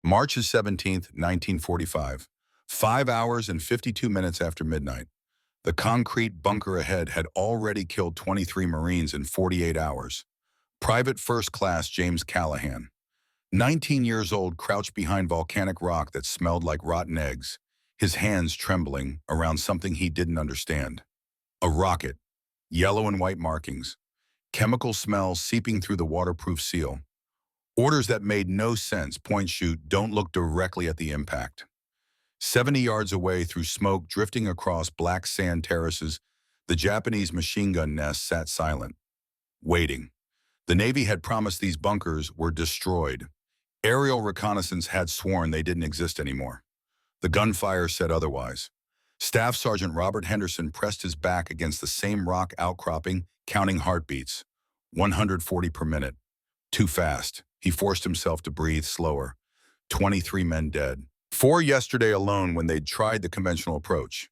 March 17th, 1945. 5 hours and 52 minutes after midnight. The concrete bunker ahead had already killed 23 Marines in 48 hours. Private First Class James Callahan, 19 years old, crouched behind volcanic rock that smelled like rotten eggs, his hands trembling around something he didn't understand. A rocket, yellow and white markings, chemical smells seeping through the waterproof seal. Orders that made no sense: point, shoot, don't look directly at the impact. 70 yards away, through smoke drifting across black sand terraces, the Japanese machine gun nest sat silent, waiting. The Navy had promised these bunkers were destroyed. Aerial reconnaissance had sworn they didn't exist anymore. The gunfire said otherwise. Staff Sergeant Robert Henderson pressed his back against the same rock outcropping, counting heartbeats. 140 per minute. Too fast. He forced himself to breathe slower. 23 men dead. 4 yesterday alone when they'd tried the conventional approach.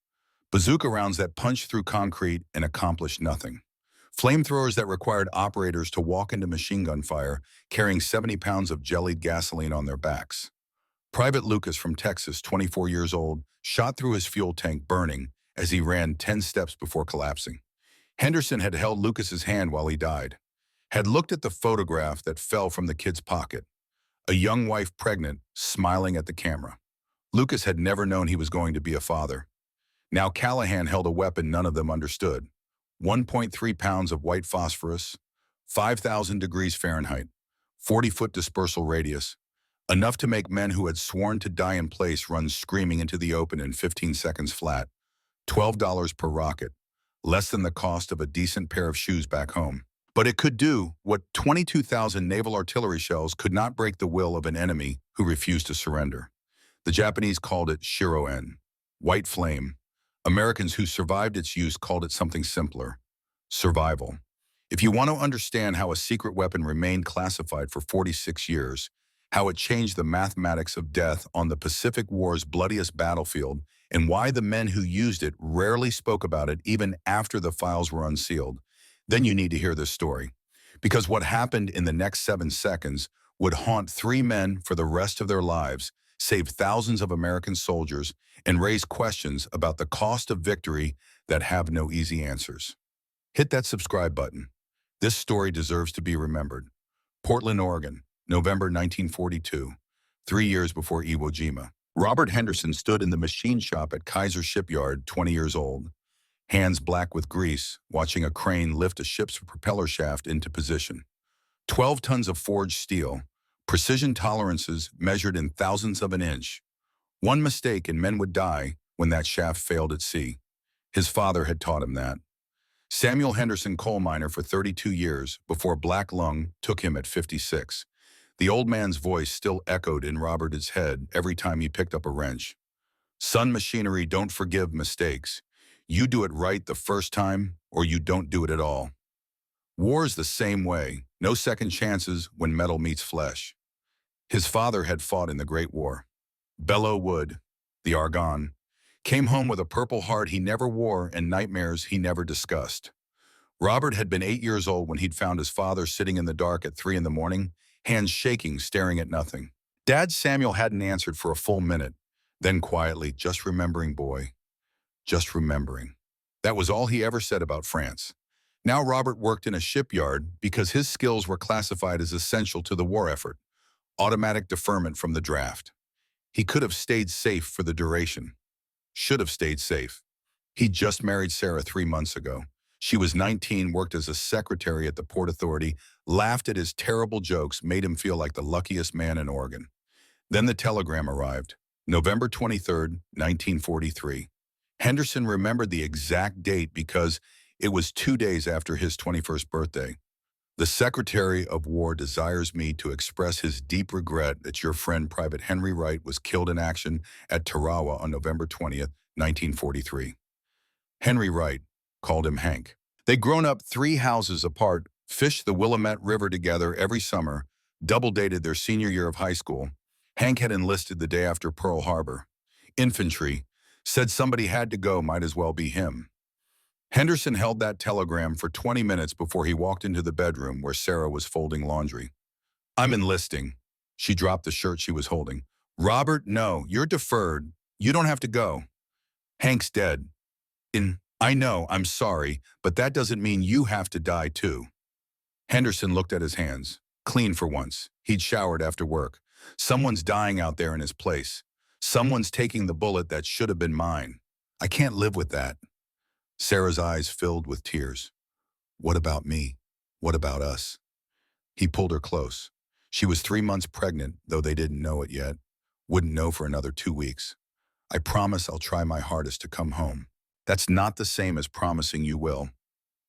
Bazooka rounds that punched through concrete and accomplished nothing. Flamethrowers that required operators to walk into machine gun fire, carrying 70 pounds of jellied gasoline on their backs. Private Lucas from Texas, 24 years old, shot through his fuel tank, burning as he ran 10 steps before collapsing. Henderson had held Lucas's hand while he died, had looked at the photograph that fell from the kid's pocket. A young wife pregnant, smiling at the camera. Lucas had never known he was going to be a father. Now Callahan held a weapon none of them understood. 1.3 pounds of white phosphorus, 5,000 degrees Fahrenheit, 40-foot dispersal radius, enough to make men who had sworn to die in place run screaming into the open in 15 seconds flat. $12 per rocket, less than the cost of a decent pair of shoes back home. But it could do what 22,000 naval artillery shells could not break: the will of an enemy who refused to surrender. The Japanese called it Shiro-en, white flame. Americans who survived its use called it something simpler: survival. If you want to understand how a secret weapon remained classified for 46 years, how it changed the mathematics of death on the Pacific War's bloodiest battlefield, and why the men who used it rarely spoke about it even after the files were unsealed, then you need to hear this story. Because what happened in the next 7 seconds would haunt 3 men for the rest of their lives, save thousands of American soldiers, and raise questions about the cost of victory that have no easy answers. Hit that subscribe button. This story deserves to be remembered. Portland, Oregon, November 1942, 3 years before Iwo Jima. Robert Henderson stood in the machine shop at Kaiser Shipyard, 20 years old, hands black with grease, watching a crane lift a ship's propeller shaft into position. 12 tons of forged steel, precision tolerances measured in thousandths of an inch. One mistake and men would die when that shaft failed at sea. His father had taught him that. Samuel Henderson, coal miner for 32 years before black lung took him at 56. The old man's voice still echoed in Robert's head every time he picked up a wrench. Son, machinery don't forgive mistakes. You do it right the first time, or you don't do it at all. War's the same way. No second chances when metal meets flesh. His father had fought in the Great War. Belleau Wood, the Argonne, came home with a Purple Heart he never wore and nightmares he never discussed. Robert had been 8 years old when he'd found his father sitting in the dark at 3 in the morning, hands shaking, staring at nothing. Dad Samuel hadn't answered for a full minute, then quietly, "Just remembering, boy. Just remembering." That was all he ever said about France. Now Robert worked in a shipyard because his skills were classified as essential to the war effort. Automatic deferment from the draft. He could have stayed safe for the duration. Should have stayed safe. He'd just married Sarah 3 months ago. She was 19, worked as a secretary at the Port Authority, laughed at his terrible jokes, made him feel like the luckiest man in Oregon. Then the telegram arrived. November 23rd, 1943. Henderson remembered the exact date because it was 2 days after his 21st birthday. "The Secretary of War desires me to express his deep regret that your friend Private Henry Wright was killed in action at Tarawa on November 20th, 1943. Henry Wright, called him Hank. They'd grown up 3 houses apart, fished the Willamette River together every summer, double-dated their senior year of high school. Hank had enlisted the day after Pearl Harbor. Infantry, said somebody had to go, might as well be him. Henderson held that telegram for 20 minutes before he walked into the bedroom where Sarah was folding laundry. "I'm enlisting." She dropped the shirt she was holding. Robert, no, you're deferred. You don't have to go. Hank's dead. I know, I'm sorry, but that doesn't mean you have to die too. Henderson looked at his hands. Clean for once. He'd showered after work. Someone's dying out there in his place. Someone's taking the bullet that should have been mine. I can't live with that. Sarah's eyes filled with tears. What about me? What about us? He pulled her close. She was 3 months pregnant, though they didn't know it yet. Wouldn't know for another 2 weeks. I promise I'll try my hardest to come home. That's not the same as promising you will.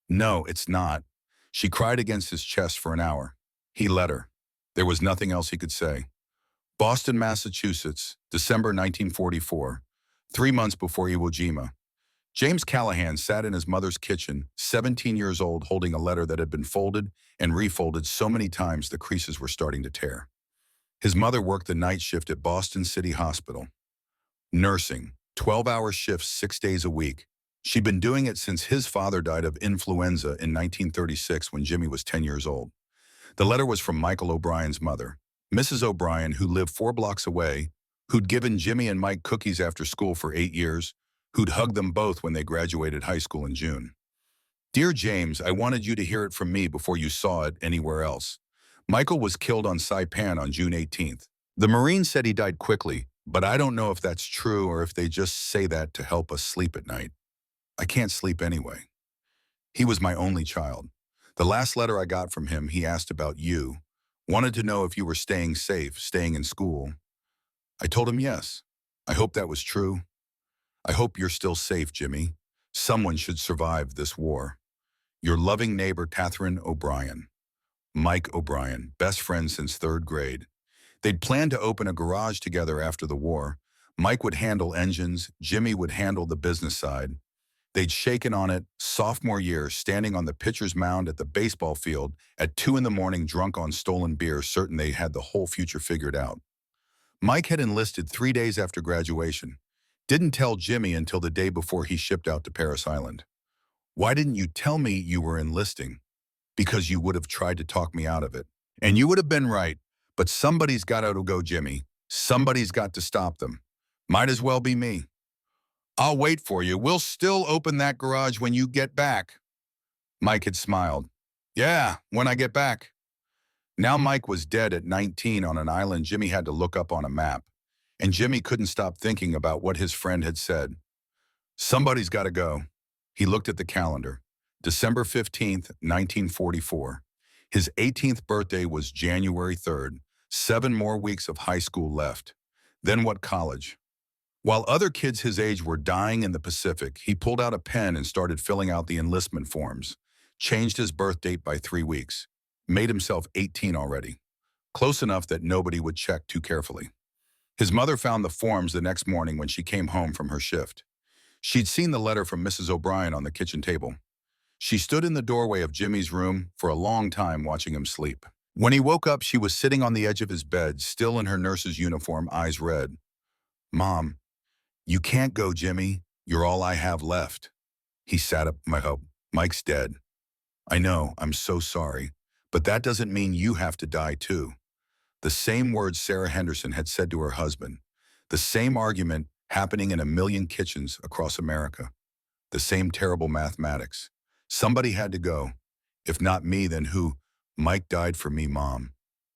No, it's not. She cried against his chest for an hour. He let her. There was nothing else he could say. Boston, Massachusetts, December 1944, 3 months before Iwo Jima. James Callahan sat in his mother's kitchen, 17 years old, holding a letter that had been folded and refolded so many times the creases were starting to tear. His mother worked the night shift at Boston City Hospital. Nursing, 12-hour shifts 6 days a week. She'd been doing it since his father died of influenza in 1936 when Jimmy was 10 years old. The letter was from Michael O'Brien's mother, Mrs. O'Brien, who lived 4 blocks away, who'd given Jimmy and Mike cookies after school for 8 years, who'd hugged them both when they graduated high school in June. Dear James, I wanted you to hear it from me before you saw it anywhere else. Michael was killed on Saipan on June 18th. The Marine said he died quickly, but I don't know if that's true or if they just say that to help us sleep at night. I can't sleep anyway. He was my only child. The last letter I got from him, he asked about you. Wanted to know if you were staying safe, staying in school. I told him yes. I hope that was true. I hope you're still safe, Jimmy. Someone should survive this war. Your loving neighbor, Catherine O'Brien. Mike O'Brien, best friend since 3rd grade. They'd planned to open a garage together after the war. Mike would handle engines, Jimmy would handle the business side. They'd shaken on it sophomore year, standing on the pitcher's mound at the baseball field at 2 in the morning, drunk on stolen beer, certain they had the whole future figured out. Mike had enlisted 3 days after graduation. Didn't tell Jimmy until the day before he shipped out to Paris Island. Why didn't you tell me you were enlisting? Because you would have tried to talk me out of it. And you would have been right, but somebody's got to go, Jimmy. Somebody's got to stop them. Might as well be me. I'll wait for you. We'll still open that garage when you get back. Mike had smiled. Yeah, when I get back. Now Mike was dead at 19 on an island Jimmy had to look up on a map. And Jimmy couldn't stop thinking about what his friend had said. Somebody's got to go. He looked at the calendar. December 15th, 1944. His 18th birthday was January 3rd. 7 more weeks of high school left. Then what college? While other kids his age were dying in the Pacific, he pulled out a pen and started filling out the enlistment forms. Changed his birth date by 3 weeks. Made himself 18 already. Close enough that nobody would check too carefully. His mother found the forms the next morning when she came home from her shift. She'd seen the letter from Mrs. O'Brien on the kitchen table. She stood in the doorway of Jimmy's room for a long time watching him sleep. When he woke up, she was sitting on the edge of his bed, still in her nurse's uniform, eyes red. Mom, you can't go, Jimmy. You're all I have left. He sat up. Mike's dead. I know, I'm so sorry. But that doesn't mean you have to die too. The same words Sarah Henderson had said to her husband. The same argument happening in a million kitchens across America. The same terrible mathematics. Somebody had to go. If not me, then who? Mike died for me, Mom.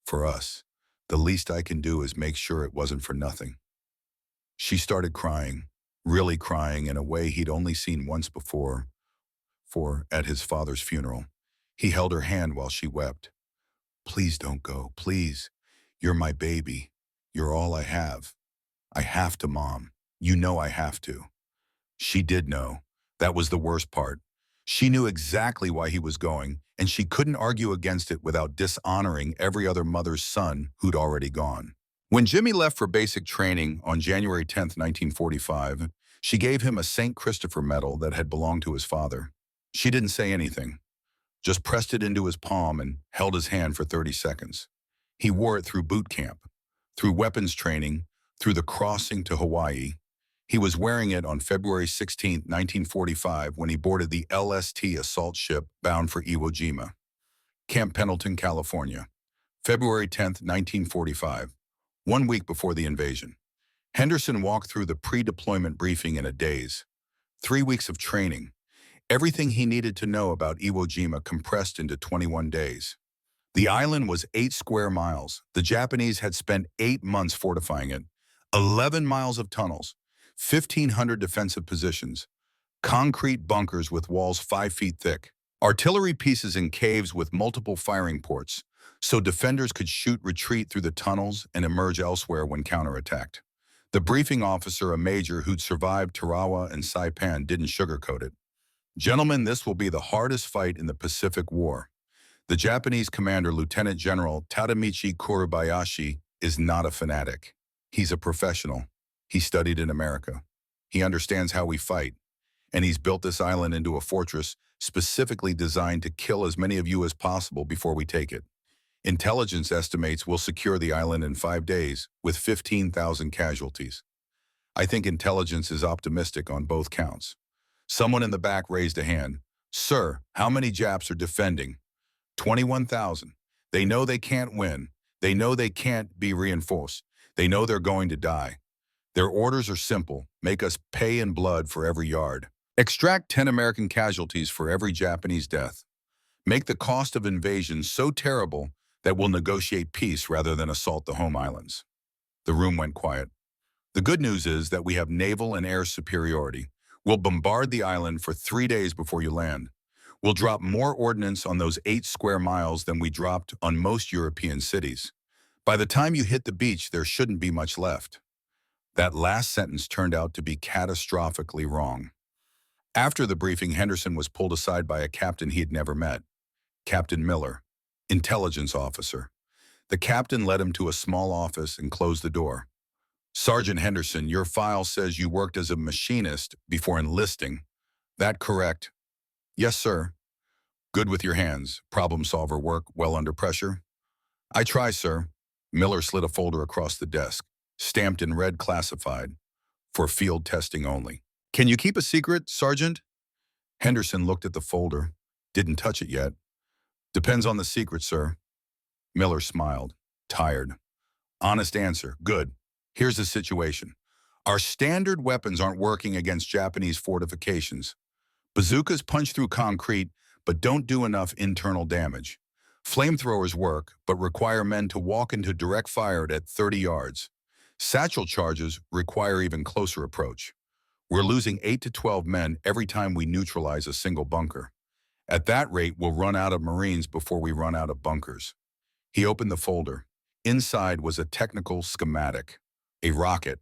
For us. The least I can do is make sure it wasn't for nothing. She started crying, really crying in a way he'd only seen once before, at his father's funeral. He held her hand while she wept. Please don't go, please. You're my baby. You're all I have. I have to, Mom. You know I have to. She did know. That was the worst part. She knew exactly why he was going, and she couldn't argue against it without dishonoring every other mother's son who'd already gone. When Jimmy left for basic training on January 10th, 1945, she gave him a St. Christopher medal that had belonged to his father. She didn't say anything, just pressed it into his palm and held his hand for 30 seconds. He wore it through boot camp, through weapons training, through the crossing to Hawaii. He was wearing it on February 16, 1945, when he boarded the LST assault ship bound for Iwo Jima. Camp Pendleton, California. February 10, 1945. 1 week before the invasion. Henderson walked through the pre-deployment briefing in a daze. 3 weeks of training. Everything he needed to know about Iwo Jima compressed into 21 days. The island was 8 square miles. The Japanese had spent 8 months fortifying it. 11 miles of tunnels, 1,500 defensive positions, concrete bunkers with walls 5 feet thick, artillery pieces in caves with multiple firing ports, so defenders could shoot retreat through the tunnels and emerge elsewhere when counterattacked. The briefing officer, a major who'd survived Tarawa and Saipan, didn't sugarcoat it. Gentlemen, this will be the hardest fight in the Pacific War. The Japanese commander, Lieutenant General Tadamichi Kurobayashi, is not a fanatic. He's a professional. He studied in America. He understands how we fight. And he's built this island into a fortress specifically designed to kill as many of you as possible before we take it. Intelligence estimates we'll secure the island in 5 days with 15,000 casualties. I think intelligence is optimistic on both counts. Someone in the back raised a hand. Sir, how many Japs are defending? 21,000. They know they can't win. They know they can't be reinforced. They know they're going to die. Their orders are simple. Make us pay in blood for every yard. Extract 10 American casualties for every Japanese death. Make the cost of invasion so terrible that we'll negotiate peace rather than assault the home islands. The room went quiet. The good news is that we have naval and air superiority. We'll bombard the island for 3 days before you land. We'll drop more ordnance on those 8 square miles than we dropped on most European cities. By the time you hit the beach, there shouldn't be much left. That last sentence turned out to be catastrophically wrong. After the briefing, Henderson was pulled aside by a captain he had never met. Captain Miller, intelligence officer. The captain led him to a small office and closed the door. Sergeant Henderson, your file says you worked as a machinist before enlisting. That correct? Yes, sir. Good with your hands. Problem solver work well under pressure? I try, sir. Miller slid a folder across the desk, stamped in red classified, for field testing only. Can you keep a secret, Sergeant? Henderson looked at the folder. Didn't touch it yet. Depends on the secret, sir. Miller smiled, tired. Honest answer. Good. Here's the situation. Our standard weapons aren't working against Japanese fortifications. Bazookas punch through concrete, but don't do enough internal damage. Flamethrowers work, but require men to walk into direct fire at 30 yards. Satchel charges require even closer approach. We're losing 8 to 12 men every time we neutralize a single bunker. At that rate, we'll run out of Marines before we run out of bunkers. He opened the folder. Inside was a technical schematic. A rocket.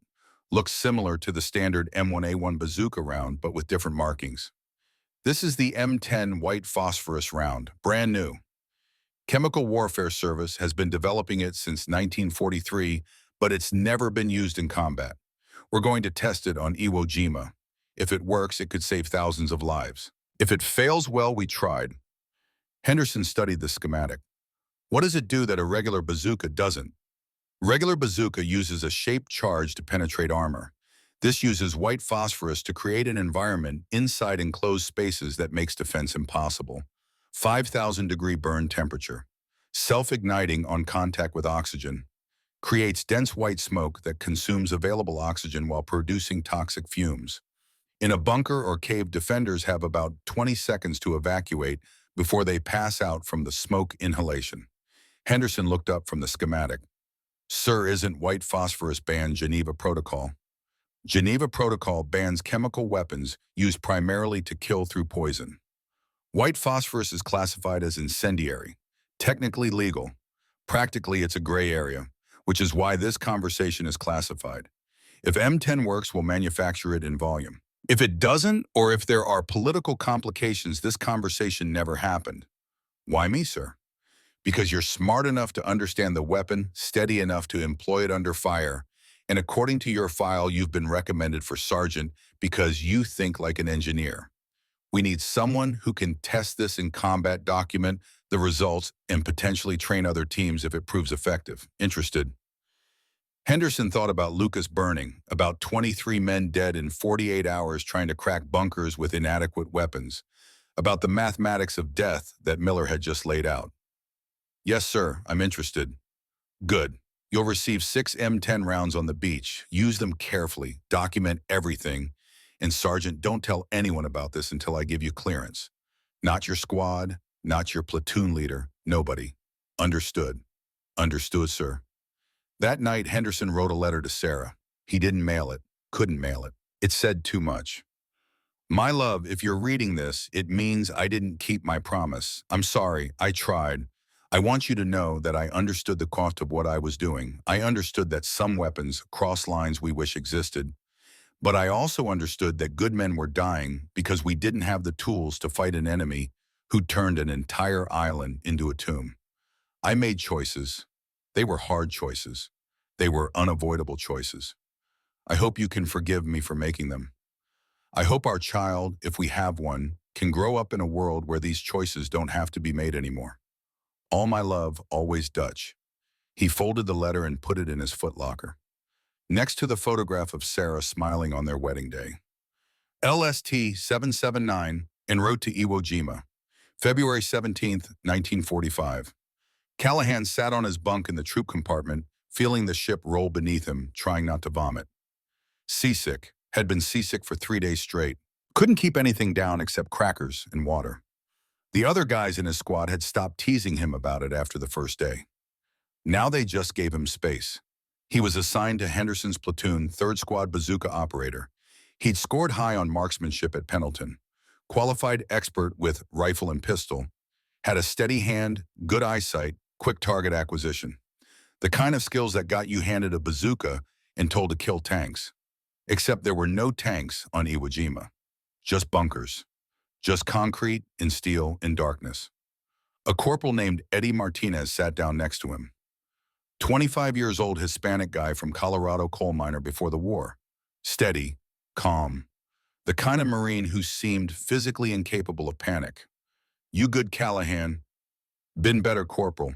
Looks similar to the standard M1A1 bazooka round, but with different markings. This is the M10 white phosphorus round, brand new. Chemical Warfare Service has been developing it since 1943, but it's never been used in combat. We're going to test it on Iwo Jima. If it works, it could save thousands of lives. If it fails, well, we tried. Henderson studied the schematic. What does it do that a regular bazooka doesn't? Regular bazooka uses a shaped charge to penetrate armor. This uses white phosphorus to create an environment inside enclosed spaces that makes defense impossible. 5,000-degree burn temperature. Self-igniting on contact with oxygen. Creates dense white smoke that consumes available oxygen while producing toxic fumes. In a bunker or cave, defenders have about 20 seconds to evacuate before they pass out from the smoke inhalation. Henderson looked up from the schematic. Sir, isn't white phosphorus banned Geneva Protocol? Geneva Protocol bans chemical weapons used primarily to kill through poison. White phosphorus is classified as incendiary, technically legal. Practically, it's a gray area, which is why this conversation is classified. If M10 works, we'll manufacture it in volume. If it doesn't, or if there are political complications, this conversation never happened. Why me, sir? Because you're smart enough to understand the weapon, steady enough to employ it under fire, and according to your file, you've been recommended for sergeant because you think like an engineer. We need someone who can test this in combat, document the results, and potentially train other teams if it proves effective. Interested? Henderson thought about Lucas burning, about 23 men dead in 48 hours trying to crack bunkers with inadequate weapons, about the mathematics of death that Miller had just laid out. Yes, sir, I'm interested. Good. You'll receive 6 M10 rounds on the beach. Use them carefully. Document everything. And Sergeant, don't tell anyone about this until I give you clearance. Not your squad, not your platoon leader, nobody. Understood. Understood, sir. That night, Henderson wrote a letter to Sarah. He didn't mail it. Couldn't mail it. It said too much. My love, if you're reading this, it means I didn't keep my promise. I'm sorry, I tried. I want you to know that I understood the cost of what I was doing. I understood that some weapons cross lines we wish existed. But I also understood that good men were dying because we didn't have the tools to fight an enemy who turned an entire island into a tomb. I made choices. They were hard choices. They were unavoidable choices. I hope you can forgive me for making them. I hope our child, if we have one, can grow up in a world where these choices don't have to be made anymore. All my love, always Dutch. He folded the letter and put it in his footlocker, next to the photograph of Sarah smiling on their wedding day. LST 779, en route to Iwo Jima, February 17th, 1945. Callahan sat on his bunk in the troop compartment, feeling the ship roll beneath him, trying not to vomit. Seasick, had been seasick for 3 days straight. Couldn't keep anything down except crackers and water. The other guys in his squad had stopped teasing him about it after the first day. Now they just gave him space. He was assigned to Henderson's platoon, 3rd Squad Bazooka operator. He'd scored high on marksmanship at Pendleton, qualified expert with rifle and pistol, had a steady hand, good eyesight, quick target acquisition. The kind of skills that got you handed a bazooka and told to kill tanks. Except there were no tanks on Iwo Jima. Just bunkers. Just concrete and steel and darkness. A corporal named Eddie Martinez sat down next to him. 25 years old Hispanic guy from Colorado coal miner before the war. Steady, calm. The kind of Marine who seemed physically incapable of panic. You good, Callahan. Been better, Corporal.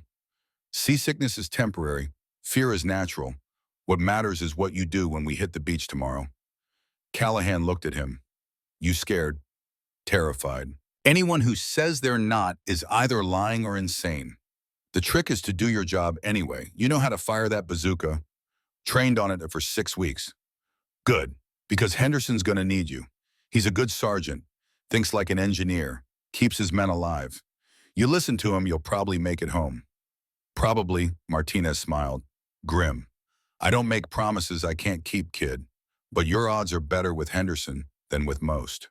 Seasickness is temporary. Fear is natural. What matters is what you do when we hit the beach tomorrow. Callahan looked at him. You scared? Terrified. Anyone who says they're not is either lying or insane. The trick is to do your job anyway. You know how to fire that bazooka. Trained on it for 6 weeks. Good, because Henderson's gonna need you. He's a good sergeant, thinks like an engineer, keeps his men alive. You listen to him, you'll probably make it home. Probably, Martinez smiled. Grim. I don't make promises I can't keep, kid, but your odds are better with Henderson than with most.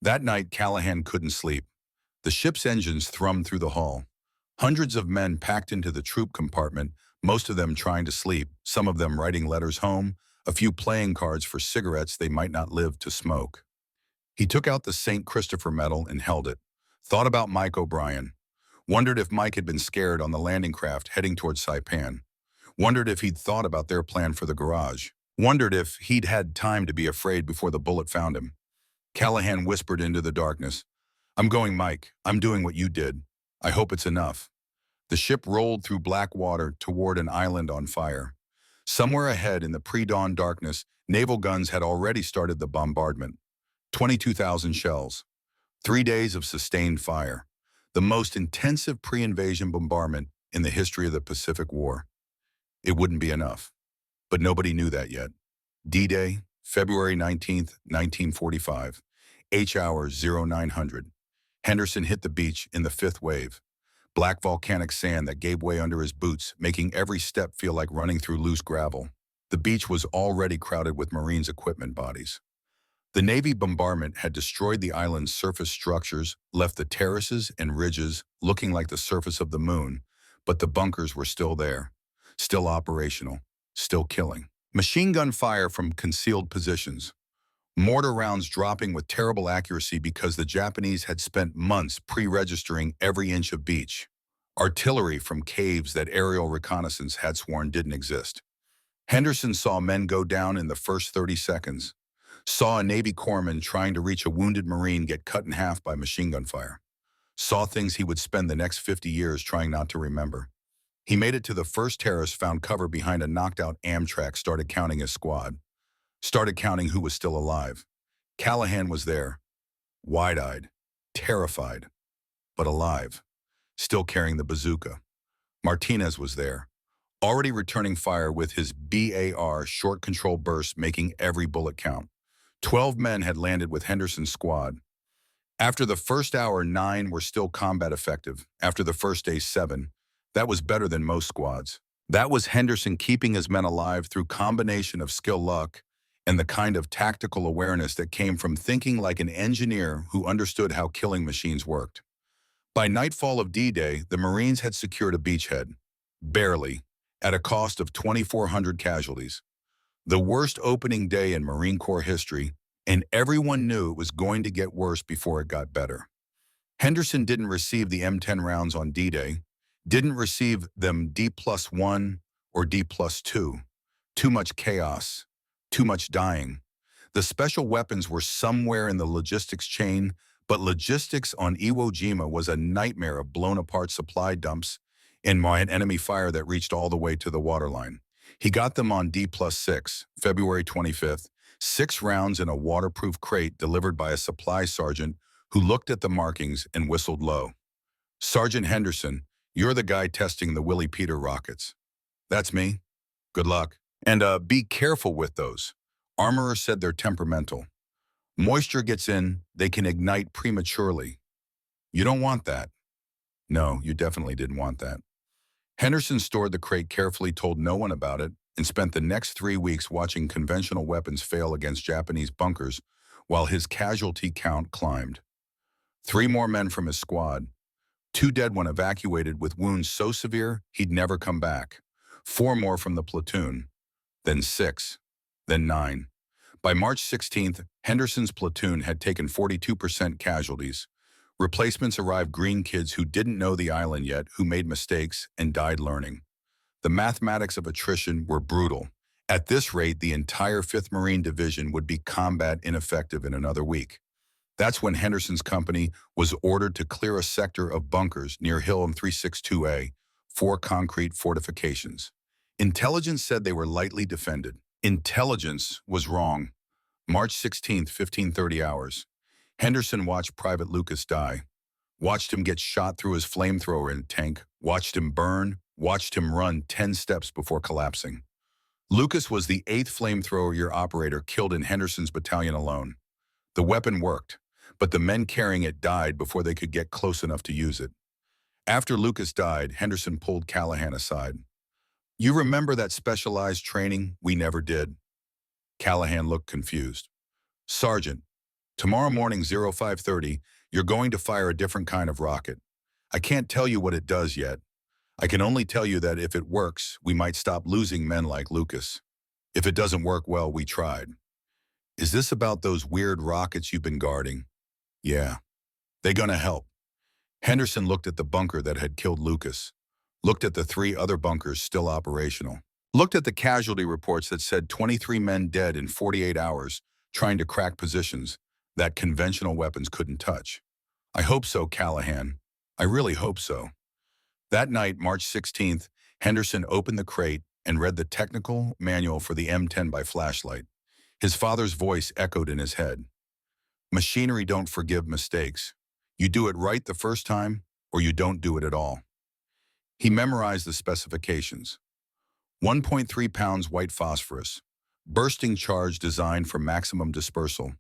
That night, Callahan couldn't sleep. The ship's engines thrummed through the hull. Hundreds of men packed into the troop compartment, most of them trying to sleep, some of them writing letters home, a few playing cards for cigarettes they might not live to smoke. He took out the St. Christopher medal and held it. Thought about Mike O'Brien. Wondered if Mike had been scared on the landing craft heading towards Saipan. Wondered if he'd thought about their plan for the garage. Wondered if he'd had time to be afraid before the bullet found him. Callahan whispered into the darkness. I'm going, Mike. I'm doing what you did. I hope it's enough. The ship rolled through black water toward an island on fire. Somewhere ahead in the pre-dawn darkness, naval guns had already started the bombardment. 22,000 shells. 3 days of sustained fire. The most intensive pre-invasion bombardment in the history of the Pacific War. It wouldn't be enough. But nobody knew that yet. D-Day, February 19th, 1945. H-hours 0900. Henderson hit the beach in the 5th wave. Black volcanic sand that gave way under his boots, making every step feel like running through loose gravel. The beach was already crowded with Marines' equipment bodies. The Navy bombardment had destroyed the island's surface structures, left the terraces and ridges looking like the surface of the moon, but the bunkers were still there, still operational, still killing. Machine gun fire from concealed positions. Mortar rounds dropping with terrible accuracy because the Japanese had spent months pre-registering every inch of beach. Artillery from caves that aerial reconnaissance had sworn didn't exist. Henderson saw men go down in the first 30 seconds. Saw a Navy corpsman trying to reach a wounded Marine get cut in half by machine gun fire. Saw things he would spend the next 50 years trying not to remember. He made it to the first terrace, found cover behind a knocked-out Amtrak, started counting his squad. Started counting who was still alive. Callahan was there, wide-eyed, terrified, but alive, still carrying the bazooka. Martinez was there, already returning fire with his BAR short control burst making every bullet count. 12 men had landed with Henderson's squad. After the first hour, 9 were still combat effective. After the first day, 7. That was better than most squads. That was Henderson keeping his men alive through combination of skill luck and the kind of tactical awareness that came from thinking like an engineer who understood how killing machines worked. By nightfall of D-Day, the Marines had secured a beachhead. Barely, at a cost of 2,400 casualties. The worst opening day in Marine Corps history, and everyone knew it was going to get worse before it got better. Henderson didn't receive the M10 rounds on D-Day, didn't receive them D+1 or D+2. Too much chaos, too much dying. The special weapons were somewhere in the logistics chain, but logistics on Iwo Jima was a nightmare of blown-apart supply dumps and enemy fire that reached all the way to the waterline. He got them on D+6, February 25th, 6 rounds in a waterproof crate delivered by a supply sergeant who looked at the markings and whistled low. "Sergeant Henderson, you're the guy testing the Willie Peter rockets." "That's me. Good luck. And be careful with those." Armorer said they're temperamental. "Moisture gets in, they can ignite prematurely." "You don't want that." No, you definitely didn't want that. Henderson stored the crate carefully, told no one about it, and spent the next 3 weeks watching conventional weapons fail against Japanese bunkers while his casualty count climbed. 3 more men from his squad. 2 dead when evacuated with wounds so severe he'd never come back. 4 more from the platoon. Then 6. Then 9. By March 16th, Henderson's platoon had taken 42% casualties. Replacements arrived, green kids who didn't know the island yet, who made mistakes and died learning. The mathematics of attrition were brutal. At this rate, the entire 5th Marine Division would be combat ineffective in another week. That's when Henderson's company was ordered to clear a sector of bunkers near Hill and 362A, 4 concrete fortifications. Intelligence said they were lightly defended. Intelligence was wrong. March 16th, 15:30 hours. Henderson watched Private Lucas die. Watched him get shot through his flamethrower in tank. Watched him burn. Watched him run 10 steps before collapsing. Lucas was the 8th flamethrower year operator killed in Henderson's battalion alone. The weapon worked, but the men carrying it died before they could get close enough to use it. After Lucas died, Henderson pulled Callahan aside. "You remember that specialized training we never did?" Callahan looked confused. "Sergeant, tomorrow morning 0530, you're going to fire a different kind of rocket. I can't tell you what it does yet. I can only tell you that if it works, we might stop losing men like Lucas. If it doesn't work well, we tried." "Is this about those weird rockets you've been guarding?" "Yeah." "They gonna help?" Henderson looked at the bunker that had killed Lucas, looked at the 3 other bunkers still operational, looked at the casualty reports that said 23 men dead in 48 hours trying to crack positions that conventional weapons couldn't touch. "I hope so, Callahan. I really hope so." That night, March 16th, Henderson opened the crate and read the technical manual for the M10 by flashlight. His father's voice echoed in his head. "Machinery don't forgive mistakes. You do it right the first time, or you don't do it at all." He memorized the specifications. 1.3 pounds white phosphorus, bursting charge designed for maximum dispersal,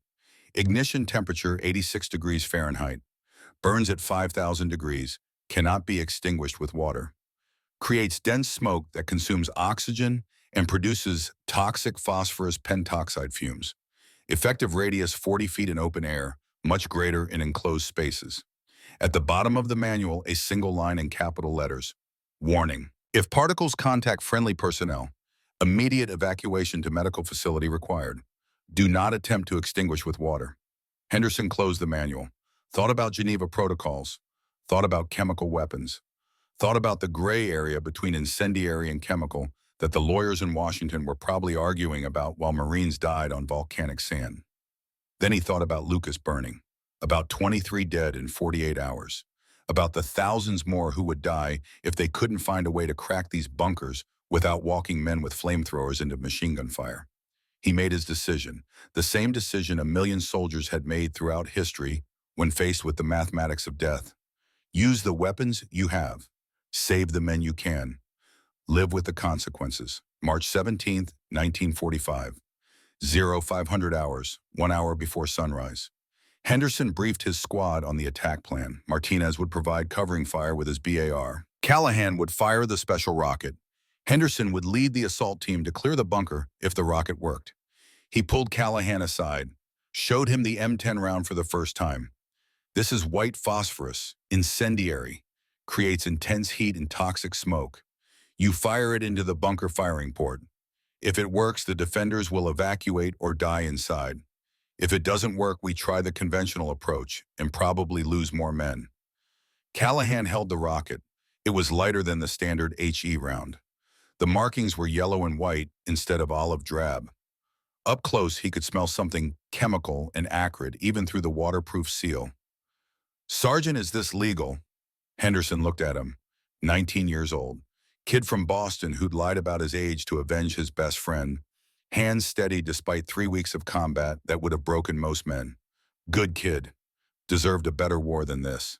ignition temperature 86 degrees Fahrenheit, burns at 5,000 degrees, cannot be extinguished with water, creates dense smoke that consumes oxygen and produces toxic phosphorus pentoxide fumes. Effective radius 40 feet in open air, much greater in enclosed spaces. At the bottom of the manual, a single line in capital letters. Warning. If particles contact friendly personnel, immediate evacuation to medical facility required. Do not attempt to extinguish with water. Henderson closed the manual, thought about Geneva protocols, thought about chemical weapons, thought about the gray area between incendiary and chemical that the lawyers in Washington were probably arguing about while Marines died on volcanic sand. Then he thought about Lucas burning, about 23 dead in 48 hours, about the thousands more who would die if they couldn't find a way to crack these bunkers without walking men with flamethrowers into machine gun fire. He made his decision, the same decision a million soldiers had made throughout history when faced with the mathematics of death. Use the weapons you have. Save the men you can. Live with the consequences. March 17th, 1945. 0500 hours, 1 hour before sunrise. Henderson briefed his squad on the attack plan. Martinez would provide covering fire with his BAR. Callahan would fire the special rocket. Henderson would lead the assault team to clear the bunker if the rocket worked. He pulled Callahan aside, showed him the M10 round for the first time. This is white phosphorus, incendiary, creates intense heat and toxic smoke. You fire it into the bunker firing port. If it works, the defenders will evacuate or die inside. If it doesn't work, we try the conventional approach and probably lose more men. Callahan held the rocket. It was lighter than the standard HE round. The markings were yellow and white instead of olive drab. Up close, he could smell something chemical and acrid, even through the waterproof seal. "Sergeant, is this legal?" Henderson looked at him. 19 years old. Kid from Boston who'd lied about his age to avenge his best friend. Hands steady despite 3 weeks of combat that would have broken most men. Good kid. Deserved a better war than this.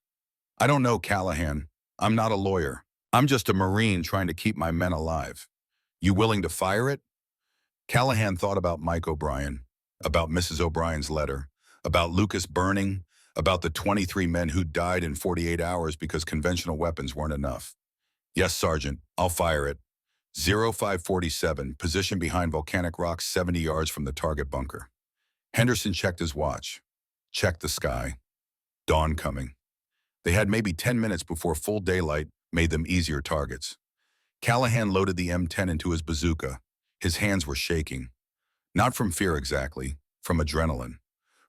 "I don't know, Callahan. I'm not a lawyer. I'm just a Marine trying to keep my men alive. You willing to fire it?" Callahan thought about Mike O'Brien, about Mrs. O'Brien's letter, about Lucas burning, about the 23 men who died in 48 hours because conventional weapons weren't enough. "Yes, Sergeant, I'll fire it." 0547, position behind volcanic rocks 70 yards from the target bunker. Henderson checked his watch, checked the sky. Dawn coming. They had maybe 10 minutes before full daylight made them easier targets. Callahan loaded the M10 into his bazooka. His hands were shaking. Not from fear exactly, from adrenaline.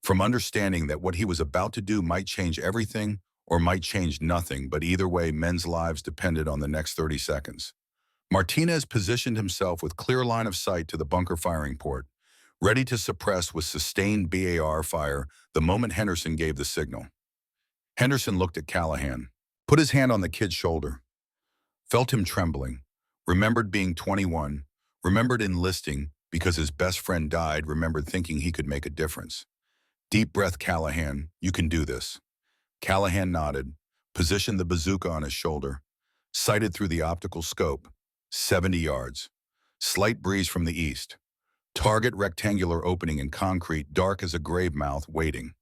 From understanding that what he was about to do might change everything or might change nothing, but either way, men's lives depended on the next 30 seconds. Martinez positioned himself with clear line of sight to the bunker firing port, ready to suppress with sustained BAR fire the moment Henderson gave the signal. Henderson looked at Callahan, put his hand on the kid's shoulder, felt him trembling, remembered being 21, remembered enlisting because his best friend died, remembered thinking he could make a difference. "Deep breath, Callahan. You can do this." Callahan nodded, positioned the bazooka on his shoulder, sighted through the optical scope. 70 yards. Slight breeze from the east. Target rectangular opening in concrete, dark as a grave mouth, waiting.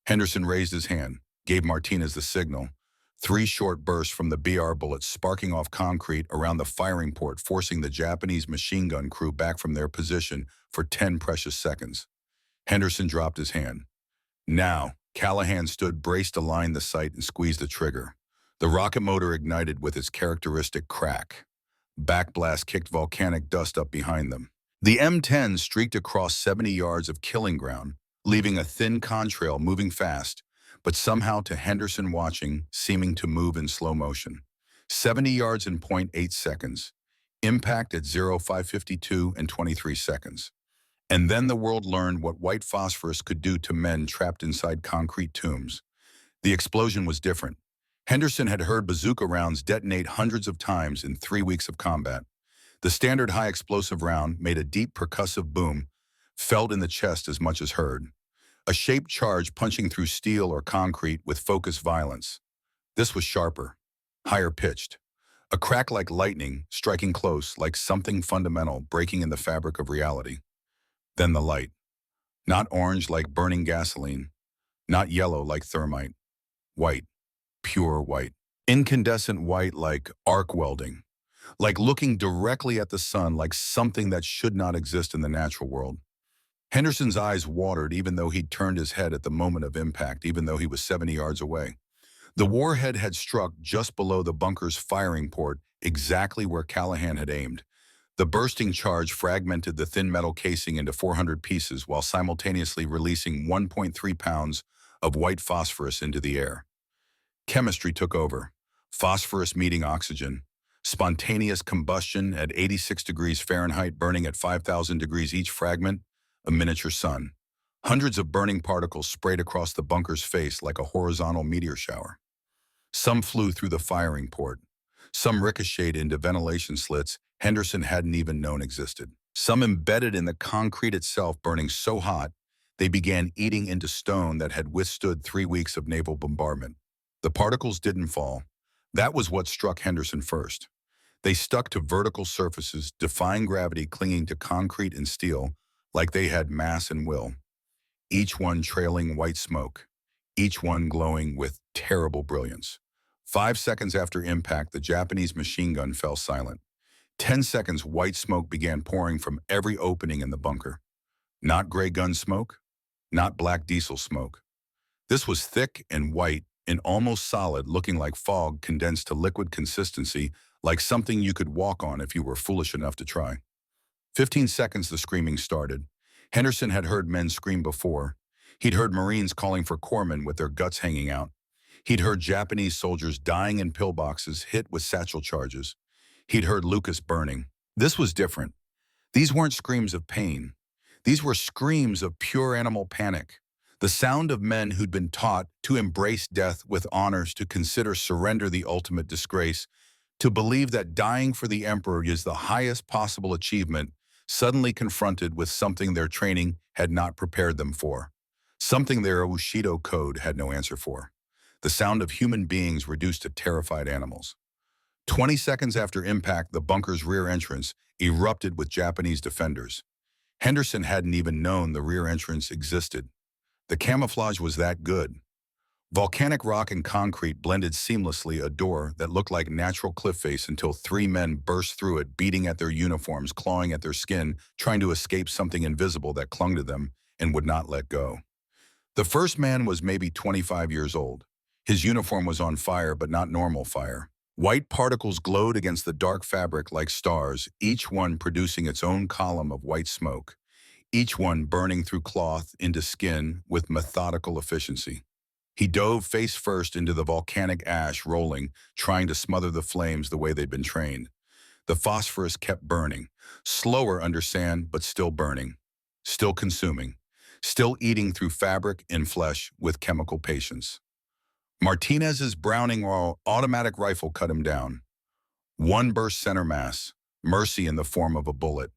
Henderson raised his hand, gave Martinez the signal. 3 short bursts from the BR bullets sparking off concrete around the firing port, forcing the Japanese machine gun crew back from their position for 10 precious seconds. Henderson dropped his hand. Now, Callahan stood braced to line the sight and squeezed the trigger. The rocket motor ignited with its characteristic crack. Backblast kicked volcanic dust up behind them. The M10 streaked across 70 yards of killing ground, leaving a thin contrail moving fast, but somehow to Henderson watching, seeming to move in slow motion. 70 yards in 0.8 seconds. Impact at 0552 and 23 seconds. And then the world learned what white phosphorus could do to men trapped inside concrete tombs. The explosion was different. Henderson had heard bazooka rounds detonate hundreds of times in 3 weeks of combat. The standard high explosive round made a deep percussive boom, felt in the chest as much as heard. A shaped charge punching through steel or concrete with focused violence. This was sharper, higher pitched. A crack like lightning, striking close, like something fundamental breaking in the fabric of reality. Then the light. Not orange like burning gasoline, not yellow like thermite. White, pure white. Incandescent white like arc welding. Like looking directly at the sun, like something that should not exist in the natural world. Henderson's eyes watered even though he'd turned his head at the moment of impact, even though he was 70 yards away. The warhead had struck just below the bunker's firing port, exactly where Callahan had aimed. The bursting charge fragmented the thin metal casing into 400 pieces while simultaneously releasing 1.3 pounds of white phosphorus into the air. Chemistry took over. Phosphorus meeting oxygen. Spontaneous combustion at 86 degrees Fahrenheit, burning at 5,000 degrees each fragment, a miniature sun. Hundreds of burning particles sprayed across the bunker's face like a horizontal meteor shower. Some flew through the firing port. Some ricocheted into ventilation slits Henderson hadn't even known existed. Some embedded in the concrete itself, burning so hot, they began eating into stone that had withstood 3 weeks of naval bombardment. The particles didn't fall. That was what struck Henderson first. They stuck to vertical surfaces, defying gravity, clinging to concrete and steel like they had mass and will, each one trailing white smoke, each one glowing with terrible brilliance. 5 seconds after impact, the Japanese machine gun fell silent. 10 seconds, white smoke began pouring from every opening in the bunker. Not gray gun smoke, not black diesel smoke. This was thick and white and almost solid, looking like fog condensed to liquid consistency, like something you could walk on if you were foolish enough to try. 15 seconds, the screaming started. Henderson had heard men scream before. He'd heard Marines calling for corpsmen with their guts hanging out. He'd heard Japanese soldiers dying in pillboxes hit with satchel charges. He'd heard Lucas burning. This was different. These weren't screams of pain. These were screams of pure animal panic. The sound of men who'd been taught to embrace death with honors, to consider surrender the ultimate disgrace, to believe that dying for the emperor is the highest possible achievement, suddenly confronted with something their training had not prepared them for, something their Bushido code had no answer for. The sound of human beings reduced to terrified animals. 20 seconds after impact, the bunker's rear entrance erupted with Japanese defenders. Henderson hadn't even known the rear entrance existed. The camouflage was that good. Volcanic rock and concrete blended seamlessly, a door that looked like natural cliff face, until three men burst through it, beating at their uniforms, clawing at their skin, trying to escape something invisible that clung to them and would not let go. The first man was maybe 25 years old. His uniform was on fire, but not normal fire. White particles glowed against the dark fabric like stars, each one producing its own column of white smoke, each one burning through cloth into skin with methodical efficiency. He dove face first into the volcanic ash, rolling, trying to smother the flames the way they'd been trained. The phosphorus kept burning, slower under sand, but still burning, still consuming, still eating through fabric and flesh with chemical patience. Martinez's Browning automatic rifle cut him down. One burst center mass, mercy in the form of a bullet.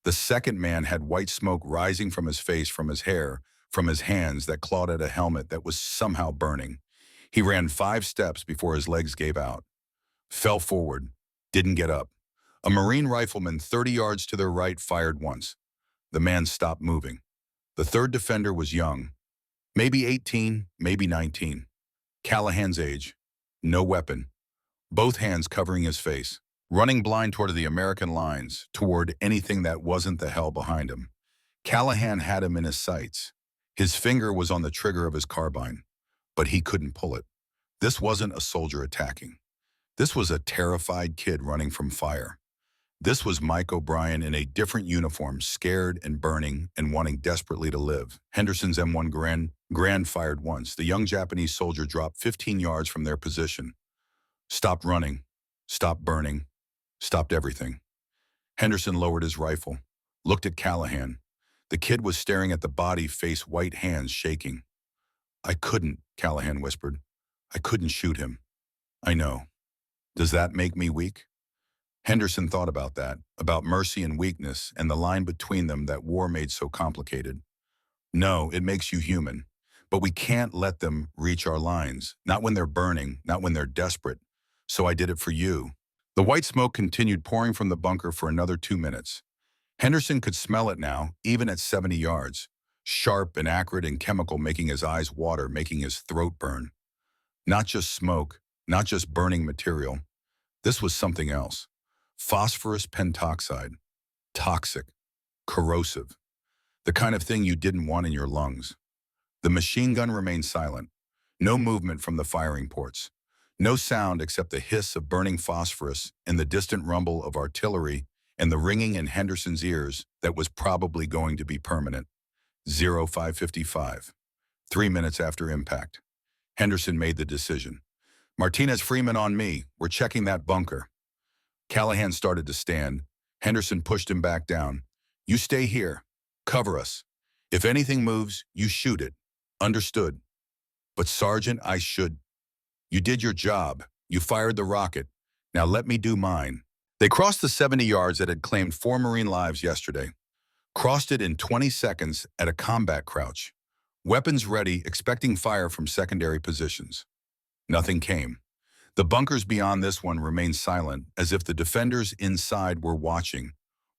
The second man had white smoke rising from his face, from his hair, from his hands that clawed at a helmet that was somehow burning. He ran 5 steps before his legs gave out. Fell forward, didn't get up. A Marine rifleman 30 yards to their right fired once. The man stopped moving. The third defender was young, maybe 18, maybe 19. Callahan's age, no weapon, both hands covering his face, running blind toward the American lines, toward anything that wasn't the hell behind him. Callahan had him in his sights. His finger was on the trigger of his carbine, but he couldn't pull it. This wasn't a soldier attacking. This was a terrified kid running from fire. This was Mike O'Brien in a different uniform, scared and burning and wanting desperately to live. Henderson's M1 Grand fired once. The young Japanese soldier dropped 15 yards from their position. Stopped running, stopped burning, stopped everything. Henderson lowered his rifle, looked at Callahan. The kid was staring at the body, face white, hands shaking. "I couldn't," Callahan whispered. "I couldn't shoot him." "I know. Does that make me weak?" Henderson thought about that, about mercy and weakness, and the line between them that war made so complicated. "No, it makes you human. But we can't let them reach our lines, not when they're burning, not when they're desperate. So I did it for you." The white smoke continued pouring from the bunker for another 2 minutes. Henderson could smell it now, even at 70 yards, sharp and acrid and chemical, making his eyes water, making his throat burn. Not just smoke, not just burning material. This was something else. Phosphorus pentoxide. Toxic. Corrosive. The kind of thing you didn't want in your lungs. The machine gun remained silent. No movement from the firing ports. No sound except the hiss of burning phosphorus and the distant rumble of artillery and the ringing in Henderson's ears that was probably going to be permanent. 0555. 3 minutes after impact. Henderson made the decision. "Martinez, Freeman on me. We're checking that bunker." Callahan started to stand. Henderson pushed him back down. "You stay here. Cover us. If anything moves, you shoot it. Understood?" "But Sergeant, I should." "You did your job. You fired the rocket. Now let me do mine." They crossed the 70 yards that had claimed 4 Marine lives yesterday. Crossed it in 20 seconds at a combat crouch. Weapons ready, expecting fire from secondary positions. Nothing came. The bunkers beyond this one remained silent, as if the defenders inside were watching,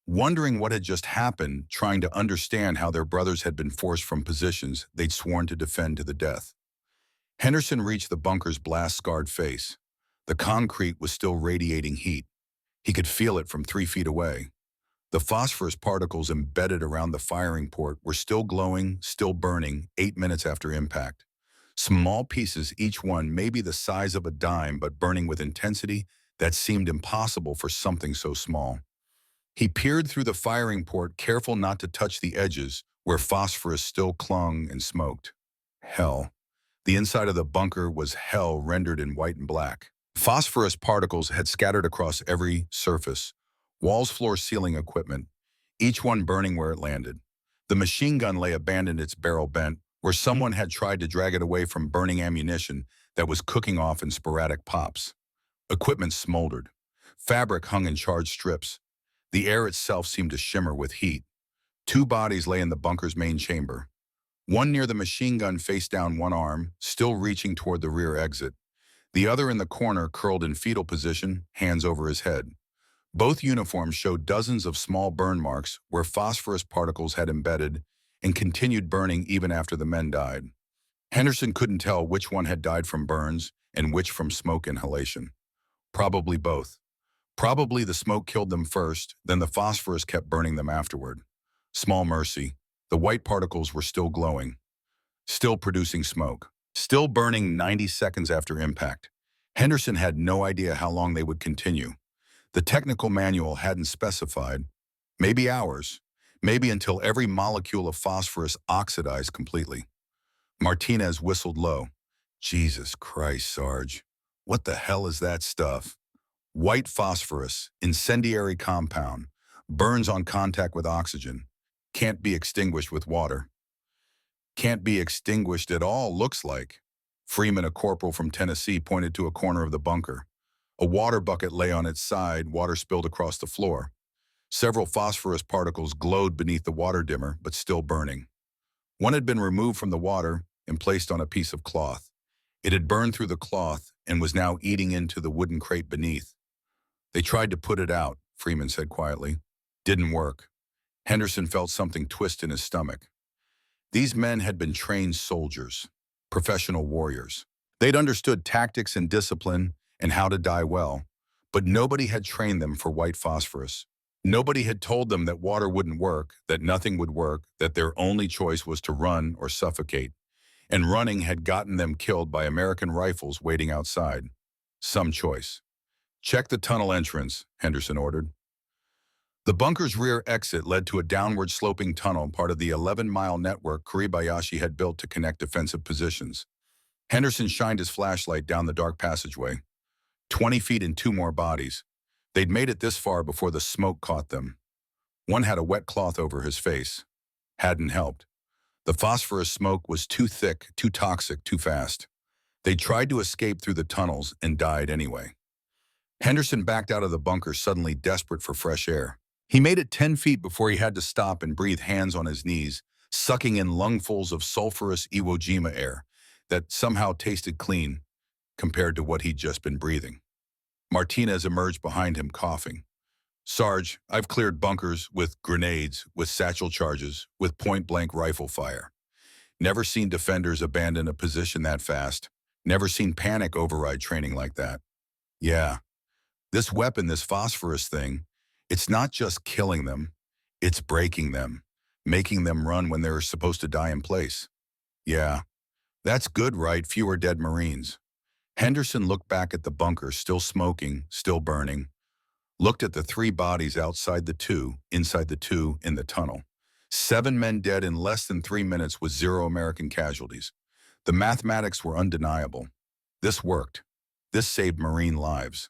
wondering what had just happened, trying to understand how their brothers had been forced from positions they'd sworn to defend to the death. Henderson reached the bunker's blast-scarred face. The concrete was still radiating heat. He could feel it from 3 feet away. The phosphorus particles embedded around the firing port were still glowing, still burning, 8 minutes after impact. Small pieces, each one maybe the size of a dime, but burning with intensity that seemed impossible for something so small. He peered through the firing port, careful not to touch the edges where phosphorus still clung and smoked. Hell. The inside of the bunker was hell rendered in white and black. Phosphorus particles had scattered across every surface, walls, floor, ceiling, equipment, each one burning where it landed. The machine gun lay abandoned, its barrel bent, where someone had tried to drag it away from burning ammunition that was cooking off in sporadic pops. Equipment smoldered. Fabric hung in charred strips. The air itself seemed to shimmer with heat. 2 bodies lay in the bunker's main chamber. One near the machine gun, face down, one arm, still reaching toward the rear exit. The other in the corner, curled in fetal position, hands over his head. Both uniforms showed dozens of small burn marks where phosphorus particles had embedded and continued burning even after the men died. Henderson couldn't tell which one had died from burns and which from smoke inhalation. Probably both. Probably the smoke killed them first, then the phosphorus kept burning them afterward. Small mercy. The white particles were still glowing, still producing smoke, still burning 90 seconds after impact. Henderson had no idea how long they would continue. The technical manual hadn't specified. Maybe hours, maybe until every molecule of phosphorus oxidized completely. Martinez whistled low. Jesus Christ, Sarge. What the hell is that stuff? White phosphorus, incendiary compound, burns on contact with oxygen. Can't be extinguished with water. Can't be extinguished at all, looks like. Freeman, a corporal from Tennessee, pointed to a corner of the bunker. A water bucket lay on its side, water spilled across the floor. Several phosphorus particles glowed beneath the water dimmer, but still burning. One had been removed from the water and placed on a piece of cloth. It had burned through the cloth and was now eating into the wooden crate beneath. They tried to put it out, Freeman said quietly. Didn't work. Henderson felt something twist in his stomach. These men had been trained soldiers, professional warriors. They'd understood tactics and discipline and how to die well, but nobody had trained them for white phosphorus. Nobody had told them that water wouldn't work, that nothing would work, that their only choice was to run or suffocate. And running had gotten them killed by American rifles waiting outside. Some choice. Check the tunnel entrance, Henderson ordered. The bunker's rear exit led to a downward-sloping tunnel, part of the 11-mile network Kuribayashi had built to connect defensive positions. Henderson shined his flashlight down the dark passageway. 20 feet and 2 more bodies. They'd made it this far before the smoke caught them. One had a wet cloth over his face. Hadn't helped. The phosphorus smoke was too thick, too toxic, too fast. They tried to escape through the tunnels and died anyway. Henderson backed out of the bunker, suddenly desperate for fresh air. He made it 10 feet before he had to stop and breathe, hands on his knees, sucking in lungfuls of sulfurous Iwo Jima air that somehow tasted clean compared to what he'd just been breathing. Martinez emerged behind him, coughing. Sarge, I've cleared bunkers with grenades, with satchel charges, with point-blank rifle fire. Never seen defenders abandon a position that fast. Never seen panic override training like that. Yeah, this weapon, this phosphorus thing, it's not just killing them, it's breaking them, making them run when they're supposed to die in place. Yeah, that's good, right? Fewer dead Marines. Henderson looked back at the bunker, still smoking, still burning. Looked at the 3 bodies outside the 2, inside the 2, in the tunnel. 7 men dead in less than 3 minutes with 0 American casualties. The mathematics were undeniable. This worked. This saved Marine lives.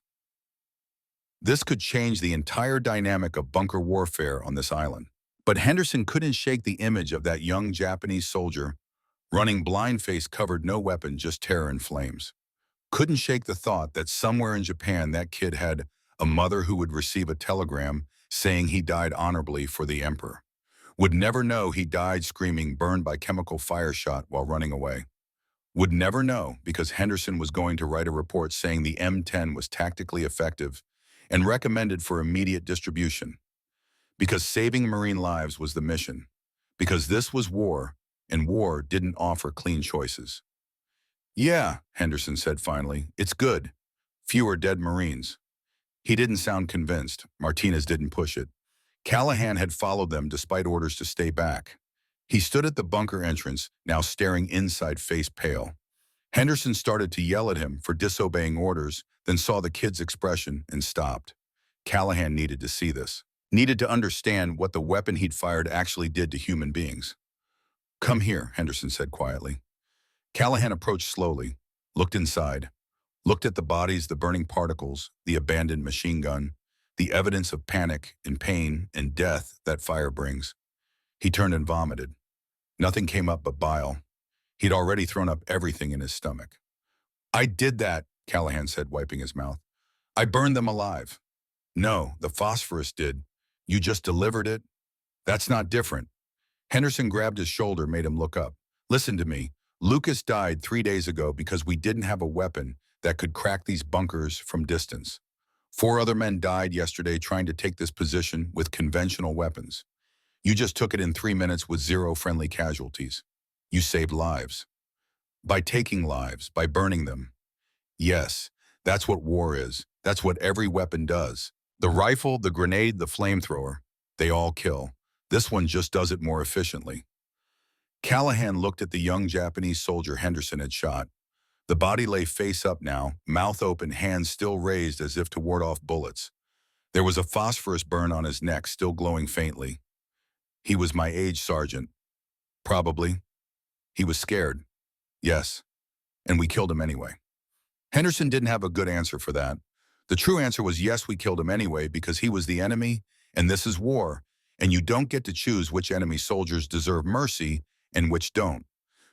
This could change the entire dynamic of bunker warfare on this island. But Henderson couldn't shake the image of that young Japanese soldier running blind-faced, covered, no weapon, just terror and flames. Couldn't shake the thought that somewhere in Japan that kid had a mother who would receive a telegram saying he died honorably for the emperor. Would never know he died screaming, burned by chemical fire shot while running away. Would never know because Henderson was going to write a report saying the M10 was tactically effective and recommended for immediate distribution. Because saving Marine lives was the mission. Because this was war, and war didn't offer clean choices. Yeah, Henderson said finally, it's good. Fewer dead Marines. He didn't sound convinced. Martinez didn't push it. Callahan had followed them despite orders to stay back. He stood at the bunker entrance, now staring inside, face pale. Henderson started to yell at him for disobeying orders, then saw the kid's expression and stopped. Callahan needed to see this. Needed to understand what the weapon he'd fired actually did to human beings. Come here, Henderson said quietly. Callahan approached slowly, looked inside, looked at the bodies, the burning particles, the abandoned machine gun, the evidence of panic and pain and death that fire brings. He turned and vomited. Nothing came up but bile. He'd already thrown up everything in his stomach. I did that, Callahan said, wiping his mouth. I burned them alive. No, the phosphorus did. You just delivered it? That's not different. Henderson grabbed his shoulder, made him look up. Listen to me. Lucas died 3 days ago because we didn't have a weapon that could crack these bunkers from distance. 4 other men died yesterday trying to take this position with conventional weapons. You just took it in 3 minutes with 0 friendly casualties. You saved lives. By taking lives, by burning them. Yes, that's what war is. That's what every weapon does. The rifle, the grenade, the flamethrower, they all kill. This one just does it more efficiently. Callahan looked at the young Japanese soldier Henderson had shot. The body lay face up now, mouth open, hands still raised as if to ward off bullets. There was a phosphorus burn on his neck, still glowing faintly. He was my age, Sergeant. Probably. He was scared. Yes. And we killed him anyway. Henderson didn't have a good answer for that. The true answer was yes, we killed him anyway because he was the enemy, and this is war, and you don't get to choose which enemy soldiers deserve mercy and which don't.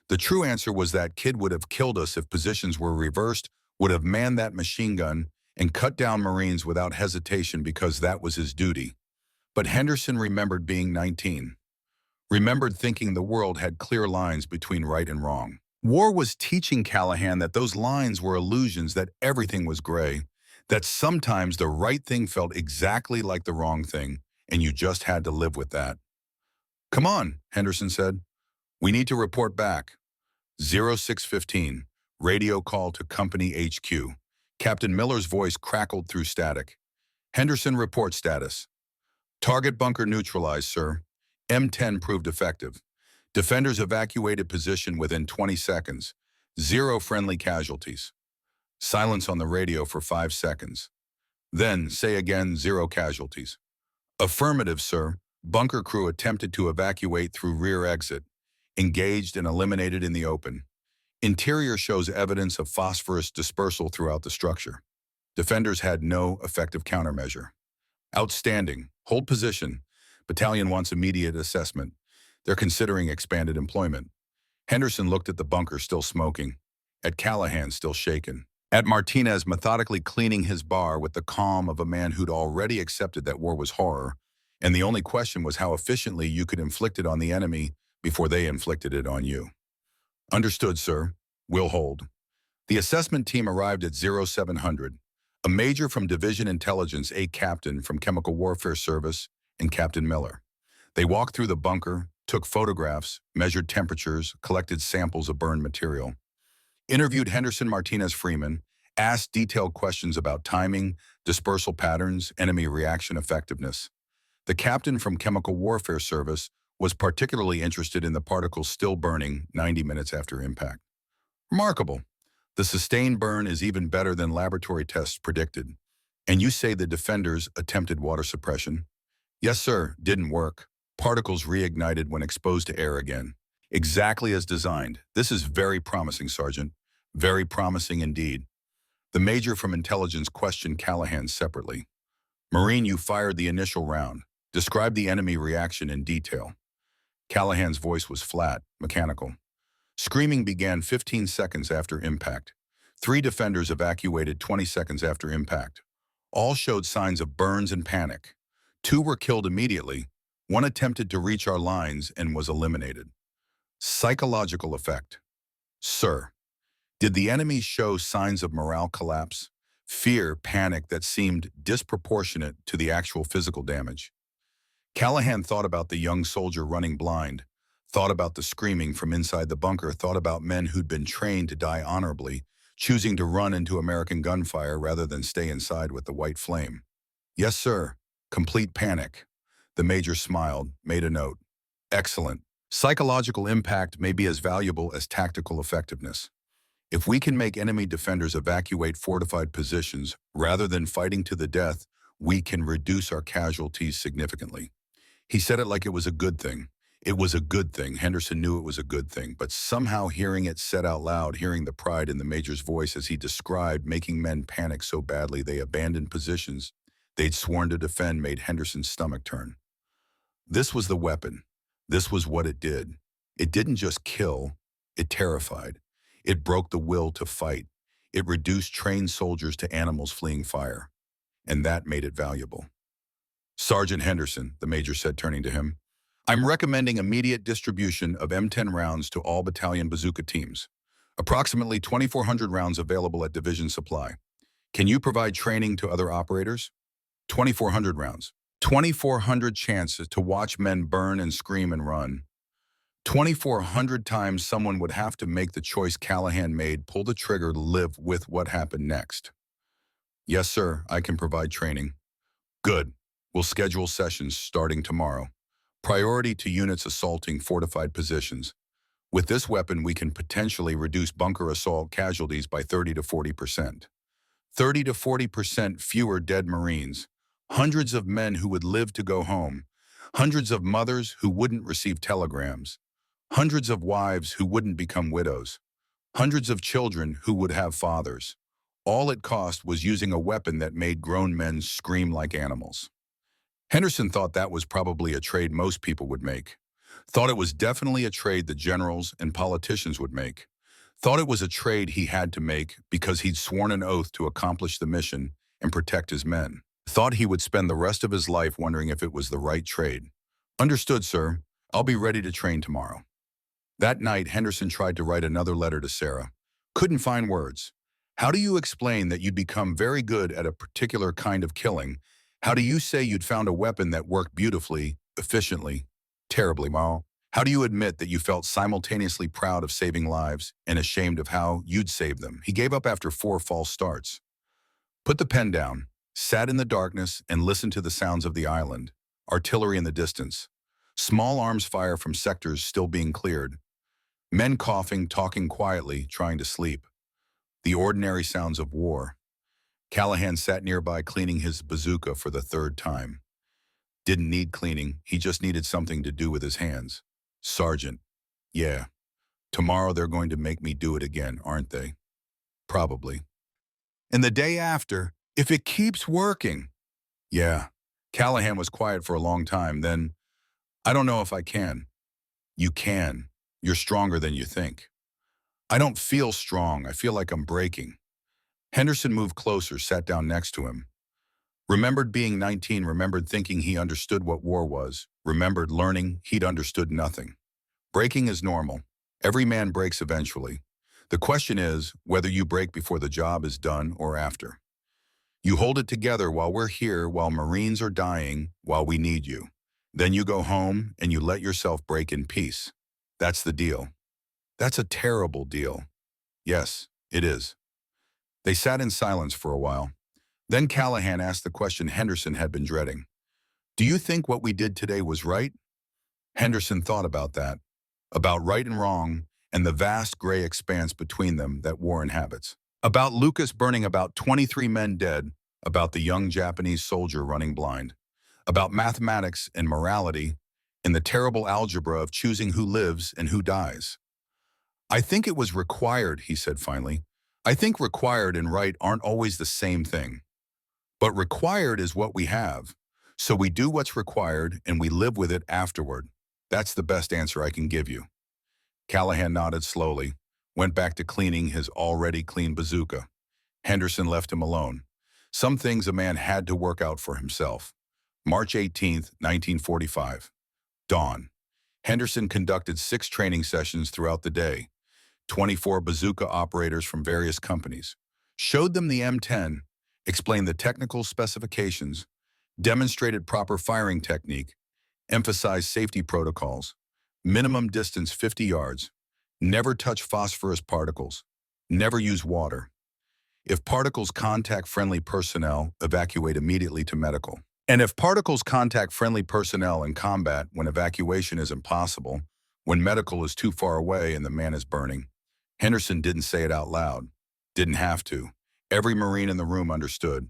The true answer was that kid would have killed us if positions were reversed, would have manned that machine gun, and cut down Marines without hesitation because that was his duty. But Henderson remembered being 19. Remembered thinking the world had clear lines between right and wrong. War was teaching Callahan that those lines were illusions, that everything was gray, that sometimes the right thing felt exactly like the wrong thing, and you just had to live with that. Come on, Henderson said. We need to report back. 0615, radio call to Company HQ. Captain Miller's voice crackled through static. Henderson, report status. Target bunker neutralized, sir. M10 proved effective. Defenders evacuated position within 20 seconds. 0 friendly casualties. Silence on the radio for 5 seconds. Then, say again, 0 casualties. Affirmative, sir. Bunker crew attempted to evacuate through rear exit. Engaged and eliminated in the open. Interior shows evidence of phosphorus dispersal throughout the structure. Defenders had no effective countermeasure. Outstanding. Hold position. Battalion wants immediate assessment. They're considering expanded employment. Henderson looked at the bunker still smoking. At Callahan still shaken. At Martinez methodically cleaning his bar with the calm of a man who'd already accepted that war was horror, and the only question was how efficiently you could inflict it on the enemy before they inflicted it on you. Understood, sir. We'll hold. The assessment team arrived at 0700. A major from Division Intelligence, a captain from Chemical Warfare Service, and Captain Miller. They walked through the bunker, took photographs, measured temperatures, collected samples of burned material. Interviewed Henderson, Martinez, Freeman, asked detailed questions about timing, dispersal patterns, enemy reaction effectiveness. The captain from Chemical Warfare Service was particularly interested in the particles still burning 90 minutes after impact. Remarkable. The sustained burn is even better than laboratory tests predicted. And you say the defenders attempted water suppression? Yes, sir. Didn't work. Particles reignited when exposed to air again. Exactly as designed. This is very promising, Sergeant. Very promising indeed. The major from intelligence questioned Callahan separately. Marine, you fired the initial round. Describe the enemy reaction in detail. Callahan's voice was flat, mechanical. Screaming began 15 seconds after impact. 3 defenders evacuated 20 seconds after impact. All showed signs of burns and panic. 2 were killed immediately. 1 attempted to reach our lines and was eliminated. Psychological effect. Sir, Did the enemy show signs of morale collapse? Fear, panic that seemed disproportionate to the actual physical damage? Callahan thought about the young soldier running blind, thought about the screaming from inside the bunker, thought about men who'd been trained to die honorably, choosing to run into American gunfire rather than stay inside with the white flame. Yes, sir. Complete panic. The major smiled, made a note. Excellent. Psychological impact may be as valuable as tactical effectiveness. If we can make enemy defenders evacuate fortified positions rather than fighting to the death, we can reduce our casualties significantly. He said it like it was a good thing. It was a good thing. Henderson knew it was a good thing, but somehow hearing it said out loud, hearing the pride in the major's voice as he described making men panic so badly they abandoned positions they'd sworn to defend made Henderson's stomach turn. This was the weapon. This was what it did. It didn't just kill, it terrified. It broke the will to fight. It reduced trained soldiers to animals fleeing fire. And that made it valuable. Sergeant Henderson, the major said, turning to him, I'm recommending immediate distribution of M10 rounds to all battalion bazooka teams. Approximately 2,400 rounds available at division supply. Can you provide training to other operators? 2,400 rounds. 2,400 chances to watch men burn and scream and run. 2,400 times someone would have to make the choice Callahan made, pull the trigger to live with what happened next. Yes, sir, I can provide training. Good. We'll schedule sessions starting tomorrow. Priority to units assaulting fortified positions. With this weapon, we can potentially reduce bunker assault casualties by 30 to 40%. 30 to 40% fewer dead Marines. Hundreds of men who would live to go home. Hundreds of mothers who wouldn't receive telegrams. Hundreds of wives who wouldn't become widows. Hundreds of children who would have fathers. All it cost was using a weapon that made grown men scream like animals. Henderson thought that was probably a trade most people would make. Thought it was definitely a trade that generals and politicians would make. Thought it was a trade he had to make because he'd sworn an oath to accomplish the mission and protect his men. Thought he would spend the rest of his life wondering if it was the right trade. Understood, sir. I'll be ready to train tomorrow. That night, Henderson tried to write another letter to Sarah. Couldn't find words. How do you explain that you'd become very good at a particular kind of killing? How do you say you'd found a weapon that worked beautifully, efficiently, terribly well? How do you admit that you felt simultaneously proud of saving lives and ashamed of how you'd saved them? He gave up after 4 false starts. Put the pen down, sat in the darkness, and listened to the sounds of the island. Artillery in the distance. Small arms fire from sectors still being cleared. Men coughing, talking quietly, trying to sleep. The ordinary sounds of war. Callahan sat nearby cleaning his bazooka for the 3rd time. Didn't need cleaning, he just needed something to do with his hands. Sergeant, yeah. Tomorrow they're going to make me do it again, aren't they? Probably. And the day after, if it keeps working. Yeah. Callahan was quiet for a long time, then, I don't know if I can. You can. You're stronger than you think. I don't feel strong. I feel like I'm breaking. Henderson moved closer, sat down next to him. Remembered being 19, remembered thinking he understood what war was, remembered learning he'd understood nothing. Breaking is normal. Every man breaks eventually. The question is whether you break before the job is done or after. You hold it together while we're here, while Marines are dying, while we need you. Then you go home and you let yourself break in peace. That's the deal. That's a terrible deal. Yes, it is. They sat in silence for a while. Then Callahan asked the question Henderson had been dreading. Do you think what we did today was right? Henderson thought about that, about right and wrong, and the vast gray expanse between them that war inhabits. About Lucas burning about 23 men dead, about the young Japanese soldier running blind, about mathematics and morality, and the terrible algebra of choosing who lives and who dies. I think it was required, he said finally. I think required and right aren't always the same thing. But required is what we have. So we do what's required and we live with it afterward. That's the best answer I can give you. Callahan nodded slowly, went back to cleaning his already clean bazooka. Henderson left him alone. Some things a man had to work out for himself. March 18th, 1945. Dawn. Henderson conducted 6 training sessions throughout the day. 24 Bazooka operators from various companies, showed them the M10, explained the technical specifications, demonstrated proper firing technique, emphasized safety protocols, minimum distance 50 yards, never touch phosphorus particles, never use water. If particles contact friendly personnel, evacuate immediately to medical. And if particles contact friendly personnel in combat when evacuation is impossible, when medical is too far away and the man is burning. Henderson didn't say it out loud. Didn't have to. Every Marine in the room understood.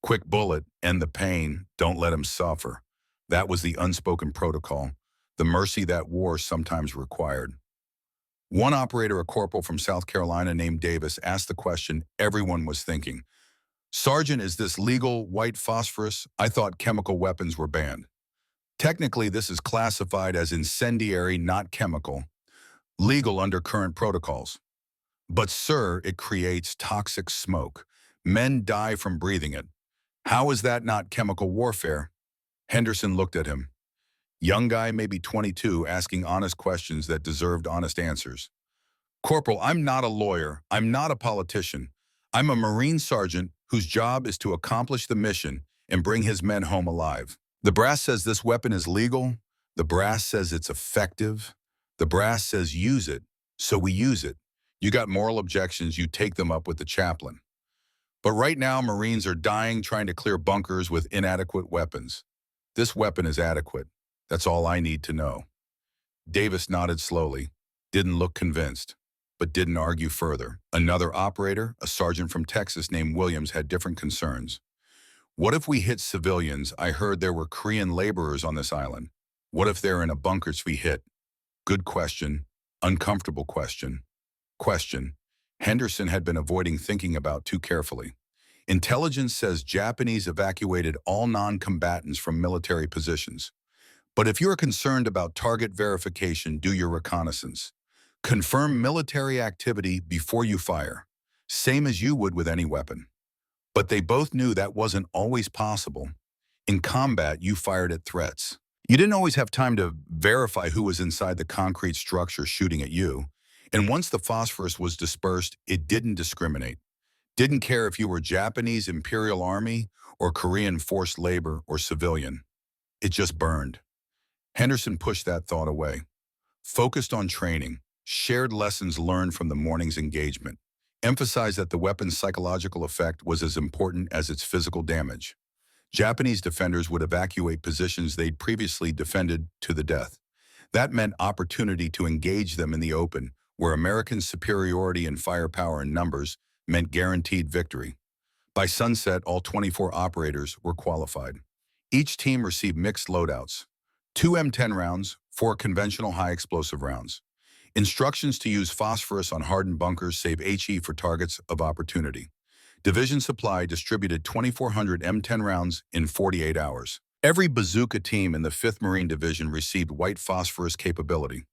Quick bullet, end the pain, don't let him suffer. That was the unspoken protocol, the mercy that war sometimes required. One operator, a corporal from South Carolina named Davis, asked the question everyone was thinking. Sergeant, is this legal, white phosphorus? I thought chemical weapons were banned. Technically, this is classified as incendiary, not chemical, legal under current protocols. But sir, it creates toxic smoke. Men die from breathing it. How is that not chemical warfare? Henderson looked at him. Young guy, maybe 22, asking honest questions that deserved honest answers. Corporal, I'm not a lawyer. I'm not a politician. I'm a Marine sergeant whose job is to accomplish the mission and bring his men home alive. The brass says this weapon is legal. The brass says it's effective. The brass says use it, so we use it. You got moral objections, you take them up with the chaplain. But right now, Marines are dying trying to clear bunkers with inadequate weapons. This weapon is adequate. That's all I need to know. Davis nodded slowly, didn't look convinced, but didn't argue further. Another operator, a sergeant from Texas named Williams, had different concerns. What if we hit civilians? I heard there were Korean laborers on this island. What if they're in a bunkers we hit? Good question. Uncomfortable question. Question. Henderson had been avoiding thinking about too carefully. Intelligence says Japanese evacuated all non-combatants from military positions. But if you're concerned about target verification, do your reconnaissance. Confirm military activity before you fire, same as you would with any weapon. But they both knew that wasn't always possible. In combat, you fired at threats. You didn't always have time to verify who was inside the concrete structure shooting at you. And once the phosphorus was dispersed, it didn't discriminate. Didn't care if you were Japanese Imperial Army or Korean forced labor or civilian. It just burned. Henderson pushed that thought away. Focused on training, shared lessons learned from the morning's engagement, emphasized that the weapon's psychological effect was as important as its physical damage. Japanese defenders would evacuate positions they'd previously defended to the death. That meant opportunity to engage them in the open, where American superiority in firepower and numbers meant guaranteed victory. By sunset, all 24 operators were qualified. Each team received mixed loadouts. 2 M10 rounds, 4 conventional high-explosive rounds. Instructions to use phosphorus on hardened bunkers save HE for targets of opportunity. Division Supply distributed 2,400 M10 rounds in 48 hours. Every Bazooka team in the 5th Marine Division received white phosphorus capability.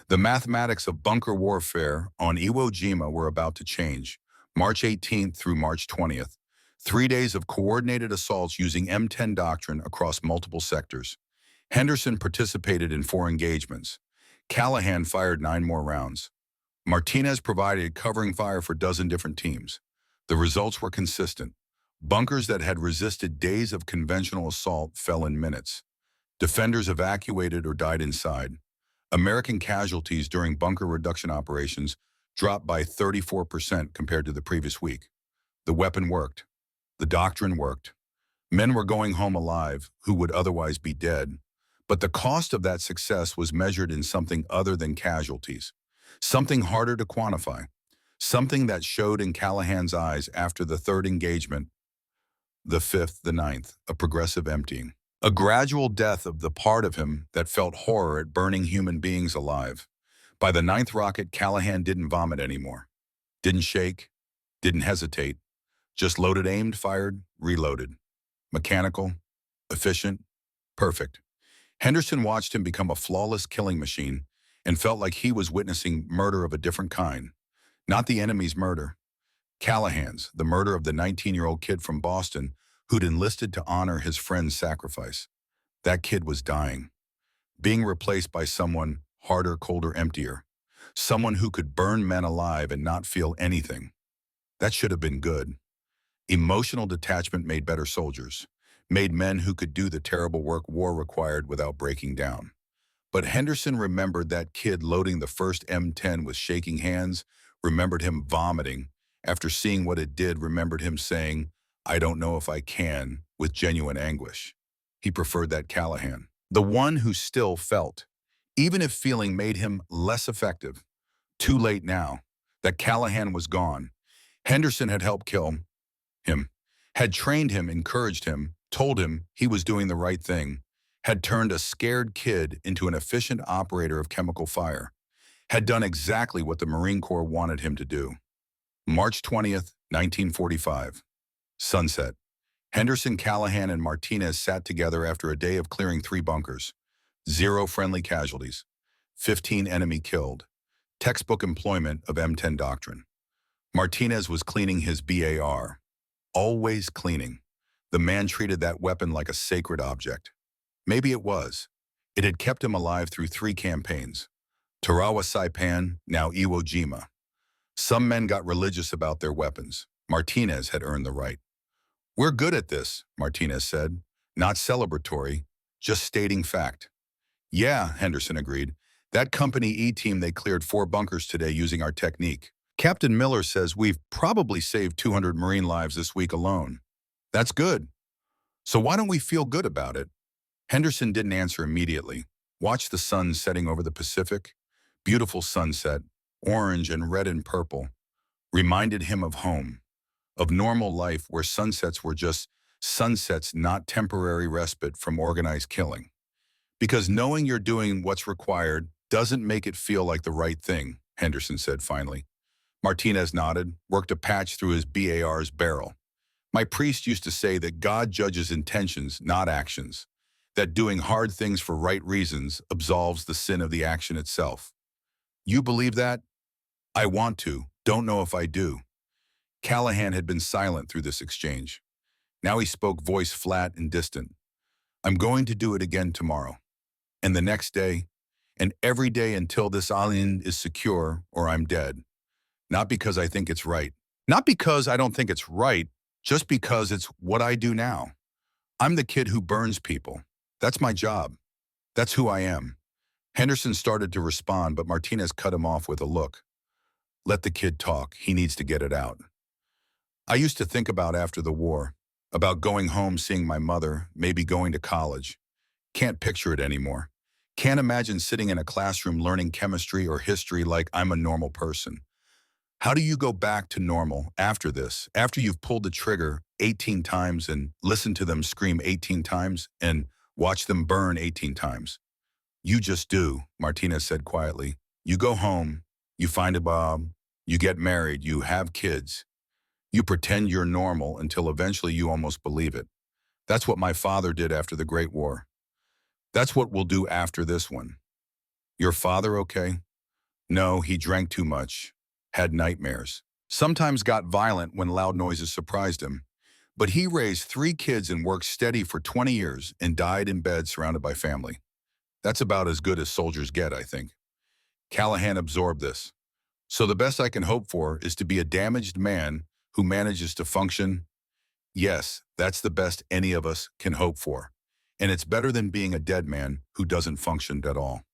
The mathematics of bunker warfare on Iwo Jima were about to change. March 18th through March 20th. 3 days of coordinated assaults using M10 doctrine across multiple sectors. Henderson participated in 4 engagements. Callahan fired 9 more rounds. Martinez provided covering fire for 12 different teams. The results were consistent. Bunkers that had resisted days of conventional assault fell in minutes. Defenders evacuated or died inside. American casualties during bunker reduction operations dropped by 34% compared to the previous week. The weapon worked. The doctrine worked. Men were going home alive who would otherwise be dead. But the cost of that success was measured in something other than casualties, something harder to quantify, something that showed in Callahan's eyes after the 3rd engagement, the 5th, the 9th, a progressive emptying. A gradual death of the part of him that felt horror at burning human beings alive. By the 9th rocket, Callahan didn't vomit anymore. Didn't shake, didn't hesitate. Just loaded, aimed, fired, reloaded. Mechanical, efficient, perfect. Henderson watched him become a flawless killing machine and felt like he was witnessing murder of a different kind. Not the enemy's murder. Callahan's, the murder of the 19-year-old kid from Boston who'd enlisted to honor his friend's sacrifice. That kid was dying, being replaced by someone harder, colder, emptier. Someone who could burn men alive and not feel anything. That should have been good. Emotional detachment made better soldiers, made men who could do the terrible work war required without breaking down. But Henderson remembered that kid loading the first M10 with shaking hands, remembered him vomiting. After seeing what it did, remembered him saying, "I don't know if I can," with genuine anguish. He preferred that Callahan, the one who still felt, even if feeling made him less effective. Too late now. That Callahan was gone. Henderson had helped kill him, had trained him, encouraged him, told him he was doing the right thing, had turned a scared kid into an efficient operator of chemical fire, had done exactly what the Marine Corps wanted him to do. March 20th, 1945. Sunset. Henderson, Callahan, and Martinez sat together after a day of clearing 3 bunkers. 0 friendly casualties. 15 enemy killed. Textbook employment of M10 doctrine. Martinez was cleaning his BAR. Always cleaning. The man treated that weapon like a sacred object. Maybe it was. It had kept him alive through 3 campaigns. Tarawa Saipan, now Iwo Jima. Some men got religious about their weapons. Martinez had earned the right. "We're good at this," Martinez said. "Not celebratory, just stating fact." "Yeah," Henderson agreed. "That Company E team, they cleared 4 bunkers today using our technique. Captain Miller says we've probably saved 200 Marine lives this week alone." "That's good. So why don't we feel good about it?" Henderson didn't answer immediately. Watched the sun setting over the Pacific. Beautiful sunset, orange and red and purple. Reminded him of home, of normal life where sunsets were just sunsets, not temporary respite from organized killing. "Because knowing you're doing what's required doesn't make it feel like the right thing," Henderson said finally. Martinez nodded, worked a patch through his BAR's barrel. "My priest used to say that God judges intentions, not actions. That doing hard things for right reasons absolves the sin of the action itself." "You believe that?" "I want to. Don't know if I do." Callahan had been silent through this exchange. Now he spoke, voice flat and distant. "I'm going to do it again tomorrow. And the next day. And every day until this island is secure or I'm dead. Not because I think it's right. Not because I don't think it's right, just because it's what I do now. I'm the kid who burns people. That's my job. That's who I am." Henderson started to respond, but Martinez cut him off with a look. "Let the kid talk. He needs to get it out." "I used to think about after the war, about going home, seeing my mother, maybe going to college. Can't picture it anymore. Can't imagine sitting in a classroom learning chemistry or history like I'm a normal person. How do you go back to normal after this, after you've pulled the trigger 18 times and listened to them scream 18 times and watch them burn 18 times? "You just do," Martinez said quietly. "You go home, you find a job, you get married, you have kids. You pretend you're normal until eventually you almost believe it. That's what my father did after the Great War. That's what we'll do after this one." "Your father okay?" "No, he drank too much. Had nightmares. Sometimes got violent when loud noises surprised him. But he raised 3 kids and worked steady for 20 years and died in bed surrounded by family. That's about as good as soldiers get, I think." Callahan absorbed this. "So the best I can hope for is to be a damaged man who manages to function?" "Yes, that's the best any of us can hope for. And it's better than being a dead man who doesn't function at all."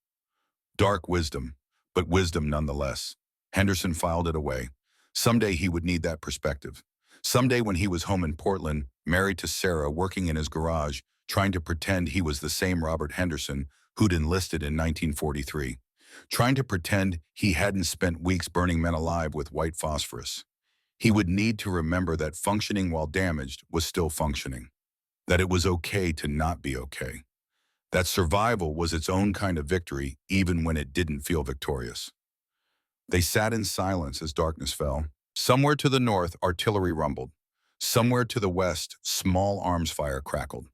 Dark wisdom, but wisdom nonetheless. Henderson filed it away. Someday he would need that perspective. Someday when he was home in Portland, married to Sarah, working in his garage, trying to pretend he was the same Robert Henderson who'd enlisted in 1943. Trying to pretend he hadn't spent weeks burning men alive with white phosphorus. He would need to remember that functioning while damaged was still functioning. That it was okay to not be okay. That survival was its own kind of victory, even when it didn't feel victorious. They sat in silence as darkness fell. Somewhere to the north, artillery rumbled. Somewhere to the west, small arms fire crackled.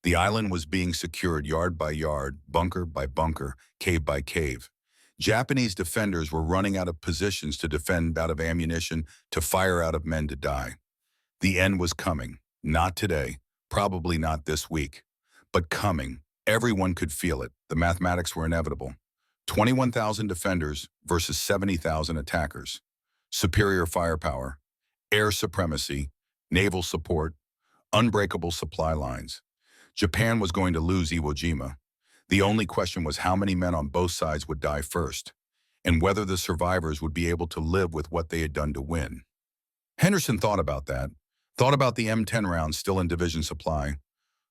The island was being secured yard by yard, bunker by bunker, cave by cave. Japanese defenders were running out of positions to defend, out of ammunition, to fire, out of men to die. The end was coming. Not today, probably not this week, but coming. Everyone could feel it. The mathematics were inevitable. 21,000 defenders versus 70,000 attackers. Superior firepower, air supremacy, naval support, unbreakable supply lines. Japan was going to lose Iwo Jima. The only question was how many men on both sides would die first, and whether the survivors would be able to live with what they had done to win. Henderson thought about that, thought about the M10 rounds still in division supply,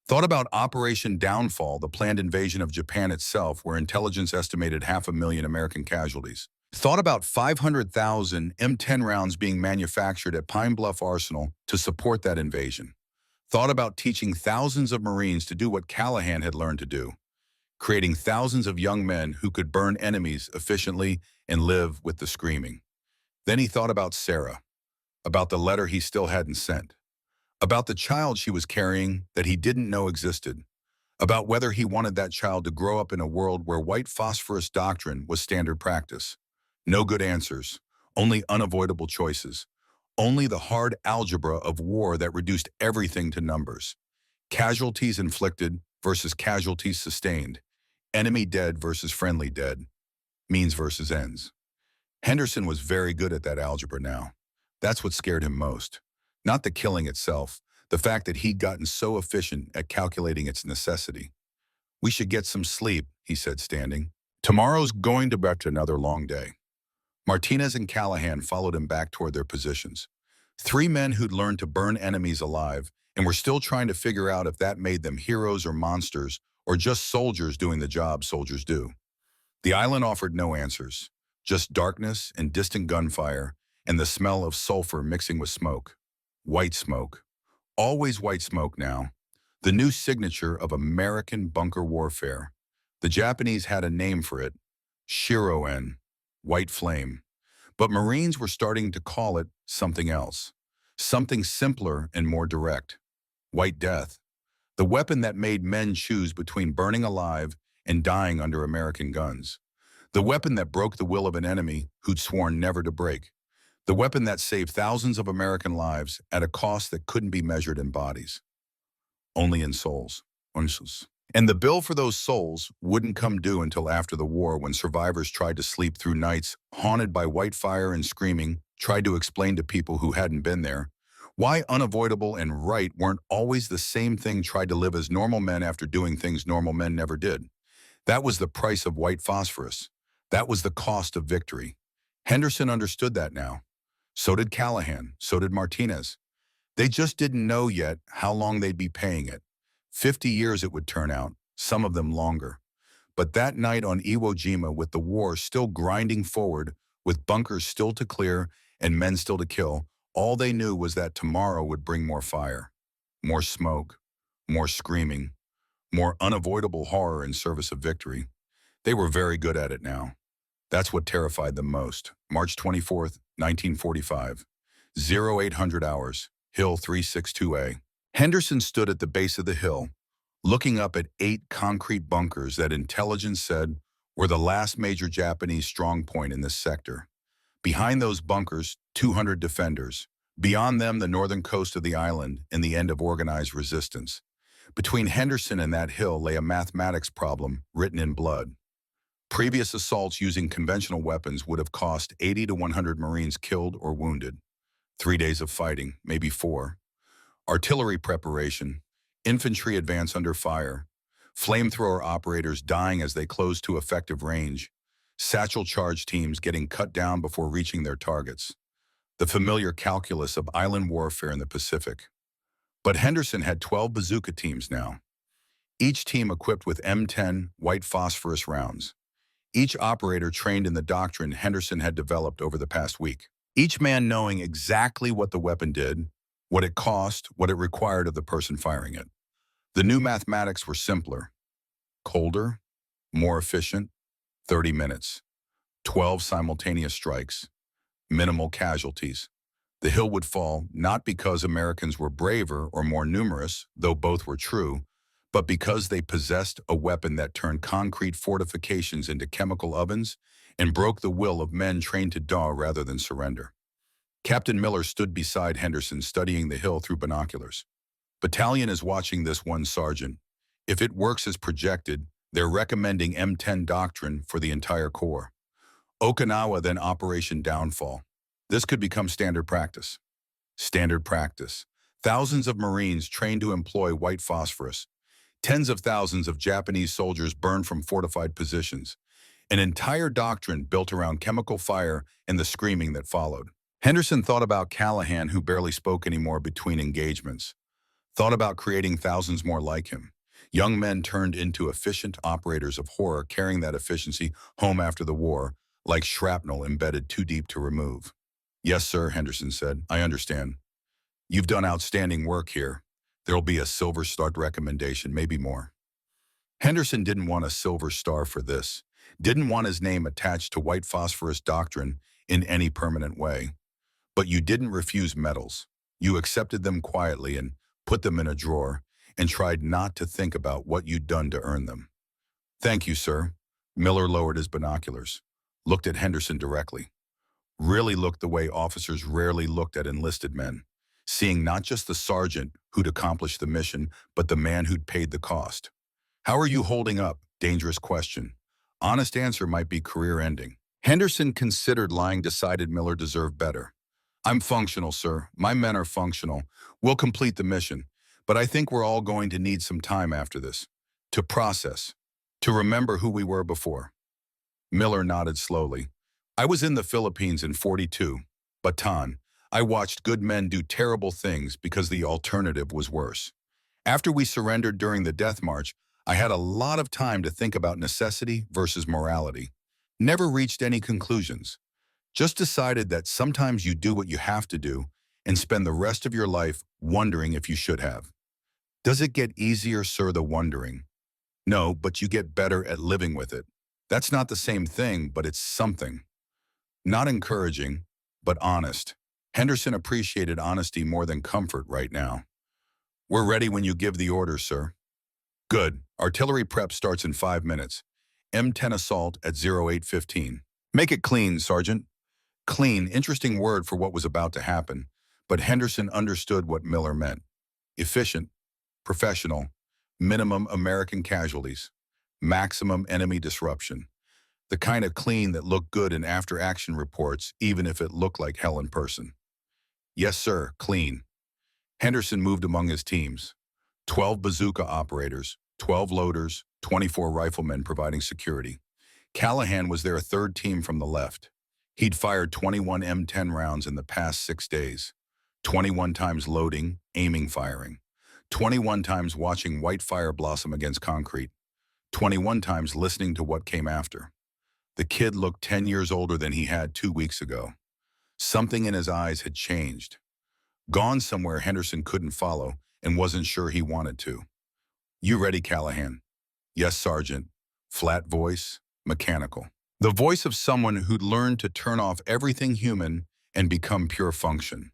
thought about Operation Downfall, the planned invasion of Japan itself, where intelligence estimated 500,000 American casualties. Thought about 500,000 M10 rounds being manufactured at Pine Bluff Arsenal to support that invasion. Thought about teaching thousands of Marines to do what Callahan had learned to do, creating thousands of young men who could burn enemies efficiently and live with the screaming. Then he thought about Sarah, about the letter he still hadn't sent, about the child she was carrying that he didn't know existed, about whether he wanted that child to grow up in a world where white phosphorus doctrine was standard practice. No good answers, only unavoidable choices, only the hard algebra of war that reduced everything to numbers. Casualties inflicted versus casualties sustained, enemy dead versus friendly dead, means versus ends. Henderson was very good at that algebra now. That's what scared him most. Not the killing itself, the fact that he'd gotten so efficient at calculating its necessity. "We should get some sleep," he said, standing. "Tomorrow's going to be another long day." Martinez and Callahan followed him back toward their positions. Three men who'd learned to burn enemies alive and were still trying to figure out if that made them heroes or monsters or just soldiers doing the job soldiers do. The island offered no answers, just darkness and distant gunfire and the smell of sulfur mixing with smoke. White smoke. Always white smoke now. The new signature of American bunker warfare. The Japanese had a name for it, Shiroen, white flame. But Marines were starting to call it something else, something simpler and more direct. White death. The weapon that made men choose between burning alive and dying under American guns. The weapon that broke the will of an enemy who'd sworn never to break. The weapon that saved thousands of American lives at a cost that couldn't be measured in bodies, only in souls. And the bill for those souls wouldn't come due until after the war, when survivors tried to sleep through nights haunted by white fire and screaming, tried to explain to people who hadn't been there why unavoidable and right weren't always the same thing, tried to live as normal men after doing things normal men never did. That was the price of white phosphorus. That was the cost of victory. Henderson understood that now. So did Callahan, so did Martinez. They just didn't know yet how long they'd be paying it. 50 years it would turn out, some of them longer. But that night on Iwo Jima, with the war still grinding forward, with bunkers still to clear and men still to kill, all they knew was that tomorrow would bring more fire, more smoke, more screaming, more unavoidable horror in service of victory. They were very good at it now. That's what terrified them most. March 24th, 1945, 0800 hours, Hill 362A. Henderson stood at the base of the hill, looking up at 8 concrete bunkers that intelligence said were the last major Japanese strong point in this sector. Behind those bunkers, 200 defenders. Beyond them, the northern coast of the island and the end of organized resistance. Between Henderson and that hill lay a mathematics problem written in blood. Previous assaults using conventional weapons would have cost 80 to 100 Marines killed or wounded. 3 days of fighting, maybe 4. Artillery preparation, infantry advance under fire, flamethrower operators dying as they closed to effective range, satchel charge teams getting cut down before reaching their targets. The familiar calculus of island warfare in the Pacific. But Henderson had 12 bazooka teams now, each team equipped with M10 white phosphorus rounds. Each operator trained in the doctrine Henderson had developed over the past week. Each man knowing exactly what the weapon did, what it cost, what it required of the person firing it. The new mathematics were simpler, colder, more efficient, 30 minutes, 12 simultaneous strikes, minimal casualties. The hill would fall not because Americans were braver or more numerous, though both were true, but because they possessed a weapon that turned concrete fortifications into chemical ovens and broke the will of men trained to die rather than surrender. Captain Miller stood beside Henderson, studying the hill through binoculars. "Battalion is watching this one, Sergeant. If it works as projected, They're recommending M10 doctrine for the entire Corps. Okinawa, then Operation Downfall. This could become standard practice. Standard practice. Thousands of Marines trained to employ white phosphorus. Tens of thousands of Japanese soldiers burned from fortified positions. An entire doctrine built around chemical fire and the screaming that followed. Henderson thought about Callahan, who barely spoke anymore between engagements. Thought about creating thousands more like him. Young men turned into efficient operators of horror, carrying that efficiency home after the war, like shrapnel embedded too deep to remove. Yes, sir, Henderson said. I understand. You've done outstanding work here. There'll be a Silver Star recommendation, maybe more. Henderson didn't want a Silver Star for this. Didn't want his name attached to white phosphorus doctrine in any permanent way. But you didn't refuse medals. You accepted them quietly and put them in a drawer and tried not to think about what you'd done to earn them. Thank you, sir. Miller lowered his binoculars, looked at Henderson directly. Really looked the way officers rarely looked at enlisted men, seeing not just the sergeant who'd accomplished the mission, but the man who'd paid the cost. How are you holding up? Dangerous question. Honest answer might be career-ending. Henderson considered lying, decided Miller deserved better. I'm functional, sir. My men are functional. We'll complete the mission. But I think we're all going to need some time after this. To process. To remember who we were before. Miller nodded slowly. I was in the Philippines in '42. Bataan. I watched good men do terrible things because the alternative was worse. After we surrendered during the Death March, I had a lot of time to think about necessity versus morality. Never reached any conclusions. Just decided that sometimes you do what you have to do and spend the rest of your life wondering if you should have. Does it get easier, sir, the wondering? No, but you get better at living with it. That's not the same thing, but it's something. Not encouraging, but honest. Henderson appreciated honesty more than comfort right now. We're ready when you give the order, sir. Good. Artillery prep starts in 5 minutes. M10 assault at 08:15. Make it clean, Sergeant. Clean, interesting word for what was about to happen, but Henderson understood what Miller meant. Efficient, professional, minimum American casualties, maximum enemy disruption. The kind of clean that looked good in after-action reports, even if it looked like hell in person. Yes, sir, clean. Henderson moved among his teams. 12 bazooka operators, 12 loaders, 24 riflemen providing security. Callahan was their third team from the left. He'd fired 21 M10 rounds in the past 6 days. 21 times loading, aiming, firing. 21 times watching white fire blossom against concrete. 21 times listening to what came after. The kid looked 10 years older than he had 2 weeks ago. Something in his eyes had changed. Gone somewhere Henderson couldn't follow and wasn't sure he wanted to. You ready, Callahan? Yes, Sergeant. Flat voice, mechanical. The voice of someone who'd learned to turn off everything human and become pure function.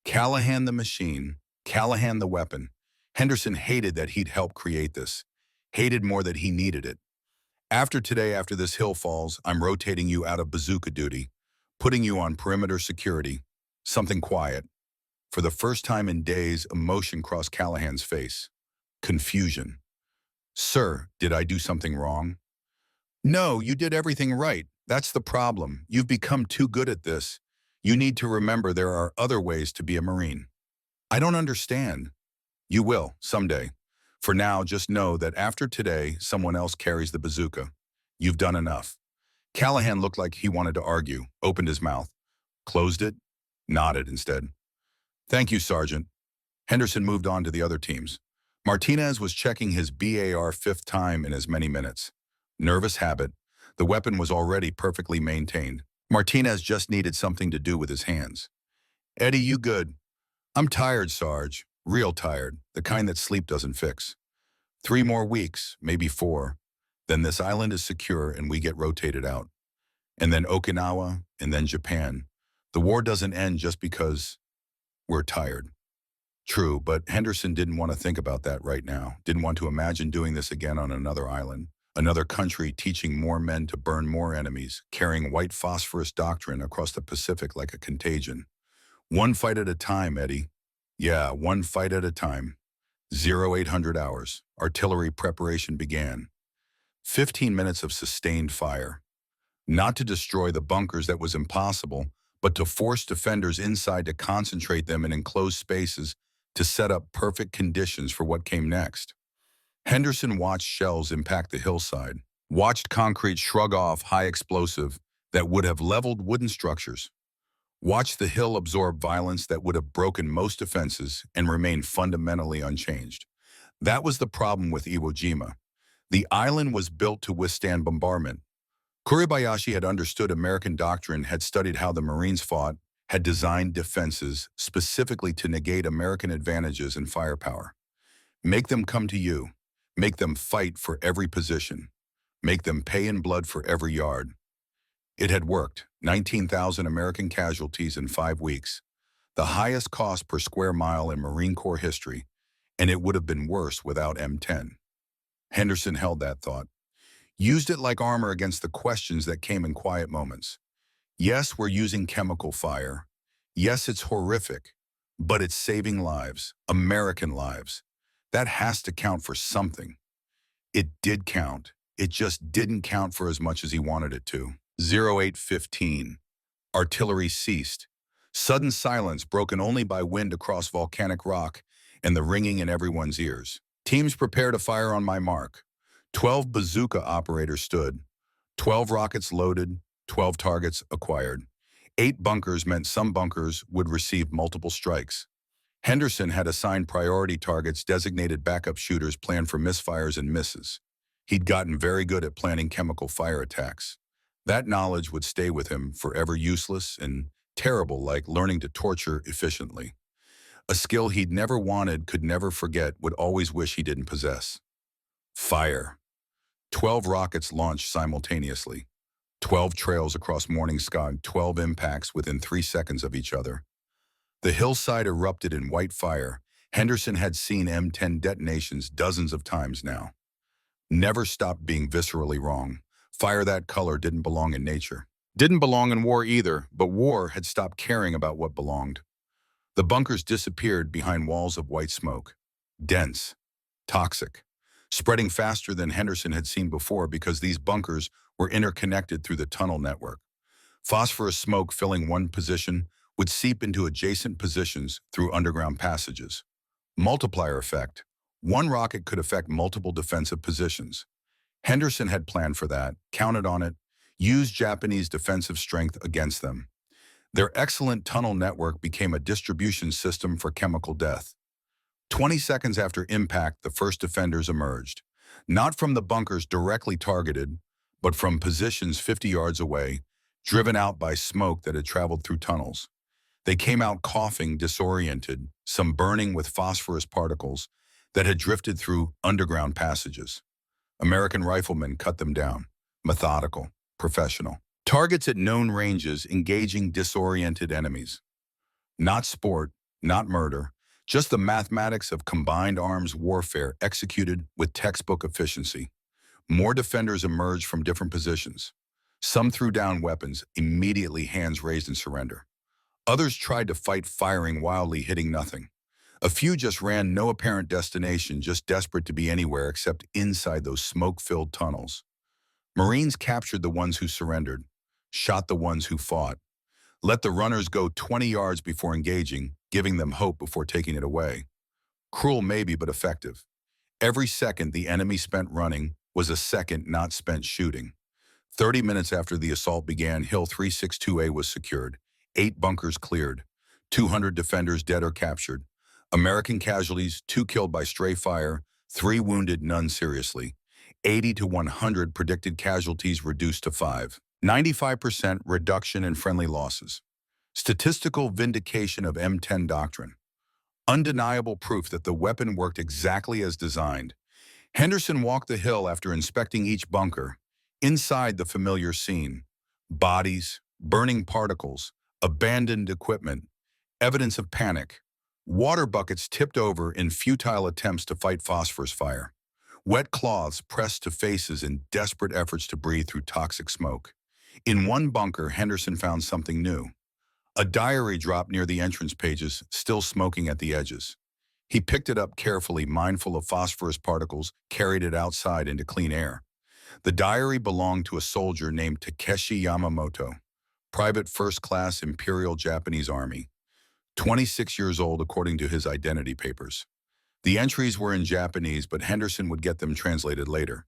Callahan the machine, Callahan the weapon. Henderson hated that he'd helped create this. Hated more that he needed it. After today, after this hill falls, I'm rotating you out of bazooka duty, putting you on perimeter security, something quiet. For the first time in days, emotion crossed Callahan's face. Confusion. Sir, did I do something wrong? No, you did everything right. That's the problem. You've become too good at this. You need to remember there are other ways to be a Marine. I don't understand. You will, someday. For now, just know that after today, someone else carries the bazooka. You've done enough. Callahan looked like he wanted to argue, opened his mouth, closed it, nodded instead. Thank you, Sergeant. Henderson moved on to the other teams. Martinez was checking his BAR 5th time in as many minutes. Nervous habit. The weapon was already perfectly maintained. Martinez just needed something to do with his hands. Eddie, you good? I'm tired, Sarge. Real tired. The kind that sleep doesn't fix. 3 more weeks, maybe 4. Then this island is secure and we get rotated out. And then Okinawa, and then Japan. The war doesn't end just because we're tired. True, but Henderson didn't want to think about that right now. Didn't want to imagine doing this again on another island. Another country teaching more men to burn more enemies, carrying white phosphorus doctrine across the Pacific like a contagion. One fight at a time, Eddie. Yeah, one fight at a time. 0800 hours. Artillery preparation began. 15 minutes of sustained fire. Not to destroy the bunkers, that was impossible, but to force defenders inside to concentrate them in enclosed spaces to set up perfect conditions for what came next. Henderson watched shells impact the hillside, watched concrete shrug off high explosive that would have leveled wooden structures, watched the hill absorb violence that would have broken most defenses and remain fundamentally unchanged. That was the problem with Iwo Jima. The island was built to withstand bombardment. Kuribayashi had understood American doctrine, had studied how the Marines fought, had designed defenses specifically to negate American advantages and firepower. Make them come to you. Make them fight for every position. Make them pay in blood for every yard. It had worked. 19,000 American casualties in 5 weeks. The highest cost per square mile in Marine Corps history, and it would have been worse without M10. Henderson held that thought. Used it like armor against the questions that came in quiet moments. Yes, we're using chemical fire. Yes, it's horrific, but it's saving lives, American lives. That has to count for something. It did count. It just didn't count for as much as he wanted it to. 08:15. Artillery ceased. Sudden silence broken only by wind across volcanic rock and the ringing in everyone's ears. Teams prepare to fire on my mark. 12 bazooka operators stood. 12 rockets loaded, 12 targets acquired. 8 bunkers meant some bunkers would receive multiple strikes. Henderson had assigned priority targets, designated backup shooters planned for misfires and misses. He'd gotten very good at planning chemical fire attacks. That knowledge would stay with him forever, useless and terrible, like learning to torture efficiently. A skill he'd never wanted, could never forget, would always wish he didn't possess. Fire. 12 rockets launched simultaneously. 12 trails across morning sky, 12 impacts within 3 seconds of each other. The hillside erupted in white fire. Henderson had seen M10 detonations dozens of times now. Never stopped being viscerally wrong. Fire that color didn't belong in nature. Didn't belong in war either, but war had stopped caring about what belonged. The bunkers disappeared behind walls of white smoke. Dense. Toxic. Spreading faster than Henderson had seen before because these bunkers were interconnected through the tunnel network. Phosphorus smoke filling one position would seep into adjacent positions through underground passages. Multiplier effect. One rocket could affect multiple defensive positions. Henderson had planned for that, counted on it, used Japanese defensive strength against them. Their excellent tunnel network became a distribution system for chemical death. 20 seconds after impact, the first defenders emerged. Not from the bunkers directly targeted, but from positions 50 yards away, driven out by smoke that had traveled through tunnels. They came out coughing, disoriented, some burning with phosphorus particles that had drifted through underground passages. American riflemen cut them down, methodical, professional. Targets at known ranges, engaging disoriented enemies. Not sport, not murder, just the mathematics of combined arms warfare executed with textbook efficiency. More defenders emerged from different positions. Some threw down weapons, immediately hands raised in surrender. Others tried to fight, firing wildly, hitting nothing. A few just ran, no apparent destination, just desperate to be anywhere except inside those smoke-filled tunnels. Marines captured the ones who surrendered, shot the ones who fought, let the runners go 20 yards before engaging, giving them hope before taking it away. Cruel maybe, but effective. Every second the enemy spent running was a second not spent shooting. 30 minutes after the assault began, Hill 362A was secured. 8 bunkers cleared. 200 defenders dead or captured. American casualties, 2 killed by stray fire, 3 wounded, none seriously. 80 to 100 predicted casualties reduced to 5. 95% reduction in friendly losses. Statistical vindication of M10 doctrine. Undeniable proof that the weapon worked exactly as designed. Henderson walked the hill after inspecting each bunker. Inside, the familiar scene. Bodies, burning particles, abandoned equipment, evidence of panic. Water buckets tipped over in futile attempts to fight phosphorus fire. Wet cloths pressed to faces in desperate efforts to breathe through toxic smoke. In one bunker, Henderson found something new. A diary dropped near the entrance pages, still smoking at the edges. He picked it up carefully, mindful of phosphorus particles, carried it outside into clean air. The diary belonged to a soldier named Takeshi Yamamoto, Private First Class Imperial Japanese Army, 26 years old according to his identity papers. The entries were in Japanese, but Henderson would get them translated later.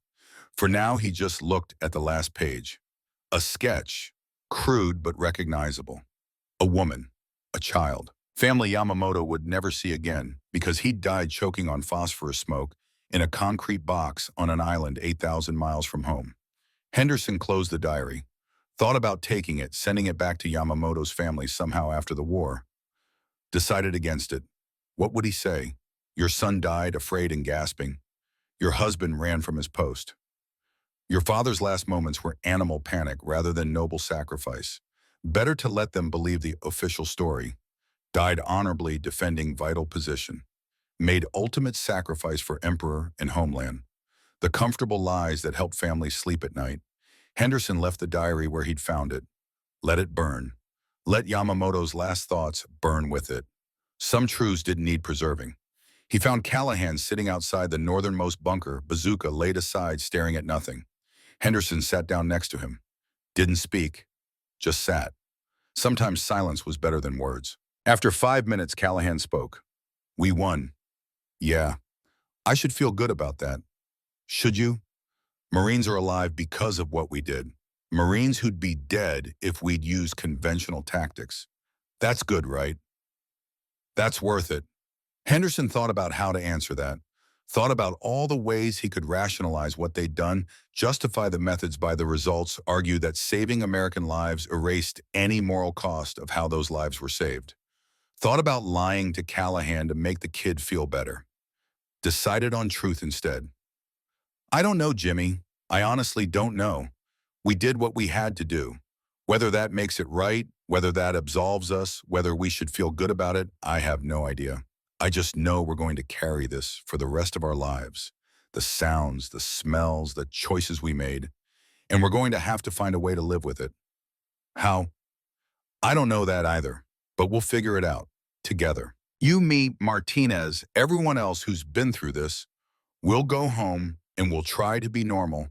For now, he just looked at the last page. A sketch, crude but recognizable. A woman, a child. Family Yamamoto would never see again because he died choking on phosphorus smoke in a concrete box on an island 8,000 miles from home. Henderson closed the diary, thought about taking it, sending it back to Yamamoto's family somehow after the war. Decided against it. What would he say? Your son died, afraid and gasping. Your husband ran from his post. Your father's last moments were animal panic rather than noble sacrifice. Better to let them believe the official story. Died honorably defending vital position. Made ultimate sacrifice for emperor and homeland. The comfortable lies that help families sleep at night. Henderson left the diary where he'd found it. Let it burn. Let Yamamoto's last thoughts burn with it. Some truths didn't need preserving. He found Callahan sitting outside the northernmost bunker, Bazooka laid aside, staring at nothing. Henderson sat down next to him. Didn't speak, just sat. Sometimes silence was better than words. After 5 minutes, Callahan spoke. We won. Yeah, I should feel good about that. Should you? Marines are alive because of what we did. Marines who'd be dead if we'd used conventional tactics. That's good, right? That's worth it. Henderson thought about how to answer that, thought about all the ways he could rationalize what they'd done, justify the methods by the results, argue that saving American lives erased any moral cost of how those lives were saved. Thought about lying to Callahan to make the kid feel better. Decided on truth instead. I don't know, Jimmy. I honestly don't know. We did what we had to do. Whether that makes it right, whether that absolves us, whether we should feel good about it, I have no idea. I just know we're going to carry this for the rest of our lives. The sounds, the smells, the choices we made. And we're going to have to find a way to live with it. How? I don't know that either, but we'll figure it out together. You, me, Martinez, everyone else who's been through this, we'll go home and we'll try to be normal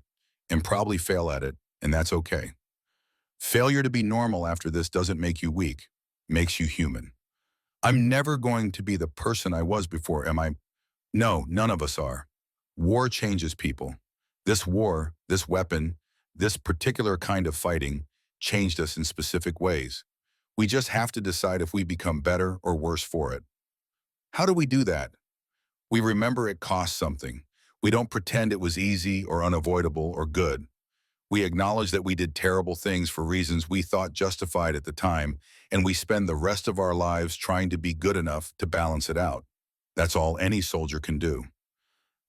and probably fail at it, and that's okay. Failure to be normal after this doesn't make you weak, makes you human. I'm never going to be the person I was before, am I? No, none of us are. War changes people. This war, this weapon, this particular kind of fighting changed us in specific ways. We just have to decide if we become better or worse for it. How do we do that? We remember it cost something. We don't pretend it was easy or unavoidable or good. We acknowledge that we did terrible things for reasons we thought justified at the time, and we spend the rest of our lives trying to be good enough to balance it out. That's all any soldier can do.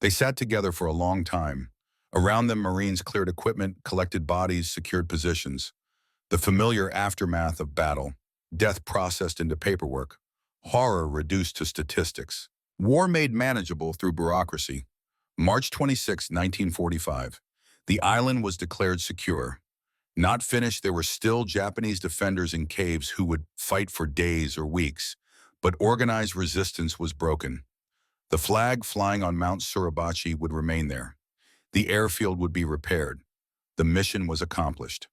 They sat together for a long time. Around them, Marines cleared equipment, collected bodies, secured positions. The familiar aftermath of battle, death processed into paperwork, horror reduced to statistics. War made manageable through bureaucracy. March 26, 1945. The island was declared secure. Not finished, there were still Japanese defenders in caves who would fight for days or weeks, but organized resistance was broken. The flag flying on Mount Suribachi would remain there. The airfield would be repaired. The mission was accomplished.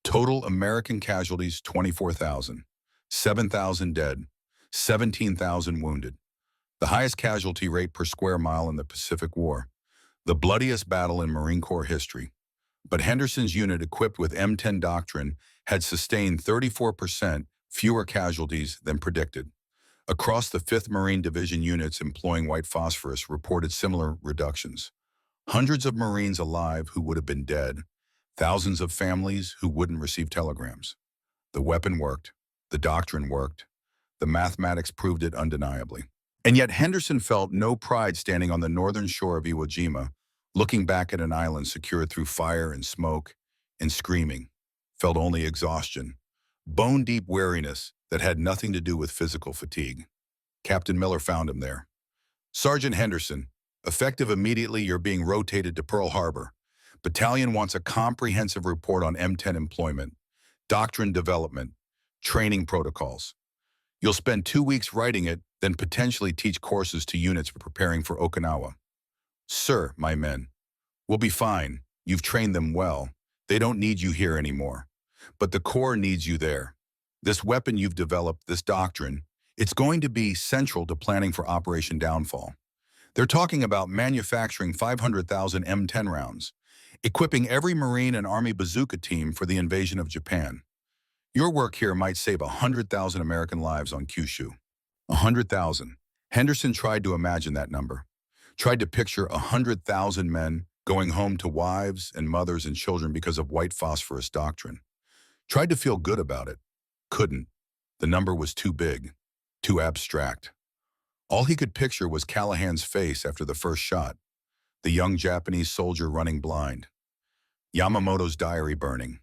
Total American casualties, 24,000. 7,000 dead. 17,000 wounded. The highest casualty rate per square mile in the Pacific War. The bloodiest battle in Marine Corps history. But Henderson's unit, equipped with M10 doctrine, had sustained 34% fewer casualties than predicted. Across the 5th Marine Division, units employing white phosphorus reported similar reductions. Hundreds of Marines alive who would have been dead. Thousands of families who wouldn't receive telegrams. The weapon worked. The doctrine worked. The mathematics proved it undeniably. And yet Henderson felt no pride standing on the northern shore of Iwo Jima, looking back at an island secured through fire and smoke and screaming. Felt only exhaustion, bone-deep weariness that had nothing to do with physical fatigue. Captain Miller found him there. Sergeant Henderson, effective immediately, you're being rotated to Pearl Harbor. Battalion wants a comprehensive report on M10 employment, doctrine development, training protocols. You'll spend 2 weeks writing it, then potentially teach courses to units preparing for Okinawa. Sir, my men, we'll be fine. You've trained them well. They don't need you here anymore. But the Corps needs you there. This weapon you've developed, this doctrine, it's going to be central to planning for Operation Downfall. They're talking about manufacturing 500,000 M10 rounds, equipping every Marine and Army Bazooka team for the invasion of Japan. Your work here might save 100,000 American lives on Kyushu. 100,000. Henderson tried to imagine that number. Tried to picture 100,000 men going home to wives and mothers and children because of white phosphorus doctrine. Tried to feel good about it. Couldn't. The number was too big, too abstract. All he could picture was Callahan's face after the first shot, the young Japanese soldier running blind, Yamamoto's diary burning.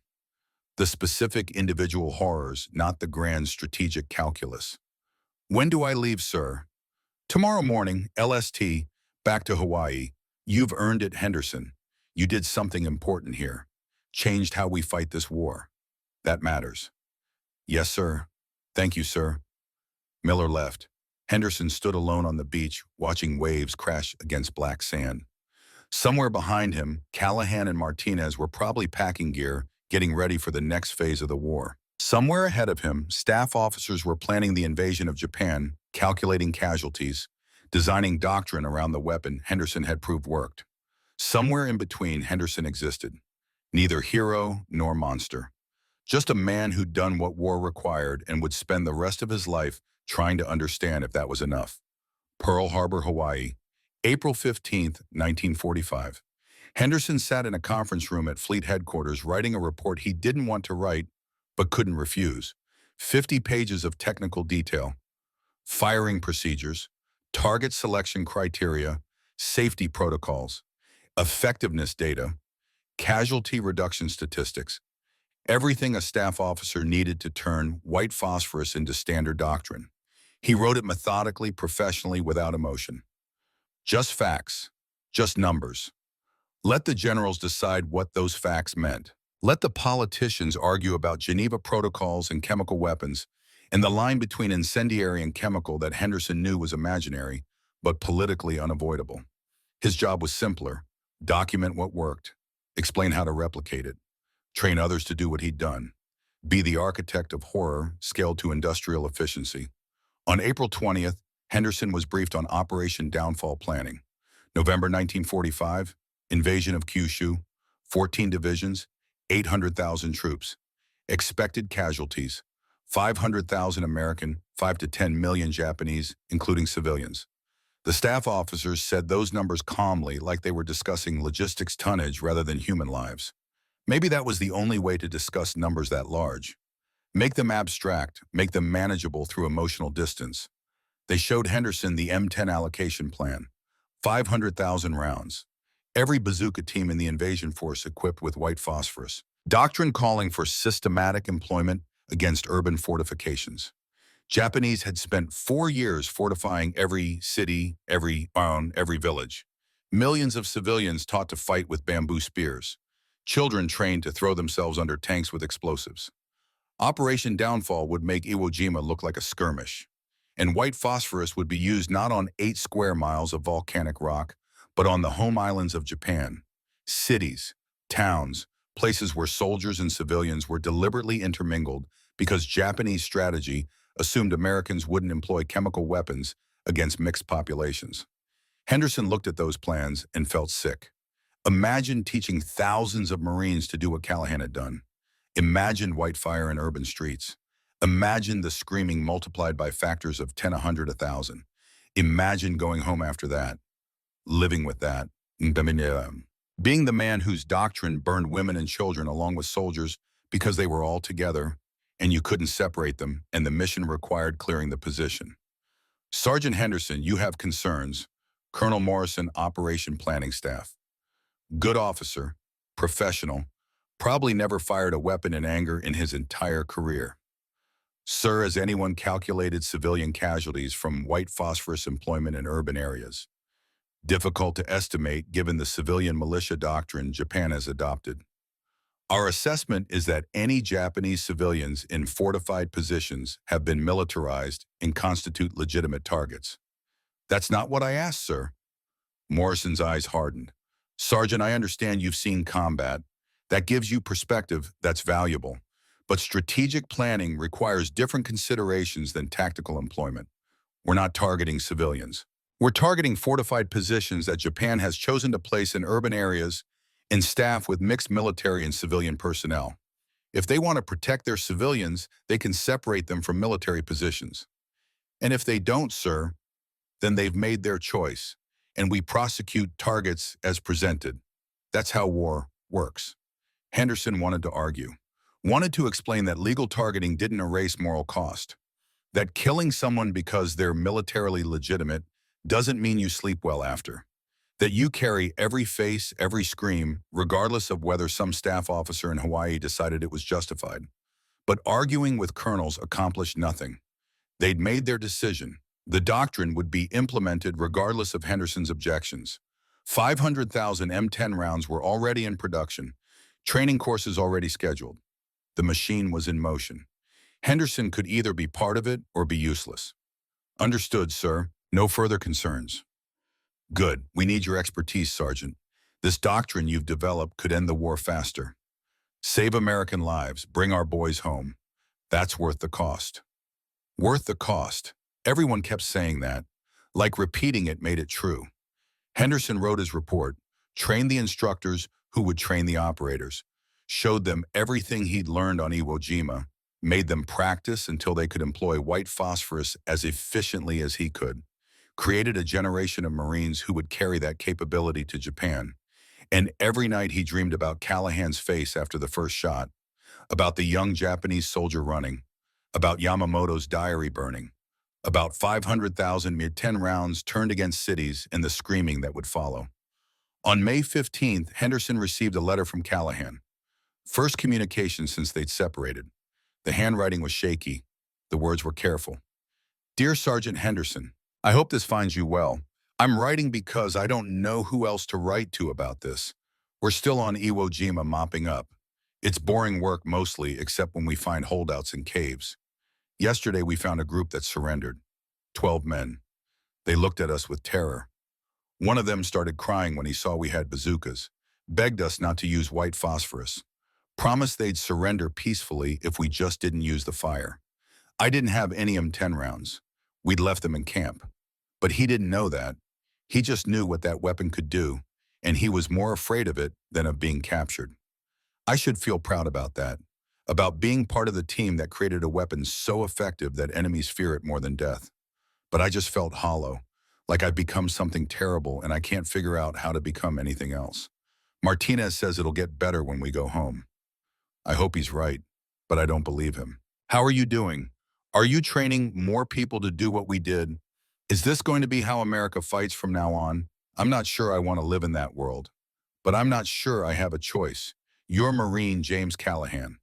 The specific individual horrors, not the grand strategic calculus. When do I leave, sir? Tomorrow morning, LST, back to Hawaii. You've earned it, Henderson. You did something important here. Changed how we fight this war. That matters. Yes, sir. Thank you, sir. Miller left. Henderson stood alone on the beach, watching waves crash against black sand. Somewhere behind him, Callahan and Martinez were probably packing gear, getting ready for the next phase of the war. Somewhere ahead of him, staff officers were planning the invasion of Japan, calculating casualties, designing doctrine around the weapon Henderson had proved worked. Somewhere in between, Henderson existed. Neither hero nor monster. Just a man who'd done what war required and would spend the rest of his life trying to understand if that was enough. Pearl Harbor, Hawaii, April 15, 1945. Henderson sat in a conference room at Fleet Headquarters writing a report he didn't want to write, but couldn't refuse. 50 pages of technical detail, firing procedures, target selection criteria, safety protocols, effectiveness data, casualty reduction statistics, everything a staff officer needed to turn white phosphorus into standard doctrine. He wrote it methodically, professionally, without emotion. Just facts, just numbers. Let the generals decide what those facts meant. Let the politicians argue about Geneva protocols and chemical weapons, and the line between incendiary and chemical that Henderson knew was imaginary, but politically unavoidable. His job was simpler: document what worked, explain how to replicate it, train others to do what he'd done, be the architect of horror scaled to industrial efficiency. On April 20th, Henderson was briefed on Operation Downfall planning. November 1945, invasion of Kyushu, 14 divisions, 800,000 troops. Expected casualties: 500,000 American, 5 to 10 million Japanese, including civilians. The staff officers said those numbers calmly, like they were discussing logistics tonnage rather than human lives. Maybe that was the only way to discuss numbers that large. Make them abstract, make them manageable through emotional distance. They showed Henderson the M10 allocation plan. 500,000 rounds. Every bazooka team in the invasion force equipped with white phosphorus. Doctrine calling for systematic employment against urban fortifications. Japanese had spent 4 years fortifying every city, every town, every village. Millions of civilians taught to fight with bamboo spears. Children trained to throw themselves under tanks with explosives. Operation Downfall would make Iwo Jima look like a skirmish. And white phosphorus would be used not on 8 square miles of volcanic rock, but on the home islands of Japan. Cities, towns, places where soldiers and civilians were deliberately intermingled because Japanese strategy assumed Americans wouldn't employ chemical weapons against mixed populations. Henderson looked at those plans and felt sick. Imagine teaching thousands of Marines to do what Callahan had done. Imagine white fire in urban streets. Imagine the screaming multiplied by factors of 10, 100, 1,000. Imagine going home after that, living with that. Being the man whose doctrine burned women and children along with soldiers because they were all together and you couldn't separate them, and the mission required clearing the position. Sergeant Henderson, you have concerns. Colonel Morrison, Operation Planning Staff. Good officer, professional, probably never fired a weapon in anger in his entire career. Sir, has anyone calculated civilian casualties from white phosphorus employment in urban areas? Difficult to estimate given the civilian militia doctrine Japan has adopted. Our assessment is that any Japanese civilians in fortified positions have been militarized and constitute legitimate targets. That's not what I asked, sir. Morrison's eyes hardened. Sergeant, I understand you've seen combat. That gives you perspective that's valuable. But strategic planning requires different considerations than tactical employment. We're not targeting civilians. We're targeting fortified positions that Japan has chosen to place in urban areas and staff with mixed military and civilian personnel. If they want to protect their civilians, they can separate them from military positions. And if they don't, sir, then they've made their choice, and we prosecute targets as presented. That's how war works. Henderson wanted to argue, wanted to explain that legal targeting didn't erase moral cost, that killing someone because they're militarily legitimate doesn't mean you sleep well after, that you carry every face, every scream, regardless of whether some staff officer in Hawaii decided it was justified. But arguing with colonels accomplished nothing. They'd made their decision. The doctrine would be implemented regardless of Henderson's objections. 500,000 M10 rounds were already in production, training courses already scheduled. The machine was in motion. Henderson could either be part of it or be useless. Understood, sir. No further concerns. Good. We need your expertise, Sergeant. This doctrine you've developed could end the war faster. Save American lives. Bring our boys home. That's worth the cost. Worth the cost. Everyone kept saying that, like repeating it made it true. Henderson wrote his report, trained the instructors who would train the operators, showed them everything he'd learned on Iwo Jima, made them practice until they could employ white phosphorus as efficiently as he could, created a generation of Marines who would carry that capability to Japan. And every night he dreamed about Callahan's face after the first shot, about the young Japanese soldier running, about Yamamoto's diary burning, about 500,000 mid-10 rounds turned against cities and the screaming that would follow. On May 15th, Henderson received a letter from Callahan. First communication since they'd separated. The handwriting was shaky. The words were careful. Dear Sergeant Henderson, I hope this finds you well. I'm writing because I don't know who else to write to about this. We're still on Iwo Jima mopping up. It's boring work mostly, except when we find holdouts in caves. Yesterday we found a group that surrendered. 12 men. They looked at us with terror. One of them started crying when he saw we had bazookas, begged us not to use white phosphorus, promised they'd surrender peacefully if we just didn't use the fire. I didn't have any M10 rounds. We'd left them in camp. But he didn't know that. He just knew what that weapon could do, and he was more afraid of it than of being captured. I should feel proud about that, about being part of the team that created a weapon so effective that enemies fear it more than death. But I just felt hollow, like I've become something terrible and I can't figure out how to become anything else. Martinez says it'll get better when we go home. I hope he's right, but I don't believe him. How are you doing? Are you training more people to do what we did? Is this going to be how America fights from now on? I'm not sure I want to live in that world, but I'm not sure I have a choice. Your Marine, James Callahan.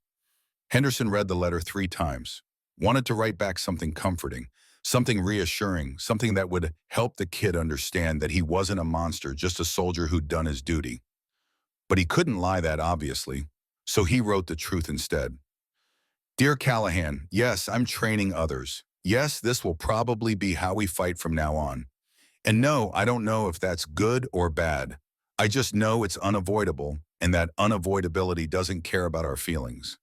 Henderson read the letter 3 times, wanted to write back something comforting, something reassuring, something that would help the kid understand that he wasn't a monster, just a soldier who'd done his duty. But he couldn't lie that obviously, so he wrote the truth instead. Dear Callahan, yes, I'm training others. Yes, this will probably be how we fight from now on. And no, I don't know if that's good or bad. I just know it's unavoidable, and that unavoidability doesn't care about our feelings.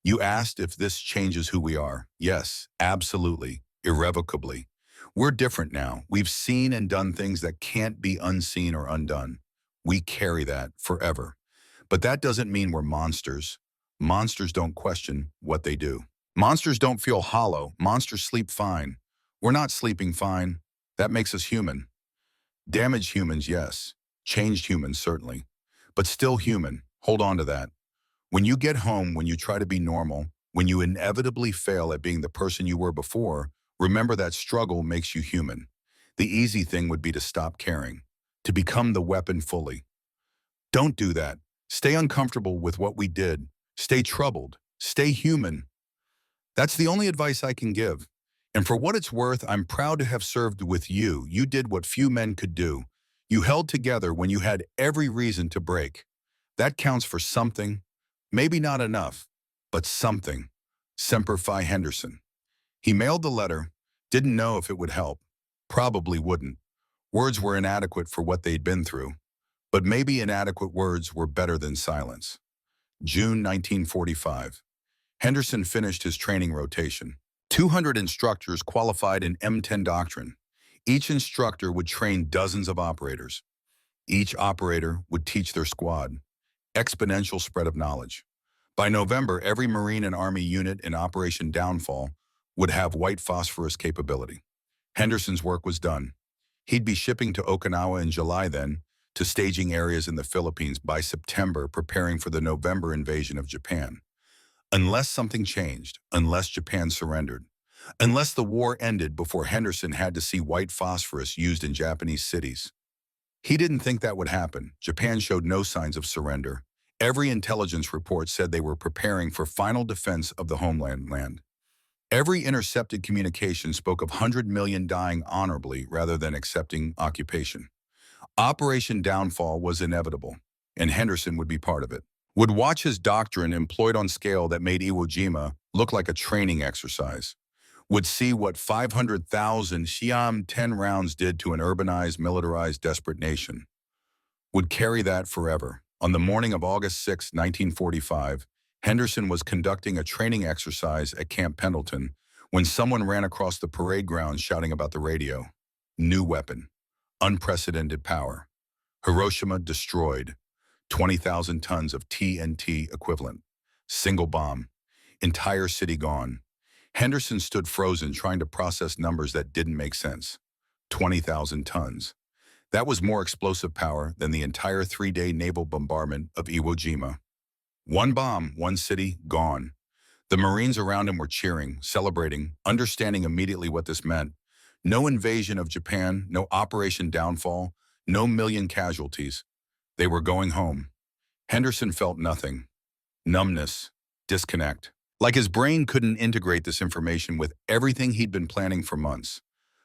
You asked if this changes who we are. Yes, absolutely, irrevocably. We're different now. We've seen and done things that can't be unseen or undone. We carry that forever. But that doesn't mean we're monsters. Monsters don't question what they do. Monsters don't feel hollow. Monsters sleep fine. We're not sleeping fine. That makes us human. Damaged humans, yes. Changed humans, certainly. But still human. Hold on to that. When you get home, when you try to be normal, when you inevitably fail at being the person you were before, remember that struggle makes you human. The easy thing would be to stop caring, to become the weapon fully. Don't do that. Stay uncomfortable with what we did. Stay troubled. Stay human. That's the only advice I can give. And for what it's worth, I'm proud to have served with you. You did what few men could do. You held together when you had every reason to break. That counts for something. Maybe not enough, but something. Semper Fi Henderson. He mailed the letter, didn't know if it would help. Probably wouldn't. Words were inadequate for what they'd been through. But maybe inadequate words were better than silence. June 1945. Henderson finished his training rotation. 200 instructors qualified in M10 doctrine. Each instructor would train dozens of operators. Each operator would teach their squad. Exponential spread of knowledge. By November, every Marine and Army unit in Operation Downfall would have white phosphorus capability. Henderson's work was done. He'd be shipping to Okinawa in July then, to staging areas in the Philippines by September, preparing for the November invasion of Japan. Unless something changed, unless Japan surrendered, unless the war ended before Henderson had to see white phosphorus used in Japanese cities. He didn't think that would happen. Japan showed no signs of surrender. Every intelligence report said they were preparing for final defense of the homeland. Every intercepted communication spoke of 100 million dying honorably rather than accepting occupation. Operation Downfall was inevitable, and Henderson would be part of it. Would watch his doctrine employed on scale that made Iwo Jima look like a training exercise. Would see what 500,000 Xiam-10 rounds did to an urbanized, militarized, desperate nation. Would carry that forever. On the morning of August 6, 1945, Henderson was conducting a training exercise at Camp Pendleton when someone ran across the parade ground shouting about the radio. New weapon. Unprecedented power. Hiroshima destroyed. 20,000 tons of TNT equivalent. Single bomb. Entire city gone. Henderson stood frozen trying to process numbers that didn't make sense. 20,000 tons. That was more explosive power than the entire 3-day naval bombardment of Iwo Jima. One bomb, one city, gone. The Marines around him were cheering, celebrating, understanding immediately what this meant. No invasion of Japan, no Operation Downfall, no million casualties. They were going home. Henderson felt nothing. Numbness, disconnect. Like his brain couldn't integrate this information with everything he'd been planning for months.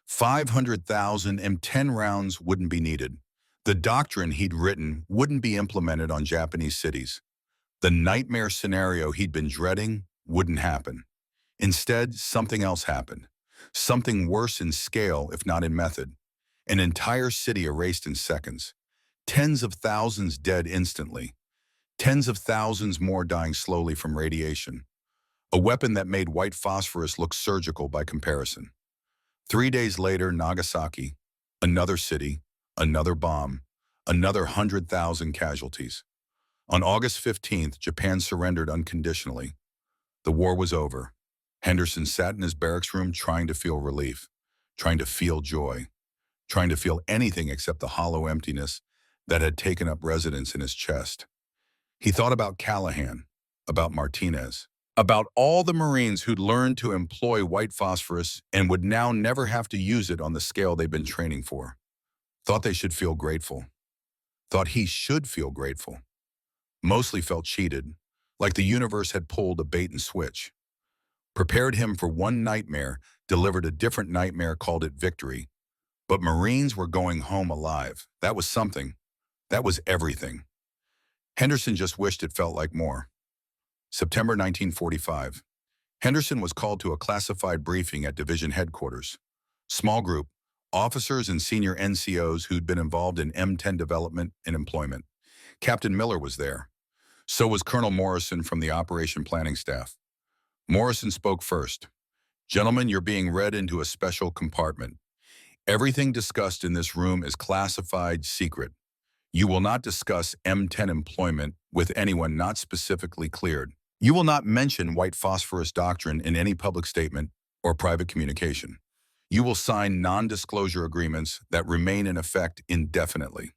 500,000 M10 rounds wouldn't be needed. The doctrine he'd written wouldn't be implemented on Japanese cities. The nightmare scenario he'd been dreading wouldn't happen. Instead, something else happened. Something worse in scale, if not in method. An entire city erased in seconds. Tens of thousands dead instantly. Tens of thousands more dying slowly from radiation. A weapon that made white phosphorus look surgical by comparison. 3 days later, Nagasaki, another city, another bomb, another 100,000 casualties. On August 15th, Japan surrendered unconditionally. The war was over. Henderson sat in his barracks room trying to feel relief, trying to feel joy, trying to feel anything except the hollow emptiness that had taken up residence in his chest. He thought about Callahan, about Martinez, about all the Marines who'd learned to employ white phosphorus and would now never have to use it on the scale they'd been training for. Thought they should feel grateful. Thought he should feel grateful. Mostly felt cheated, like the universe had pulled a bait and switch. Prepared him for one nightmare, delivered a different nightmare, called it victory. But Marines were going home alive. That was something. That was everything. Henderson just wished it felt like more. September 1945. Henderson was called to a classified briefing at division headquarters. Small group, officers and senior NCOs who'd been involved in M10 development and employment. Captain Miller was there. So was Colonel Morrison from the operation planning staff. Morrison spoke first. "Gentlemen, you're being read into a special compartment. Everything discussed in this room is classified secret. You will not discuss M10 employment with anyone not specifically cleared. You will not mention white phosphorus doctrine in any public statement or private communication. You will sign non-disclosure agreements that remain in effect indefinitely."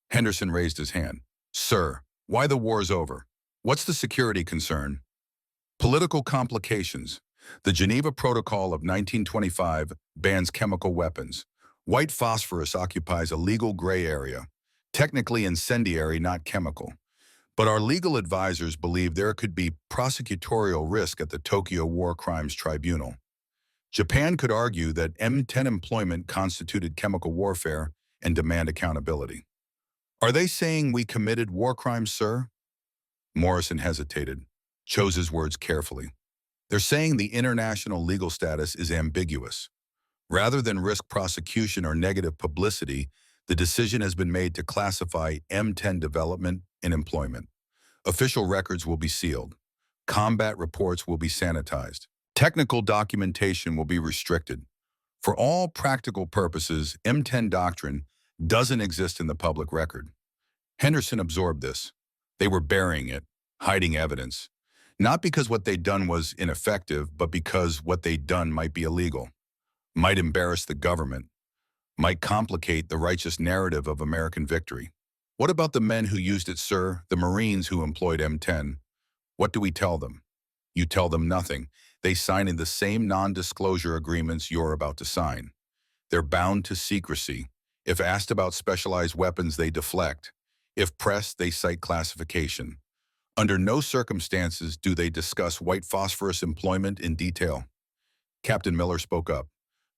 Henderson raised his hand. "Sir, why the war's over? What's the security concern?" "Political complications. The Geneva Protocol of 1925 bans chemical weapons. White phosphorus occupies a legal gray area, technically incendiary, not chemical. But our legal advisors believe there could be prosecutorial risk at the Tokyo War Crimes Tribunal. Japan could argue that M10 employment constituted chemical warfare and demand accountability." "Are they saying we committed war crimes, sir?" Morrison hesitated, chose his words carefully. "They're saying the international legal status is ambiguous. Rather than risk prosecution or negative publicity, The decision has been made to classify M10 development and employment. Official records will be sealed. Combat reports will be sanitized. Technical documentation will be restricted. For all practical purposes, M10 doctrine doesn't exist in the public record. Henderson absorbed this. They were burying it, hiding evidence. Not because what they'd done was ineffective, but because what they'd done might be illegal, might embarrass the government, might complicate the righteous narrative of American victory. What about the men who used it, sir? The Marines who employed M10? What do we tell them? You tell them nothing. They sign in the same non-disclosure agreements you're about to sign. They're bound to secrecy. If asked about specialized weapons, they deflect. If pressed, they cite classification. Under no circumstances do they discuss white phosphorus employment in detail. Captain Miller spoke up.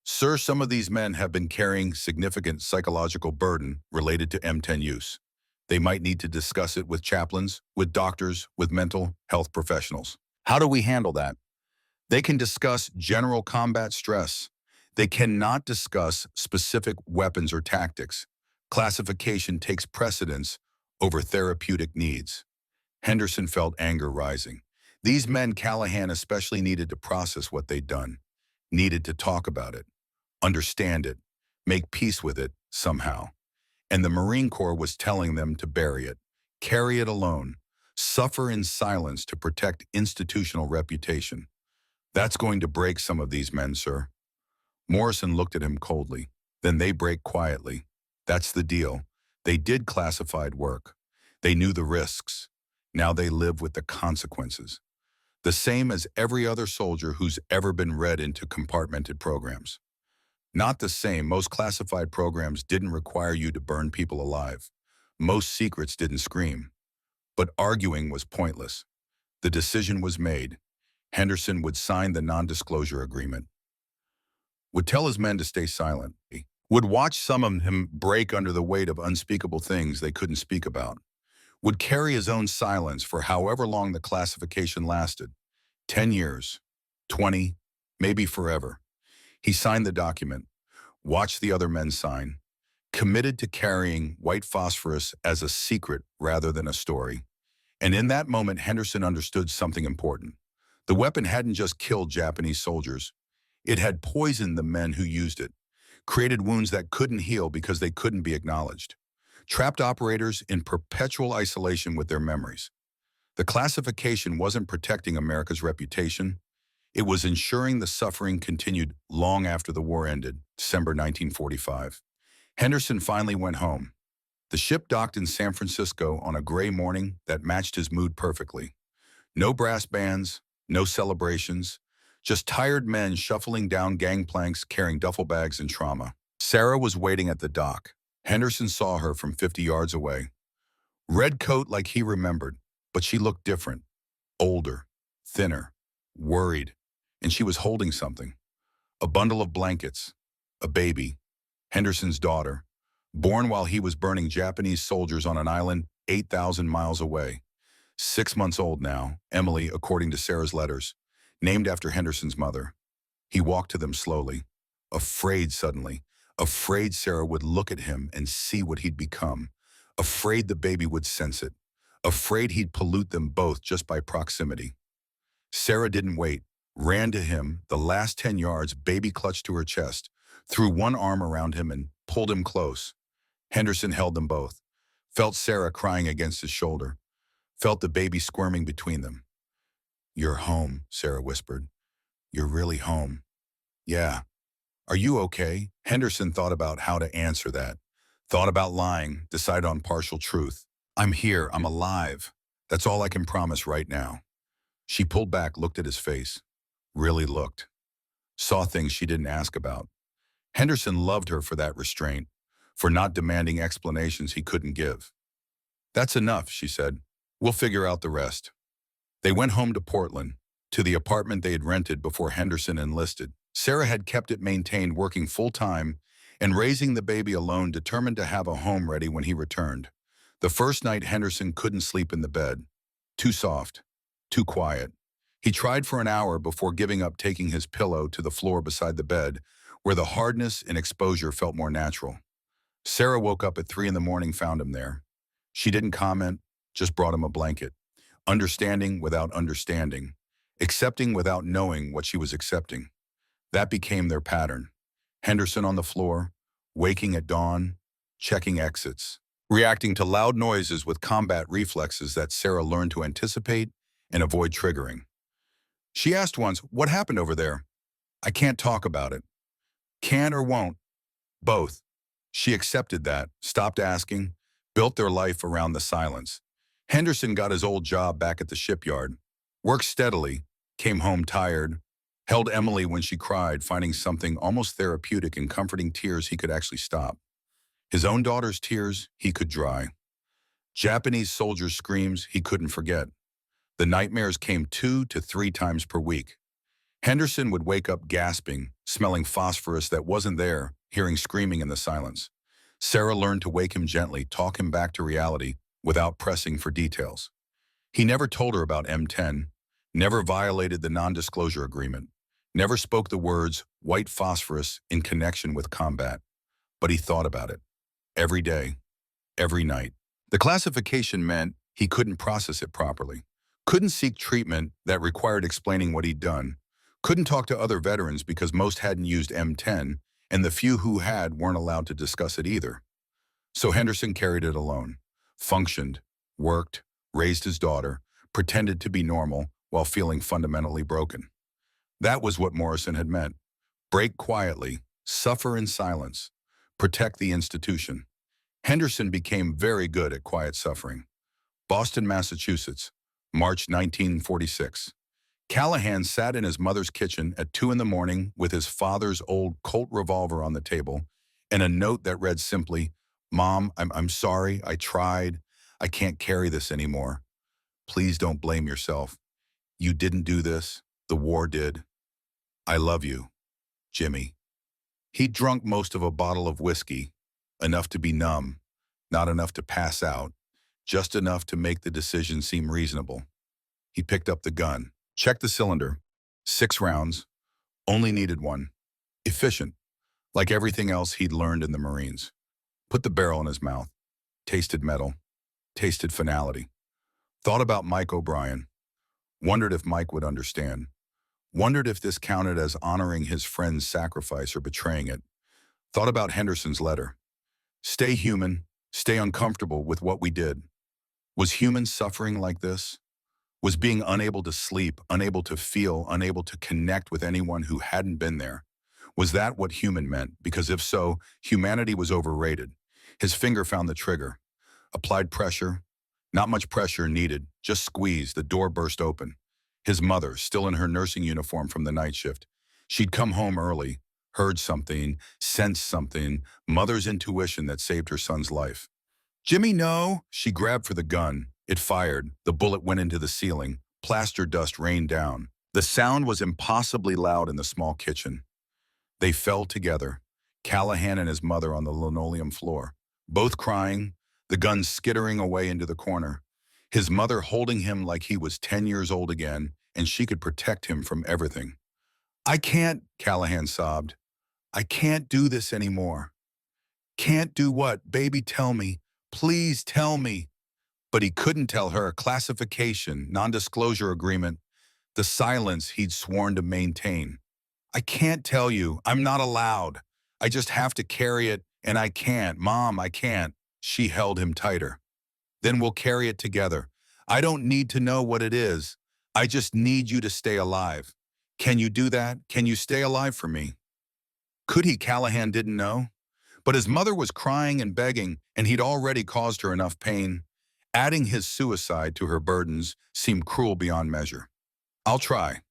Sir, some of these men have been carrying significant psychological burden related to M10 use. They might need to discuss it with chaplains, with doctors, with mental health professionals. How do we handle that? They can discuss general combat stress. They cannot discuss specific weapons or tactics. Classification takes precedence over therapeutic needs. Henderson felt anger rising. These men, Callahan especially, needed to process what they'd done, needed to talk about it, understand it, make peace with it somehow. And the Marine Corps was telling them to bury it, carry it alone, suffer in silence to protect institutional reputation. That's going to break some of these men, sir. Morrison looked at him coldly. Then they break quietly. That's the deal. They did classified work. They knew the risks. Now they live with the consequences. The same as every other soldier who's ever been read into compartmented programs. Not the same. Most classified programs didn't require you to burn people alive. Most secrets didn't scream. But arguing was pointless. The decision was made. Henderson would sign the non-disclosure agreement, would tell his men to stay silent, would watch some of them break under the weight of unspeakable things they couldn't speak about, would carry his own silence for however long the classification lasted, 10 years, 20, maybe forever. He signed the document, watched the other men sign, committed to carrying white phosphorus as a secret rather than a story. And in that moment, Henderson understood something important. The weapon hadn't just killed Japanese soldiers. It had poisoned the men who used it, created wounds that couldn't heal because they couldn't be acknowledged, trapped operators in perpetual isolation with their memories. The classification wasn't protecting America's reputation. It was ensuring the suffering continued long after the war ended, December 1945. Henderson finally went home. The ship docked in San Francisco on a gray morning that matched his mood perfectly. No brass bands, no celebrations, just tired men shuffling down gangplanks carrying duffel bags and trauma. Sarah was waiting at the dock. Henderson saw her from 50 yards away. Red coat like he remembered, but she looked different, older, thinner, worried, and she was holding something. A bundle of blankets, a baby, Henderson's daughter, born while he was burning Japanese soldiers on an island 8,000 miles away. 6 months old now, Emily, according to Sarah's letters, named after Henderson's mother. He walked to them slowly, afraid suddenly, afraid Sarah would look at him and see what he'd become, afraid the baby would sense it, afraid he'd pollute them both just by proximity. Sarah didn't wait, ran to him, the last 10 yards, baby clutched to her chest, threw one arm around him and pulled him close. Henderson held them both, felt Sarah crying against his shoulder, felt the baby squirming between them. "You're home," Sarah whispered. "You're really home." "Yeah. Are you okay?" Henderson thought about how to answer that, thought about lying, decided on partial truth. "I'm here. I'm alive. That's all I can promise right now." She pulled back, looked at his face. Really looked. Saw things she didn't ask about. Henderson loved her for that restraint, for not demanding explanations he couldn't give. "That's enough," she said. "We'll figure out the rest." They went home to Portland, to the apartment they had rented before Henderson enlisted. Sarah had kept it maintained, working full-time and raising the baby alone, determined to have a home ready when he returned. The first night, Henderson couldn't sleep in the bed. Too soft, too quiet. He tried for an hour before giving up, taking his pillow to the floor beside the bed, where the hardness and exposure felt more natural. Sarah woke up at 3 in the morning, found him there. She didn't comment, just brought him a blanket. Understanding without understanding. Accepting without knowing what she was accepting. That became their pattern. Henderson on the floor, waking at dawn, checking exits, reacting to loud noises with combat reflexes that Sarah learned to anticipate and avoid triggering. She asked once, "What happened over there?" "I can't talk about it." "Can't or won't?" "Both." She accepted that, stopped asking, built their life around the silence. Henderson got his old job back at the shipyard, worked steadily, came home tired, held Emily when she cried, finding something almost therapeutic in comforting tears he could actually stop. His own daughter's tears he could dry. Japanese soldiers' screams he couldn't forget. The nightmares came 2 to 3 times per week. Henderson would wake up gasping, smelling phosphorus that wasn't there, hearing screaming in the silence. Sarah learned to wake him gently, talk him back to reality without pressing for details. He never told her about M10, never violated the non-disclosure agreement, never spoke the words white phosphorus in connection with combat, but he thought about it every day, every night. The classification meant he couldn't process it properly, couldn't seek treatment that required explaining what he'd done, couldn't talk to other veterans because most hadn't used M10, and the few who had weren't allowed to discuss it either. So Henderson carried it alone, functioned, worked, raised his daughter, pretended to be normal while feeling fundamentally broken. That was what Morrison had meant. Break quietly, suffer in silence, protect the institution. Henderson became very good at quiet suffering. Boston, Massachusetts, March 1946. Callahan sat in his mother's kitchen at 2 in the morning with his father's old Colt revolver on the table and a note that read simply, "Mom, I'm sorry, I tried. I can't carry this anymore. Please don't blame yourself. You didn't do this. The war did. I love you, Jimmy." He'd drunk most of a bottle of whiskey, enough to be numb, not enough to pass out, just enough to make the decision seem reasonable. He picked up the gun, checked the cylinder. 6 rounds, only needed one. Efficient, like everything else he'd learned in the Marines. Put the barrel in his mouth, tasted metal, tasted finality. Thought about Mike O'Brien, wondered if Mike would understand. Wondered if this counted as honoring his friend's sacrifice or betraying it. Thought about Henderson's letter. Stay human, stay uncomfortable with what we did. Was human suffering like this? Was being unable to sleep, unable to feel, unable to connect with anyone who hadn't been there? Was that what human meant? Because if so, humanity was overrated. His finger found the trigger. Applied pressure. Not much pressure needed. Just squeeze. The door burst open. His mother, still in her nursing uniform from the night shift. She'd come home early, heard something, sensed something, mother's intuition that saved her son's life. "Jimmy, no!" She grabbed for the gun. It fired. The bullet went into the ceiling. Plaster dust rained down. The sound was impossibly loud in the small kitchen. They fell together, Callahan and his mother on the linoleum floor, both crying, the gun skittering away into the corner. His mother holding him like he was 10 years old again, and she could protect him from everything. "I can't," Callahan sobbed. "I can't do this anymore." "Can't do what? Baby, tell me. Please tell me." But he couldn't tell her. Classification, non-disclosure agreement, the silence he'd sworn to maintain. "I can't tell you. I'm not allowed. I just have to carry it, and I can't. Mom, I can't." She held him tighter. "Then we'll carry it together. I don't need to know what it is. I just need you to stay alive. Can you do that? Can you stay alive for me?" Could he? Callahan didn't know. But his mother was crying and begging, and he'd already caused her enough pain. Adding his suicide to her burdens seemed cruel beyond measure. "I'll try.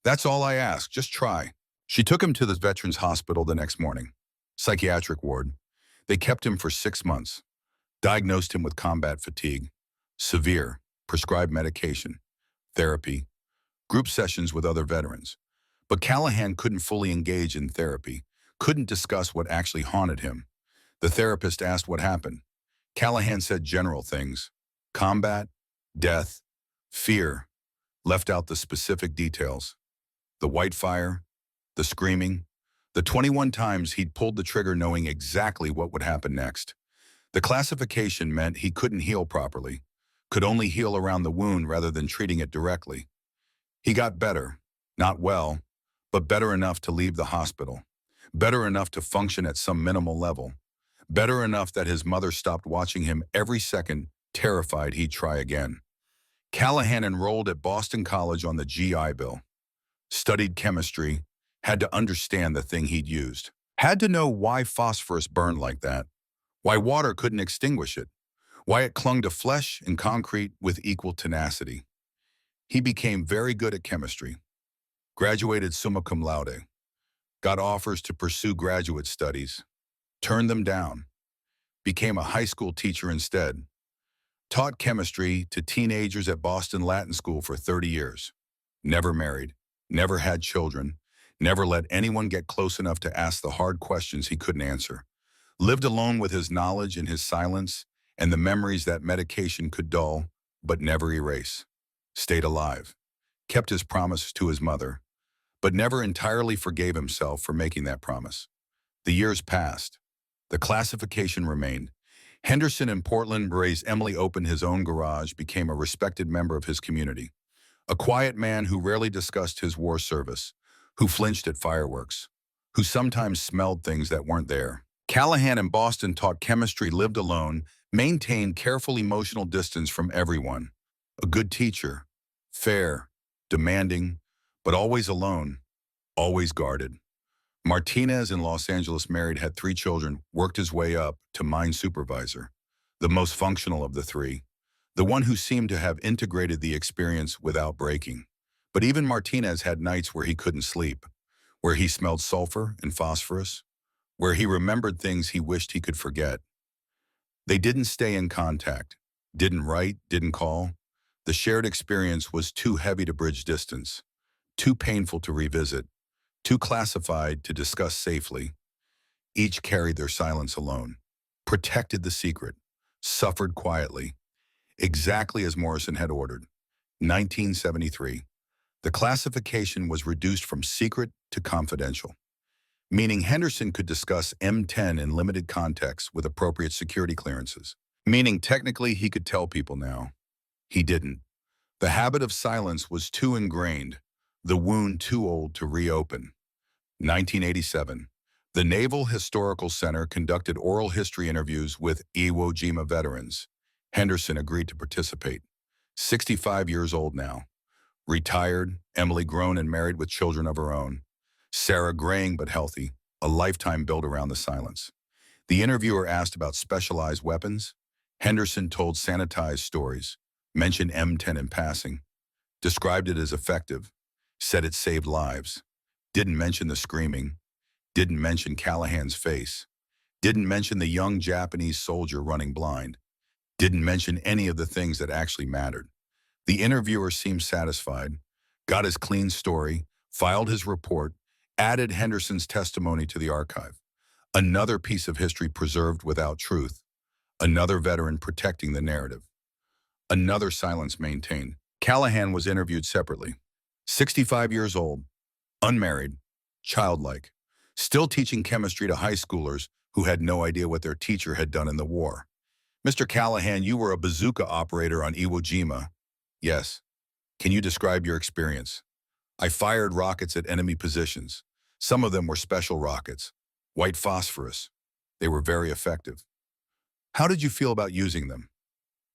That's all I ask. Just try." She took him to the Veterans Hospital the next morning. Psychiatric ward. They kept him for 6 months. Diagnosed him with combat fatigue. Severe. Prescribed medication. Therapy. Group sessions with other veterans. But Callahan couldn't fully engage in therapy. Couldn't discuss what actually haunted him. The therapist asked what happened. Callahan said general things. Combat. Death. Fear. Left out the specific details. The white fire. The screaming. The 21 times he'd pulled the trigger knowing exactly what would happen next. The classification meant he couldn't heal properly, could only heal around the wound rather than treating it directly. He got better, not well, but better enough to leave the hospital, better enough to function at some minimal level, better enough that his mother stopped watching him every second, terrified he'd try again. Callahan enrolled at Boston College on the GI Bill, studied chemistry, had to understand the thing he'd used, had to know why phosphorus burned like that, why water couldn't extinguish it, why it clung to flesh and concrete with equal tenacity. He became very good at chemistry, graduated summa cum laude, got offers to pursue graduate studies, turned them down, became a high school teacher instead, taught chemistry to teenagers at Boston Latin School for 30 years, never married, never had children, never let anyone get close enough to ask the hard questions he couldn't answer, lived alone with his knowledge and his silence and the memories that medication could dull but never erase, stayed alive, kept his promise to his mother, but never entirely forgave himself for making that promise. The years passed. The classification remained. Henderson in Portland raised Emily opened his own garage, became a respected member of his community. A quiet man who rarely discussed his war service, who flinched at fireworks, who sometimes smelled things that weren't there. Callahan in Boston taught chemistry, lived alone, maintained careful emotional distance from everyone. A good teacher, fair, demanding, but always alone, always guarded. Martinez in Los Angeles married, had 3 children, worked his way up to mine supervisor, the most functional of the 3, the one who seemed to have integrated the experience without breaking. But even Martinez had nights where he couldn't sleep, where he smelled sulfur and phosphorus, where he remembered things he wished he could forget. They didn't stay in contact, didn't write, didn't call. The shared experience was too heavy to bridge distance, too painful to revisit, too classified to discuss safely. Each carried their silence alone, protected the secret, suffered quietly, exactly as Morrison had ordered. 1973. The classification was reduced from secret to confidential, meaning Henderson could discuss M10 in limited contexts with appropriate security clearances, meaning technically he could tell people now. He didn't. The habit of silence was too ingrained, the wound too old to reopen. 1987. The Naval Historical Center conducted oral history interviews with Iwo Jima veterans. Henderson agreed to participate. 65 years old now. Retired, Emily grown and married with children of her own. Sarah graying but healthy, a lifetime built around the silence. The interviewer asked about specialized weapons. Henderson told sanitized stories, mentioned M10 in passing, described it as effective, said it saved lives, didn't mention the screaming, didn't mention Callahan's face, didn't mention the young Japanese soldier running blind, didn't mention any of the things that actually mattered. The interviewer seemed satisfied, got his clean story, filed his report, added Henderson's testimony to the archive. Another piece of history preserved without truth. Another veteran protecting the narrative. Another silence maintained. Callahan was interviewed separately. 65 years old, unmarried, childlike, still teaching chemistry to high schoolers who had no idea what their teacher had done in the war. Mr. Callahan, you were a bazooka operator on Iwo Jima. Yes. Can you describe your experience? I fired rockets at enemy positions. Some of them were special rockets, white phosphorus. They were very effective. How did you feel about using them?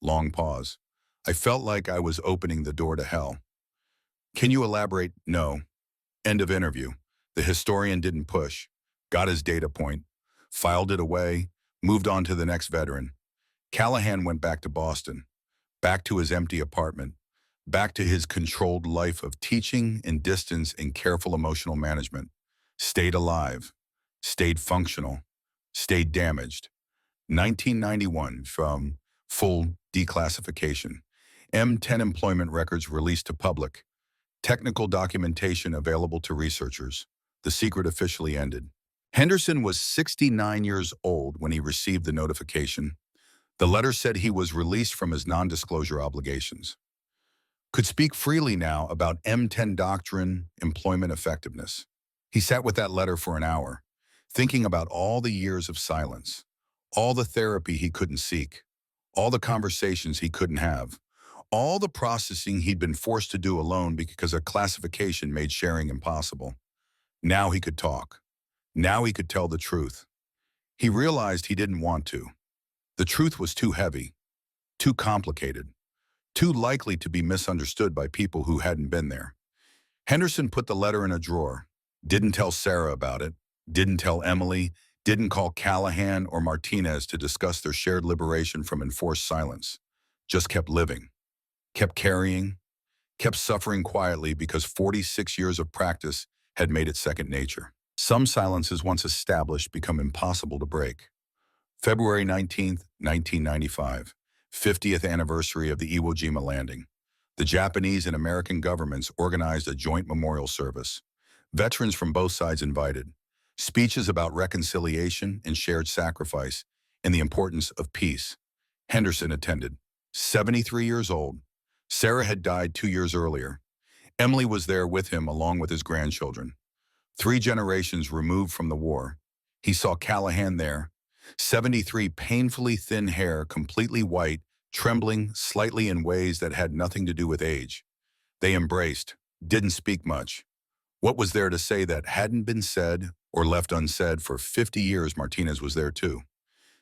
Long pause. I felt like I was opening the door to hell. Can you elaborate? No. End of interview. The historian didn't push, got his data point, filed it away, moved on to the next veteran. Callahan went back to Boston, back to his empty apartment, back to his controlled life of teaching and distance and careful emotional management. Stayed alive, stayed functional, stayed damaged. 1991 from full declassification. M10 employment records released to public. Technical documentation available to researchers. The secret officially ended. Henderson was 69 years old when he received the notification. The letter said he was released from his non-disclosure obligations. Could speak freely now about M10 doctrine, employment effectiveness. He sat with that letter for an hour, thinking about all the years of silence, all the therapy he couldn't seek, all the conversations he couldn't have, all the processing he'd been forced to do alone because a classification made sharing impossible. Now he could talk. Now he could tell the truth. He realized he didn't want to. The truth was too heavy, too complicated, too likely to be misunderstood by people who hadn't been there. Henderson put the letter in a drawer, didn't tell Sarah about it, didn't tell Emily, didn't call Callahan or Martinez to discuss their shared liberation from enforced silence. Just kept living, kept carrying, kept suffering quietly because 46 years of practice had made it second nature. Some silences once established become impossible to break. February 19th, 1995, 50th anniversary of the Iwo Jima landing. The Japanese and American governments organized a joint memorial service. Veterans from both sides invited. Speeches about reconciliation and shared sacrifice and the importance of peace. Henderson attended. 73 years old. Sarah had died 2 years earlier. Emily was there with him along with his grandchildren. 3 generations removed from the war. He saw Callahan there. 73 painfully thin hair, completely white, trembling slightly in ways that had nothing to do with age. They embraced, didn't speak much. What was there to say that hadn't been said or left unsaid for 50 years? Martinez was there too.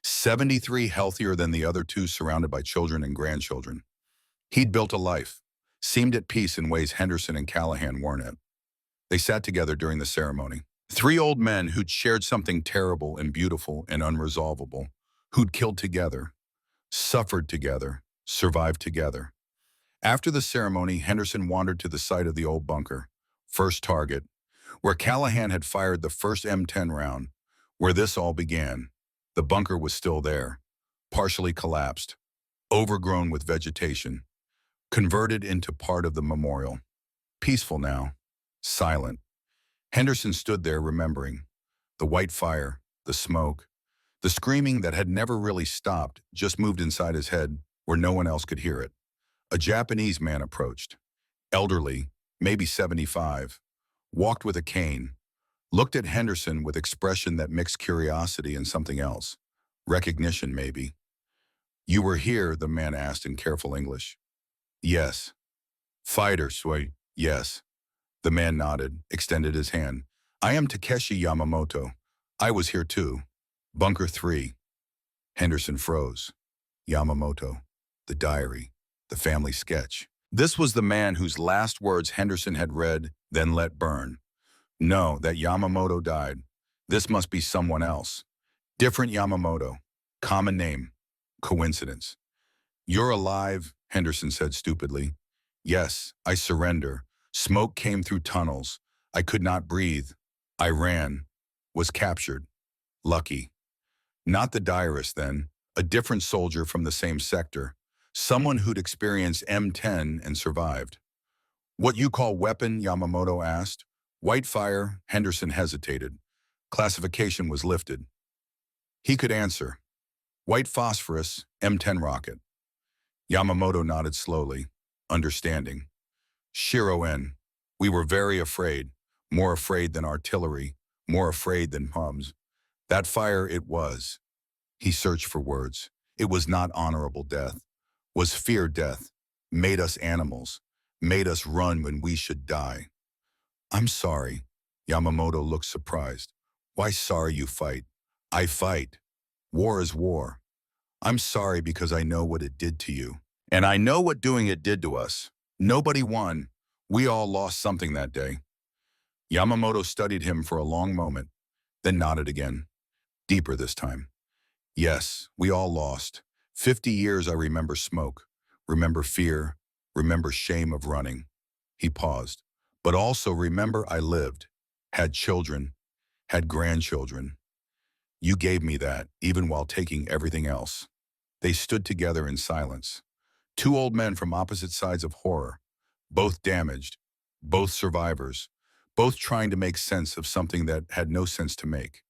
73 healthier than the other 2, surrounded by children and grandchildren. He'd built a life, seemed at peace in ways Henderson and Callahan weren't at. They sat together during the ceremony. 3 old men who'd shared something terrible and beautiful and unresolvable, who'd killed together, suffered together, survived together. After the ceremony, Henderson wandered to the site of the old bunker, first target, where Callahan had fired the first M10 round, where this all began. The bunker was still there, partially collapsed, overgrown with vegetation, converted into part of the memorial. Peaceful now, silent. Henderson stood there remembering. The white fire, the smoke, the screaming that had never really stopped, just moved inside his head where no one else could hear it. A Japanese man approached, elderly, maybe 75, walked with a cane, looked at Henderson with expression that mixed curiosity and something else. Recognition, maybe. "You were here?" the man asked in careful English. "Yes." "Fighter, Sui?" "Yes." The man nodded, extended his hand. "I am Takeshi Yamamoto. I was here too. Bunker 3. Henderson froze. Yamamoto, the diary, the family sketch. This was the man whose last words Henderson had read, then let burn. No, that Yamamoto died. This must be someone else. Different Yamamoto. Common name. Coincidence. "You're alive," Henderson said stupidly. "Yes, I surrender. Smoke came through tunnels. I could not breathe. I ran. Was captured. Lucky." Not the diarist then, a different soldier from the same sector. Someone who'd experienced M10 and survived. "What you call weapon?" Yamamoto asked. "White fire." Henderson hesitated. Classification was lifted. He could answer. "White phosphorus, M10 rocket." Yamamoto nodded slowly, understanding. "Shiro-en, we were very afraid, more afraid than artillery, more afraid than bombs. That fire it was." He searched for words. "It was not honorable death, was fear death, made us animals, made us run when we should die." "I'm sorry." Yamamoto looked surprised. "Why sorry? You fight." "I fight. War is war. I'm sorry because I know what it did to you. And I know what doing it did to us. Nobody won. We all lost something that day." Yamamoto studied him for a long moment, then nodded again, deeper this time. "Yes, we all lost. 50 years I remember smoke, remember fear, remember shame of running." He paused. "But also remember I lived, had children, had grandchildren. You gave me that, even while taking everything else." They stood together in silence. 2 old men from opposite sides of horror, both damaged, both survivors, both trying to make sense of something that had no sense to make.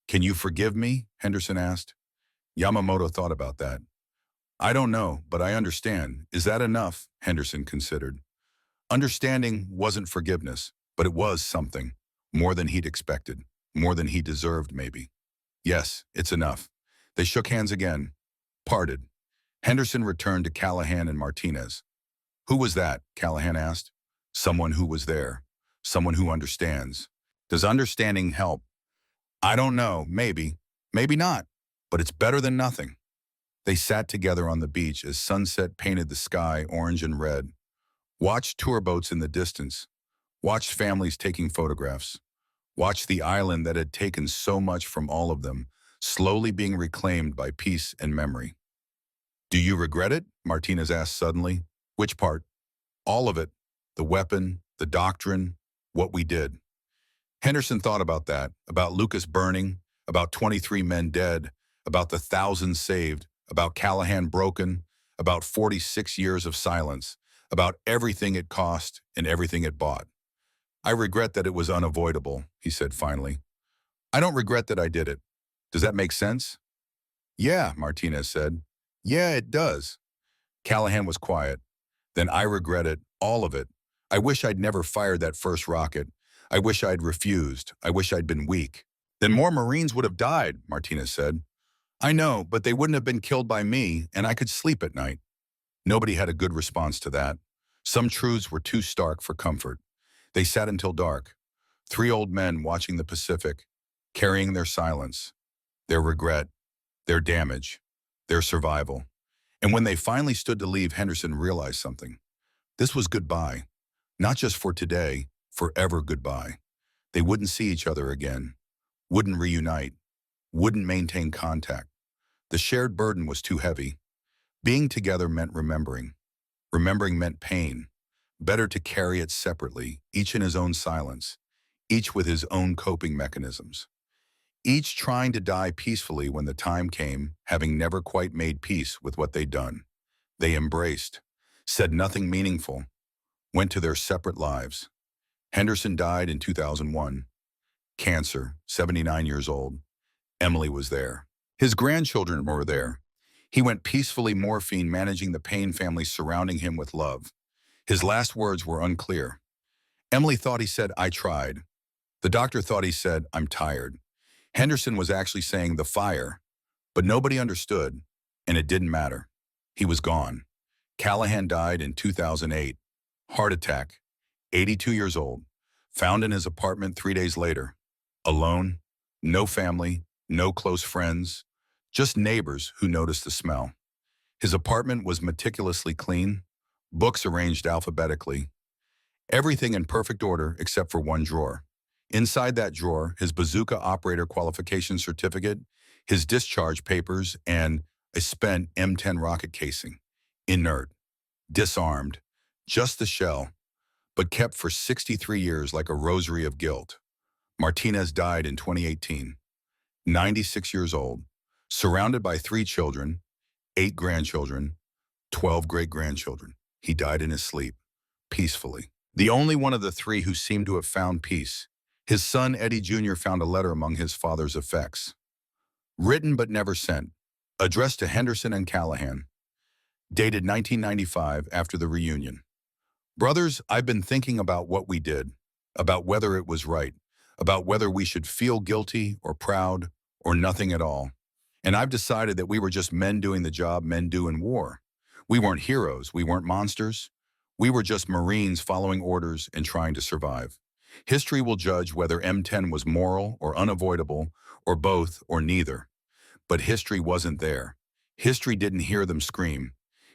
"Can you forgive me?" Henderson asked. Yamamoto thought about that. "I don't know, but I understand. Is that enough?" Henderson considered. Understanding wasn't forgiveness, but it was something. More than he'd expected. More than he deserved, maybe. Yes, it's enough. They shook hands again. Parted. Henderson returned to Callahan and Martinez. Who was that? Callahan asked. Someone who was there. Someone who understands. Does understanding help? I don't know. Maybe. Maybe not. But it's better than nothing. They sat together on the beach as sunset painted the sky orange and red. Watched tour boats in the distance. Watched families taking photographs. Watched the island that had taken so much from all of them, slowly being reclaimed by peace and memory. Do you regret it? Martinez asked suddenly. Which part? All of it. The weapon, the doctrine, what we did. Henderson thought about that, about Lucas burning, about 23 men dead, about the thousands saved, about Callahan broken, about 46 years of silence, about everything it cost and everything it bought. I regret that it was unavoidable, he said finally. I don't regret that I did it. Does that make sense? Yeah, Martinez said. Yeah, it does. Callahan was quiet. Then I regret it, all of it. I wish I'd never fired that first rocket. I wish I'd refused. I wish I'd been weak. Then more Marines would have died, Martinez said. I know, but they wouldn't have been killed by me, and I could sleep at night. Nobody had a good response to that. Some truths were too stark for comfort. They sat until dark. 3 old men watching the Pacific, carrying their silence, their regret, their damage, their survival. And when they finally stood to leave, Henderson realized something. This was goodbye. Not just for today, forever goodbye. They wouldn't see each other again, wouldn't reunite, wouldn't maintain contact. The shared burden was too heavy. Being together meant remembering. Remembering meant pain. Better to carry it separately, each in his own silence, each with his own coping mechanisms. Each trying to die peacefully when the time came, having never quite made peace with what they'd done. They embraced, said nothing meaningful, went to their separate lives. Henderson died in 2001. Cancer, 79 years old. Emily was there. His grandchildren were there. He went peacefully morphine, managing the pain, family surrounding him with love. His last words were unclear. Emily thought he said, I tried. The doctor thought he said, I'm tired. Henderson was actually saying the fire, but nobody understood, and it didn't matter. He was gone. Callahan died in 2008. Heart attack, 82 years old, found in his apartment 3 days later. Alone, no family, no close friends, just neighbors who noticed the smell. His apartment was meticulously clean, books arranged alphabetically, everything in perfect order except for one drawer. Inside that drawer, his Bazooka operator qualification certificate, his discharge papers, and a spent M10 rocket casing. Inert, disarmed, just the shell, but kept for 63 years like a rosary of guilt. Martinez died in 2018, 96 years old, surrounded by 3 children, 8 grandchildren, 12 great-grandchildren. He died in his sleep, peacefully. The only one of the 3 who seemed to have found peace. His son, Eddie Jr., found a letter among his father's effects. Written but never sent, addressed to Henderson and Callahan. Dated 1995 after the reunion. Brothers, I've been thinking about what we did, about whether it was right, about whether we should feel guilty or proud or nothing at all. And I've decided that we were just men doing the job men do in war. We weren't heroes, we weren't monsters. We were just Marines following orders and trying to survive. History will judge whether M10 was moral or unavoidable, or both or neither. But history wasn't there. History didn't hear them scream.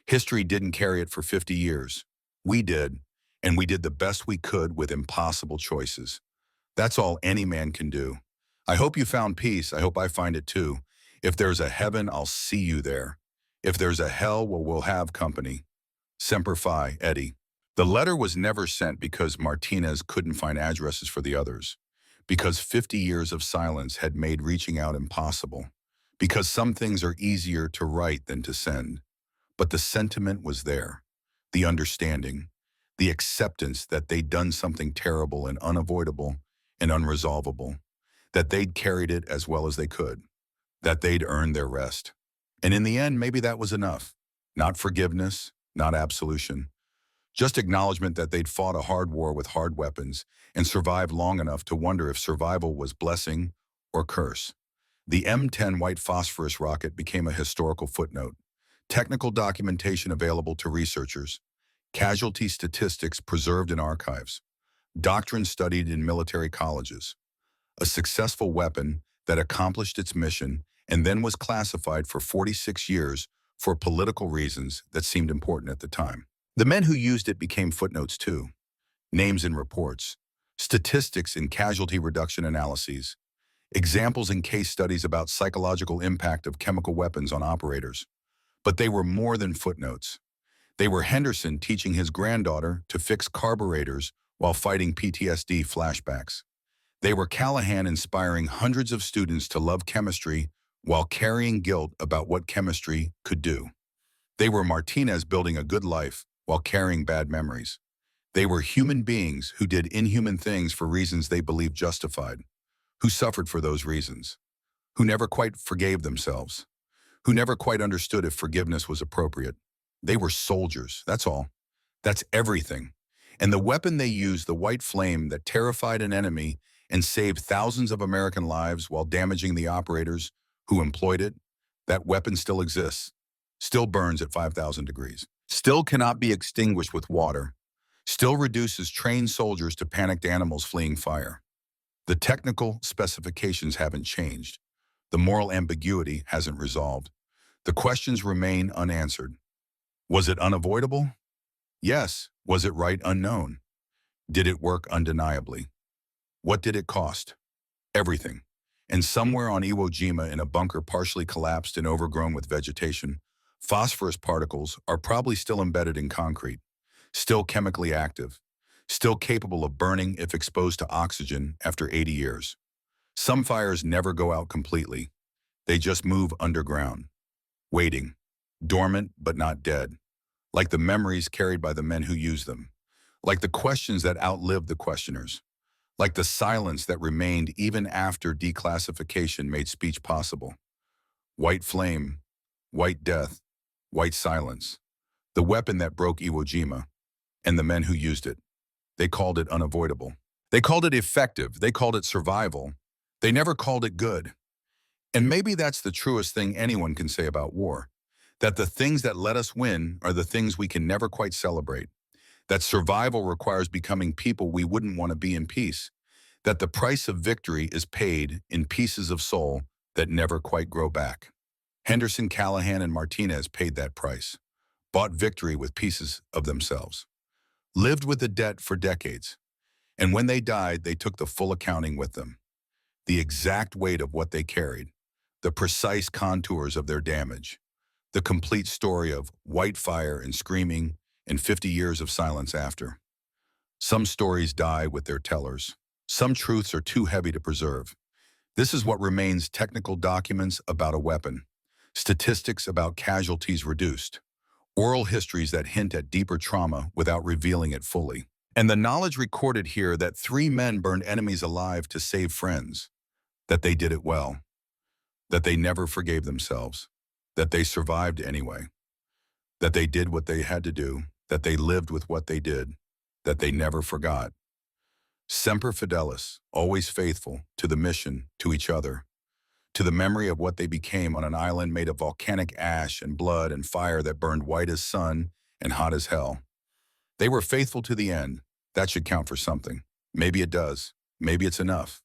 History didn't carry it for 50 years. We did, and we did the best we could with impossible choices. That's all any man can do. I hope you found peace. I hope I find it too. If there's a heaven, I'll see you there. If there's a hell, well, we'll have company. Semper Fi, Eddie. The letter was never sent because Martinez couldn't find addresses for the others, because 50 years of silence had made reaching out impossible, because some things are easier to write than to send. But the sentiment was there, the understanding, the acceptance that they'd done something terrible and unavoidable and unresolvable, that they'd carried it as well as they could, that they'd earned their rest. And in the end, maybe that was enough. Not forgiveness, not absolution, Just acknowledgement that they'd fought a hard war with hard weapons and survived long enough to wonder if survival was blessing or curse. The M10 white phosphorus rocket became a historical footnote. Technical documentation available to researchers, casualty statistics preserved in archives, doctrine studied in military colleges. A successful weapon that accomplished its mission and then was classified for 46 years for political reasons that seemed important at the time. The men who used it became footnotes too. Names in reports, statistics in casualty reduction analyses, examples in case studies about psychological impact of chemical weapons on operators. But they were more than footnotes. They were Henderson teaching his granddaughter to fix carburetors while fighting PTSD flashbacks. They were Callahan inspiring hundreds of students to love chemistry while carrying guilt about what chemistry could do. They were Martinez building a good life while carrying bad memories. They were human beings who did inhuman things for reasons they believed justified, who suffered for those reasons, who never quite forgave themselves, who never quite understood if forgiveness was appropriate. They were soldiers, that's all. That's everything. And the weapon they used, the white flame that terrified an enemy and saved thousands of American lives while damaging the operators who employed it, that weapon still exists, still burns at 5,000 degrees, still cannot be extinguished with water, still reduces trained soldiers to panicked animals fleeing fire. The technical specifications haven't changed. The moral ambiguity hasn't resolved. The questions remain unanswered. Was it unavoidable? Yes. Was it right? Unknown. Did it work? Undeniably. What did it cost? Everything. And somewhere on Iwo Jima, in a bunker partially collapsed and overgrown with vegetation, phosphorus particles are probably still embedded in concrete, still chemically active, still capable of burning if exposed to oxygen after 80 years. Some fires never go out completely. They just move underground, waiting, dormant but not dead, like the memories carried by the men who use them, like the questions that outlived the questioners, like the silence that remained even after declassification made speech possible. White flame, white death, white silence, the weapon that broke Iwo Jima, and the men who used it. They called it unavoidable. They called it effective. They called it survival. They never called it good. And maybe that's the truest thing anyone can say about war, that the things that let us win are the things we can never quite celebrate, that survival requires becoming people we wouldn't want to be in peace, that the price of victory is paid in pieces of soul that never quite grow back. Henderson, Callahan, and Martinez paid that price, bought victory with pieces of themselves, lived with the debt for decades, and when they died, they took the full accounting with them, the exact weight of what they carried, the precise contours of their damage, the complete story of white fire and screaming and 50 years of silence after. Some stories die with their tellers. Some truths are too heavy to preserve. This is what remains: technical documents about a weapon, statistics about casualties reduced, oral histories that hint at deeper trauma without revealing it fully. And the knowledge recorded here that 3 men burned enemies alive to save friends, that they did it well, that they never forgave themselves, that they survived anyway, that they did what they had to do, that they lived with what they did, that they never forgot. Semper Fidelis, always faithful to the mission, to each other, to the memory of what they became on an island made of volcanic ash and blood and fire that burned white as sun and hot as hell. They were faithful to the end. That should count for something. Maybe it does. Maybe it's enough.